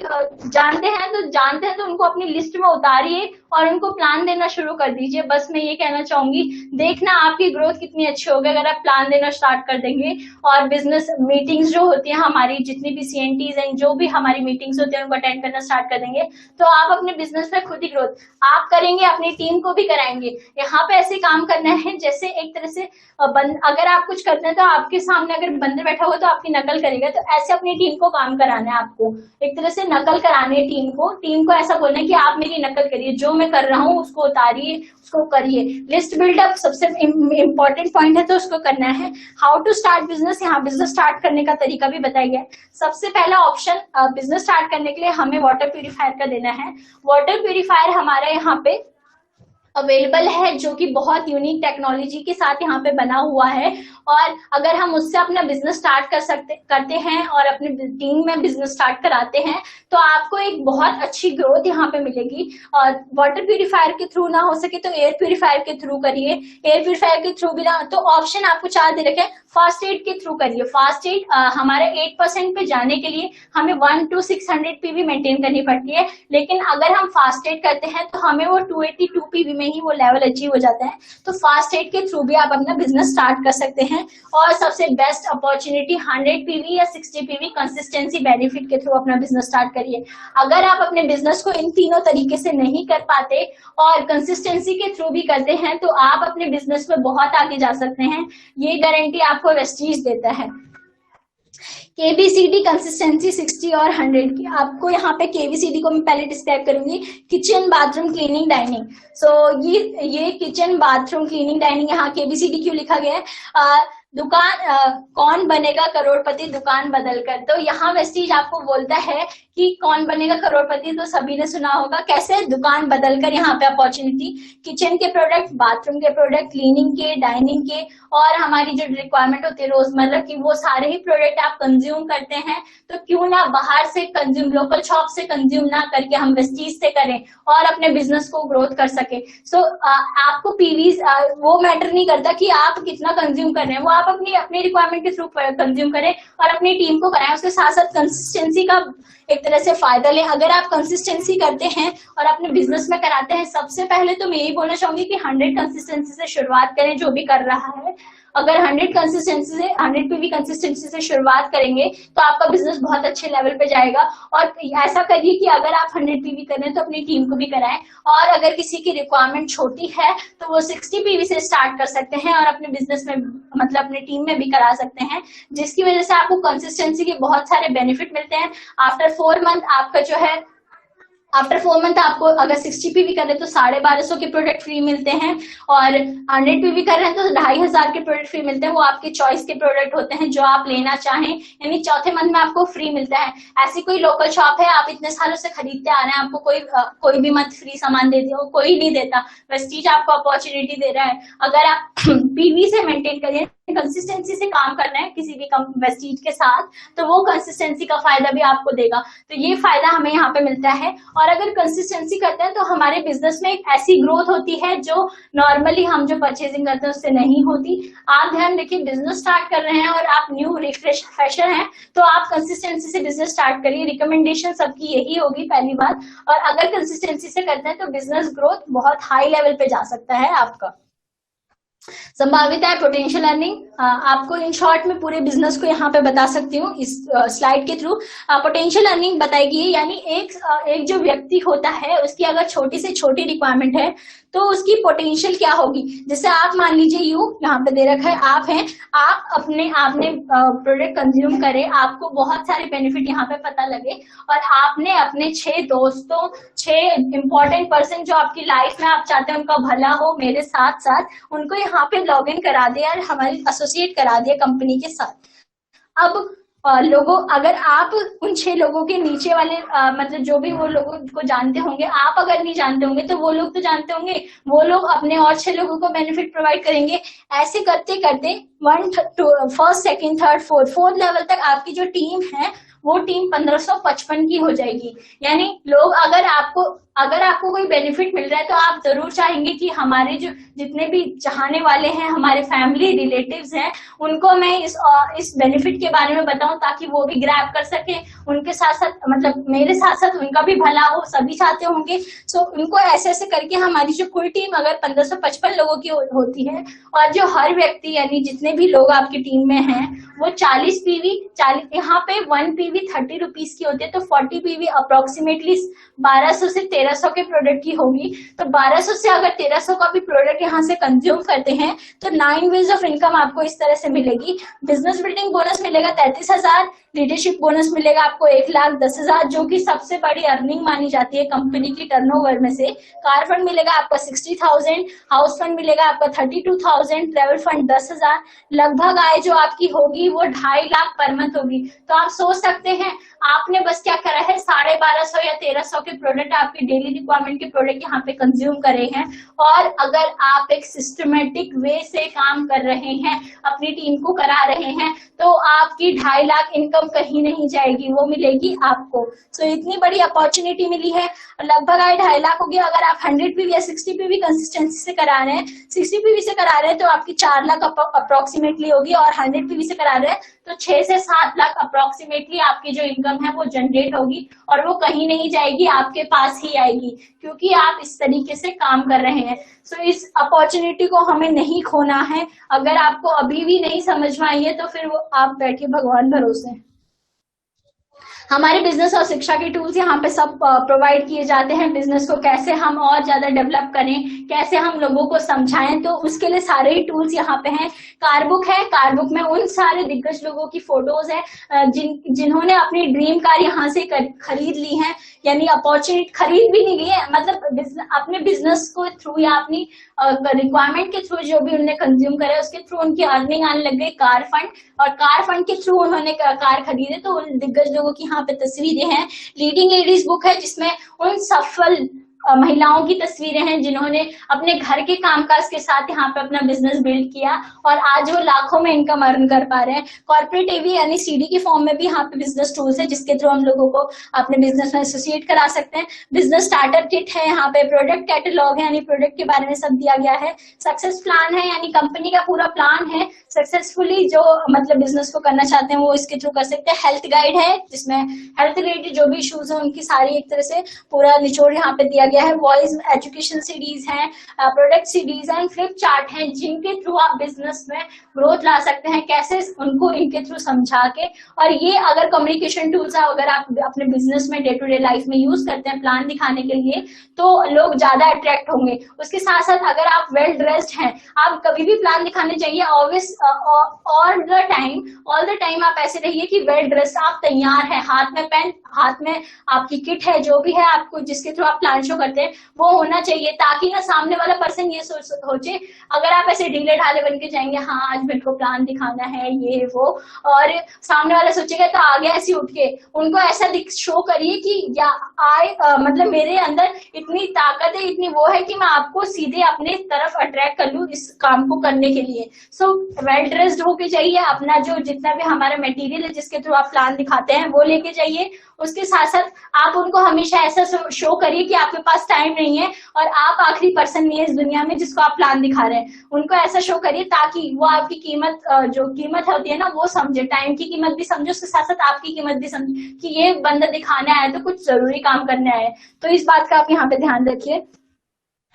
जानते हैं तो उनको अपनी लिस्ट में उतारिए और उनको प्लान देना शुरू कर दीजिए। बस मैं ये कहना चाहूंगी, देखना आपकी ग्रोथ कितनी अच्छी होगी अगर आप प्लान देना स्टार्ट कर देंगे। और बिजनेस मीटिंग्स जो होती हैं हमारी, जितनी भी सीएनटीज हैं, जो भी हमारी मीटिंग्स होती हैं, उनको अटेंड करना स्टार्ट कर देंगे, तो आप अपने बिजनेस में खुद ही ग्रोथ आप करेंगे, अपनी टीम को भी कराएंगे। यहाँ पे ऐसे काम करना है जैसे एक तरह से अगर आप कुछ करते हैं तो आपके सामने अगर बंदर बैठा हुआ तो आपकी नकल करेगा, तो ऐसे अपनी टीम को काम कराना है। आपको एक तरह से नकल करानी है टीम को ऐसा बोलना है कि आप मेरी नकल करिए, जो मैं कर रहा हूँ उसको उतारिए, उसको करिए। लिस्ट बिल्डअप सबसे इम्पोर्टेंट पॉइंट है, तो उसको करना है। हाउ टू स्टार्ट बिजनेस, यहाँ बिजनेस स्टार्ट करने का तरीका भी बताया गया है। सबसे पहला ऑप्शन बिजनेस स्टार्ट करने के लिए हमें वाटर प्यूरिफायर का देना है। वाटर प्यूरिफायर हमारे यहाँ पे अवेलेबल है, जो कि बहुत यूनिक टेक्नोलॉजी के साथ यहाँ पे बना हुआ है। और अगर हम उससे अपना बिजनेस स्टार्ट करते हैं और अपनी टीम में बिजनेस स्टार्ट कराते हैं, तो आपको एक बहुत अच्छी ग्रोथ यहाँ पे मिलेगी। और वाटर प्यूरिफायर के थ्रू ना हो सके तो एयर प्यूरिफायर के थ्रू करिए। एयर प्यूरिफायर के थ्रू भी ना, तो ऑप्शन आपको 4 दे रखे। फास्ट एड के थ्रू करिए। फास्ट एड हमारे 8% पे जाने के लिए हमें 1 to 600 पीवी मेंटेन करनी पड़ती है, लेकिन अगर हम फास्ट एड करते हैं तो हमें वो 282 पीवी में ही वो लेवल अचीव हो जाता है। तो फास्ट ट्रेड के थ्रू भी आप अपना बिजनेस स्टार्ट कर सकते हैं। और सबसे बेस्ट अपॉर्चुनिटी 100 पीवी या 60 पीवी कंसिस्टेंसी बेनिफिट के थ्रू अपना बिजनेस स्टार्ट करिए। अगर आप अपने बिजनेस को इन तीनों तरीके से नहीं कर पाते और कंसिस्टेंसी के थ्रू भी करते हैं तो आप अपने बिजनेस में बहुत आगे जा सकते हैं, ये गारंटी आपको वेस्टीज देता है। KBCD कंसिस्टेंसी 60 और 100 की, आपको यहाँ पे KBCD को मैं पहले डिस्क्राइब करूंगी, किचन बाथरूम क्लीनिंग डाइनिंग। सो ये किचन बाथरूम क्लीनिंग डाइनिंग, यहाँ KBCD क्यों लिखा गया है? कौन बनेगा करोड़पति दुकान बदलकर। तो यहाँ वेस्टीज आपको बोलता है कि कौन बनेगा करोड़पति, तो सभी ने सुना होगा, कैसे? दुकान बदलकर। यहाँ पे अपॉर्चुनिटी किचन के प्रोडक्ट, बाथरूम के प्रोडक्ट, क्लीनिंग के, डाइनिंग के और हमारी जो रिक्वायरमेंट होती है रोजमर्रा की, वो सारे ही प्रोडक्ट आप कंज्यूम करते हैं। तो क्यों ना बाहर से कंज्यूम, लोकल शॉप से कंज्यूम ना करके हम वेस्टीज से करें और अपने बिजनेस को ग्रोथ कर सके। सो आपको पीवीज वो मैटर नहीं करता कि आप कितना कंज्यूम कर रहे हैं, वो आप अपनी रिक्वायरमेंट के थ्रू कंज्यूम करें और अपनी टीम को कराएं। उसके साथ साथ कंसिस्टेंसी का एक तरह से फायदा लें। अगर आप कंसिस्टेंसी करते हैं और अपने बिजनेस में कराते हैं, सबसे पहले तो मैं यही बोलना चाहूंगी कि 100 कंसिस्टेंसी से शुरुआत करें जो भी कर रहा है। अगर 100 कंसिस्टेंसी से 100 पीवी कंसिस्टेंसी से शुरुआत करेंगे तो आपका बिजनेस बहुत अच्छे लेवल पे जाएगा। और ऐसा करिए कि अगर आप 100 पीवी कर रहे हैं तो अपनी टीम को भी कराएं, और अगर किसी की रिक्वायरमेंट छोटी है तो वो 60 पीवी से स्टार्ट कर सकते हैं और अपने बिजनेस में, मतलब अपनी टीम में भी करा सकते हैं, जिसकी वजह से आपको कंसिस्टेंसी के बहुत सारे बेनिफिट मिलते हैं। आफ्टर 4 मंथ आपका जो है, आफ्टर 4 मंथ आपको अगर 60 पीवी कर रहे हैं तो 1250 के प्रोडक्ट फ्री मिलते हैं, और 100 पीवी कर रहे हैं तो 2500 के प्रोडक्ट फ्री मिलते हैं। वो आपके चॉइस के प्रोडक्ट होते हैं जो आप लेना चाहें, यानी चौथे मंथ में आपको फ्री मिलता है। ऐसी कोई लोकल शॉप है, आप इतने सालों से खरीदते आ रहे हैं, आपको कोई भी मंथ फ्री सामान दे दिया, कोई नहीं देता। वेस्टीज आपको अपॉर्चुनिटी दे रहा है। अगर आप पीवी से मेंटेन करिए, कंसिस्टेंसी से काम करना है किसी भी वेस्टीज के साथ, तो वो कंसिस्टेंसी का फायदा भी आपको देगा। तो ये फायदा हमें यहाँ पे मिलता है। और अगर कंसिस्टेंसी करते हैं तो हमारे बिजनेस में एक ऐसी ग्रोथ होती है जो नॉर्मली हम जो परचेजिंग करते हैं उससे नहीं होती। आप ध्यान रखिए, बिजनेस स्टार्ट कर रहे हैं और आप न्यू फ्रेशर हैं तो आप कंसिस्टेंसी से बिजनेस स्टार्ट करिए। रिकमेंडेशन सबकी यही होगी पहली बात। और अगर कंसिस्टेंसी से करते हैं तो बिजनेस ग्रोथ बहुत हाई लेवल पे जा सकता है आपका। संभावित है पोटेंशियल अर्निंग, आपको इन शॉर्ट में पूरे बिजनेस को यहाँ पे बता सकती हूँ इस स्लाइड के थ्रू। पोटेंशियल अर्निंग बताएगी, यानी एक जो व्यक्ति होता है उसकी अगर छोटी से छोटी रिक्वायरमेंट है तो उसकी पोटेंशियल क्या होगी। जैसे आप मान लीजिए यहाँ पे दे रखा है, आप आपने प्रोडक्ट कंज्यूम करे, आपको बहुत सारे बेनिफिट यहाँ पे पता लगे, और आपने अपने 6 दोस्तों, 6 इंपॉर्टेंट पर्सन जो आपकी लाइफ में आप चाहते हैं उनका भला हो, मेरे साथ साथ उनको यहाँ पे लॉग इन करा दिया और हमारी एसोसिएट करा दिया कंपनी के साथ। अब लोगों, अगर आप उन 6 लोगों के नीचे वाले मतलब जो भी वो लोगों को जानते होंगे, आप अगर नहीं जानते होंगे तो वो लोग तो जानते होंगे, वो लोग अपने और 6 लोगों को बेनिफिट प्रोवाइड करेंगे। ऐसे करते करते 1st, 2nd, 3rd, 4th level तक आपकी जो टीम है वो टीम 1555 की हो जाएगी। यानी लोग, अगर आपको कोई बेनिफिट मिल रहा है तो आप जरूर चाहेंगे कि हमारे जो जितने भी चाहने वाले हैं, हमारे फैमिली रिलेटिव्स हैं, उनको मैं इस बेनिफिट के बारे में बताऊं ताकि वो भी ग्रैब कर सके, उनके साथ साथ, मतलब मेरे साथ साथ उनका भी भला हो, सभी चाहते होंगे। सो उनको ऐसे ऐसे करके हमारी जो कुल टीम अगर 1555 लोगों की होती है, और जो हर व्यक्ति यानी जितने भी लोग आपकी टीम में हैं वो 40 पीवी, यहाँ पे 1 पीवी 30 रुपीज की होती है, तो 40 पीवी अप्रोक्सीमेटली 1200 से 1300 के प्रोडक्ट की होगी। तो 1200 से अगर 1300 का भी प्रोडक्ट यहाँ से कंज्यूम करते हैं तो 9 वेज ऑफ इनकम आपको इस तरह से मिलेगी। बिजनेस बिल्डिंग बोनस मिलेगा 33,000, लीडरशिप बोनस मिलेगा आपको 1,10,000 जो कि सबसे बड़ी अर्निंग मानी जाती है कंपनी की टर्नओवर में से। कार फंड मिलेगा आपका 60,000, हाउस फंड मिलेगा आपका 32,000, ट्रेवल फंड 10,000। लगभग आय जो आपकी होगी वो 2.5 लाख पर मंथ होगी। तो आप सोच सकते हैं आपने बस क्या करा है, 1250 या 1300 के प्रोडक्ट, आपके डेली रिक्वायरमेंट के प्रोडक्ट यहाँ पे कंज्यूम करे हैं। और अगर आप एक सिस्टमेटिक वे से काम कर रहे हैं, अपनी टीम को करा रहे हैं, तो आपकी 2.5 लाख इनकम कहीं नहीं जाएगी, वो मिलेगी आपको। सो इतनी बड़ी अपॉर्चुनिटी मिली है, लगभग आए 2.5 लाख हो गया। अगर आप 100 पीवी या 60 पीवी कंसिस्टेंसी से करा रहे हैं, 60 पीवी से करा रहे हैं तो आपकी 4 लाख अप्रोक्सीमेटली होगी, और 100 PV से करा रहे हैं तो 6 से 7 लाख अप्रोक्सीमेटली आपकी जो इनकम है वो जनरेट होगी, और वो कहीं नहीं जाएगी, आपके पास ही आएगी, क्योंकि आप इस तरीके से काम कर रहे हैं। सो इस अपॉर्चुनिटी को हमें नहीं खोना है। अगर आपको अभी भी नहीं समझ में आई है तो फिर वो आप बैठिए भगवान भरोसे। हमारे बिजनेस और शिक्षा के टूल्स यहाँ पे सब प्रोवाइड किए जाते हैं। बिजनेस को कैसे हम और ज्यादा डेवलप करें, कैसे हम लोगों को समझाएं, तो उसके लिए सारे ही टूल्स यहाँ पे हैं। कारबुक है, कारबुक में उन सारे दिग्गज लोगों की फोटोज है जिन्होंने अपनी ड्रीम कार यहाँ से खरीद ली है, यानी अपॉर्चुनिटी खरीद भी नहीं ली है, मतलब अपने बिजनेस को थ्रू या अपनी रिक्वायरमेंट के थ्रू जो भी उन्होंने कंज्यूम करे उसके थ्रू उनकी अर्निंग आने लग गई कार फंड, और कार फंड के थ्रू उन्होंने कार खरीदे। तो उन दिग्गज लोगों की यहाँ पे तस्वीरें हैं। लीडिंग लेडीज बुक है जिसमें उन सफल महिलाओं की तस्वीरें हैं जिन्होंने अपने घर के कामकाज के साथ यहाँ पे अपना बिजनेस बिल्ड किया और आज वो लाखों में इनकम अर्न कर पा रहे हैं। कॉर्पोरेट एवी यानी सीडी की फॉर्म में भी यहाँ पे बिजनेस टूल्स है जिसके थ्रू हम लोगों को अपने बिजनेस में एसोसिएट करा सकते हैं। बिजनेस स्टार्टर किट है, यहाँ पे प्रोडक्ट कैटलॉग है यानी प्रोडक्ट के बारे में सब दिया गया है। सक्सेस प्लान है यानी कंपनी का पूरा प्लान है, सक्सेसफुली जो मतलब बिजनेस को करना चाहते हैं वो इसके थ्रू कर सकते हैं। हेल्थ गाइड है जिसमें हेल्थ रिलेटेड जो भी इश्यूज है उनकी सारी एक तरह से पूरा निचोड़ यहाँ पे दिया गया है। वॉइस एजुकेशन सीरीज है, प्रोडक्ट सीरीज है, फ्लिप चार्ट है जिनके थ्रू आप बिजनेस में ग्रोथ ला सकते हैं, कैसे उनको इनके थ्रू समझा के। और ये अगर कम्युनिकेशन टूल्स है, अगर आप अपने बिजनेस में डे टू डे लाइफ में यूज करते हैं प्लान दिखाने के लिए तो लोग ज्यादा अट्रैक्ट होंगे। उसके साथ साथ अगर आप वेल ड्रेस्ड हैं, आप कभी भी प्लान दिखाने चाहिए ऑलवेज ऑल द टाइम आप ऐसे रहिए कि वेल ड्रेस्ड, आप तैयार हैं, हाथ में पेन, हाथ में आपकी किट है, जो भी है आपको जिसके थ्रू आप प्लान शो करते हैं वो होना चाहिए, ताकि ना सामने वाला पर्सन ये सोचे। अगर आप ऐसे ढीले ढाले बन के जाएंगे, हाँ आज मेरे को प्लान दिखाना है ये वो, और सामने वाला सोचेगा तो आगे ऐसे उठ के उनको ऐसा शो करिए कि या मतलब मेरे अंदर इतनी ताकत है, इतनी वो है कि मैं आपको सीधे अपने तरफ अट्रैक्ट कर लूं इस काम को करने के लिए। सो वेल ड्रेस्ड होके चाहिए, अपना जो जितना भी हमारा मटेरियल है जिसके थ्रू आप प्लान दिखाते हैं वो लेके जाइए। उसके साथ साथ आप उनको हमेशा ऐसा शो करिए कि आपके पास टाइम नहीं है और आप आखिरी पर्सन नहीं है इस दुनिया में जिसको आप प्लान दिखा रहे हैं। उनको ऐसा शो करिए ताकि वो आपकी कीमत जो कीमत होती है ना वो समझे, टाइम की कीमत भी समझे, उसके साथ साथ आपकी कीमत भी समझे कि ये बंदा दिखाने आया तो कुछ जरूरी काम करने आया है। तो इस बात का आप यहाँ पे ध्यान रखिए।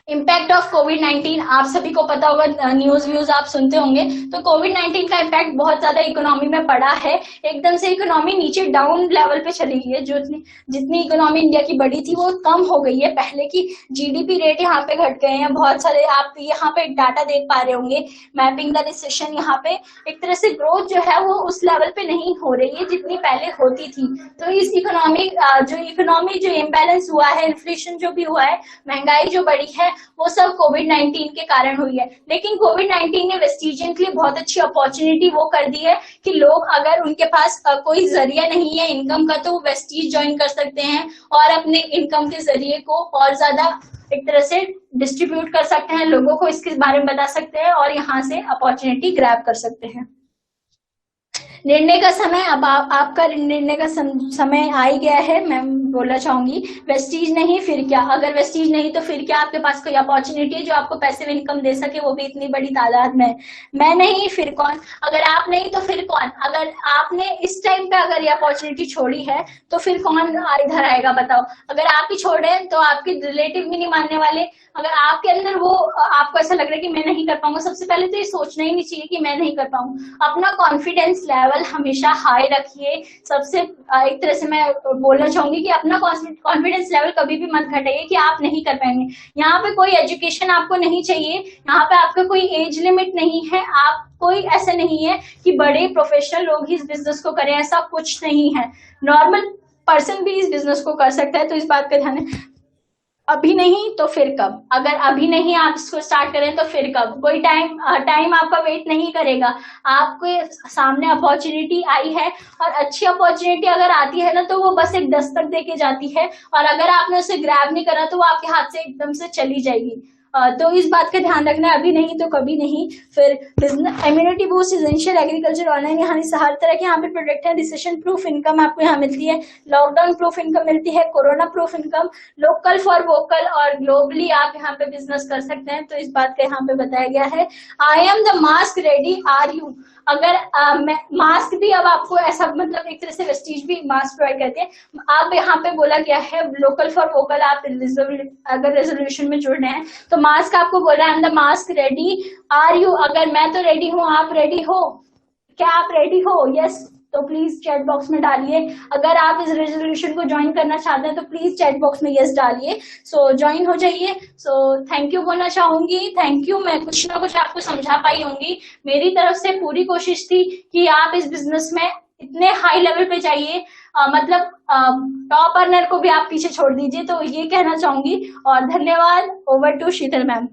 इम्पैक्ट ऑफ कोविड-19 आप सभी को पता होगा, न्यूज व्यूज आप सुनते होंगे। तो कोविड-19 का इम्पैक्ट बहुत ज्यादा इकोनॉमी में पड़ा है, एकदम से इकोनॉमी नीचे डाउन लेवल पे चली गई है। जो जितनी इकोनॉमी इंडिया की बड़ी थी वो कम हो गई है, पहले की जीडीपी रेट यहाँ पे घट गए हैं बहुत सारे। आप यहाँ पे डाटा देख पा रहे होंगे, मैपिंग द रिसेशन, यहाँ पे एक तरह से ग्रोथ जो है वो उस लेवल पे नहीं हो रही है जितनी पहले होती थी। तो इस इकोनॉमी जो इम्बैलेंस हुआ है, इन्फ्लेशन जो भी हुआ है, महंगाई जो बढ़ी है, वो सब कोविड-19 के कारण हुई है। लेकिन कोविड-19 ने वेस्टिजियन के लिए बहुत अच्छी अपॉर्चुनिटी वो कर दी है कि लोग अगर उनके पास कोई जरिया नहीं है इनकम का तो वो वेस्टिज ज्वाइन कर सकते हैं और अपने इनकम के जरिए को और ज्यादा एक तरह से डिस्ट्रीब्यूट कर सकते हैं, लोगों को इसके बारे में बता सकते हैं और यहाँ से अपॉर्चुनिटी ग्रैब कर सकते हैं। निर्णय का समय, अब आपका निर्णय का समय आ ही गया है। मैं बोलना चाहूंगी वेस्टीज नहीं फिर क्या, अगर वेस्टीज नहीं तो फिर क्या आपके पास कोई अपॉर्चुनिटी है जो आपको पैसिव इनकम दे सके, वो भी इतनी बड़ी तादाद में। मैं नहीं फिर कौन, अगर आप नहीं तो फिर कौन। अगर आपने इस टाइम पे अगर ये अपॉर्चुनिटी छोड़ी है तो फिर कौन इधर आएगा बताओ। अगर आप ही छोड़े तो आपके रिलेटिव भी नहीं मानने वाले। अगर आपके अंदर वो आपको ऐसा लग रहा है कि मैं नहीं कर पाऊंगा, सबसे पहले तो ये सोचना ही नहीं चाहिए कि मैं नहीं कर पाऊंगा। अपना कॉन्फिडेंस लेवल हमेशा हाई रखिए। सबसे एक तरह से मैं बोलना चाहूंगी कि अपना कॉन्फिडेंस लेवल कभी भी मत घटाइए कि आप नहीं कर पाएंगे। यहाँ पे कोई एजुकेशन आपको नहीं चाहिए, यहाँ पे आपका कोई एज लिमिट नहीं है, आप कोई ऐसा नहीं है कि बड़े प्रोफेशनल लोग ही इस बिजनेस को करें, ऐसा कुछ नहीं है। नॉर्मल पर्सन भी इस बिजनेस को कर सकता है। तो इस बात का ध्यान है। अभी नहीं तो फिर कब, अगर अभी नहीं आप इसको स्टार्ट करें तो फिर कब। कोई टाइम आपका वेट नहीं करेगा। आपके सामने अपॉर्चुनिटी आई है और अच्छी अपॉर्चुनिटी अगर आती है ना तो वो बस एक दस्तक देके जाती है और अगर आपने उसे ग्रैब नहीं करा तो वो आपके हाथ से एकदम से चली जाएगी। तो इस बात का ध्यान रखना, अभी नहीं तो कभी नहीं। फिर immunity boost, essential agriculture, online, यहाँ से हर तरह के यहाँ पे प्रोडक्ट है। रिसेशन प्रूफ इनकम आपको यहाँ मिलती है, लॉकडाउन प्रूफ इनकम मिलती है, corona proof income, local for vocal, और ग्लोबली आप यहाँ पे बिजनेस कर सकते हैं। तो इस बात का यहाँ पे बताया गया है। I am the mask ready, are you? अगर मास्क भी अब आपको ऐसा मतलब एक तरह से वेस्टीज भी मास्क प्रोवाइड करते हैं। आप यहाँ पे बोला गया है लोकल फॉर वोकल, आप अगर रेजोल्यूशन में जुड़ रहे हैं तो मास्क आपको बोल रहा है I am the mask ready, are you? अगर मैं तो रेडी हूँ, आप रेडी हो क्या? आप रेडी हो? यस, तो प्लीज चैट बॉक्स में डालिए। अगर आप इस रेजोल्यूशन को ज्वाइन करना चाहते हैं तो प्लीज चैट बॉक्स में यस डालिए। सो ज्वाइन हो जाइए। सो थैंक यू बोलना चाहूंगी, थैंक यू। मैं कुछ ना कुछ आपको समझा पाई होंगी। मेरी तरफ से पूरी कोशिश थी कि आप इस बिजनेस में इतने हाई लेवल पे जाइए, मतलब टॉप अर्नर को भी आप पीछे छोड़ दीजिए। तो ये कहना चाहूंगी और धन्यवाद। Over to Sheetal ma'am.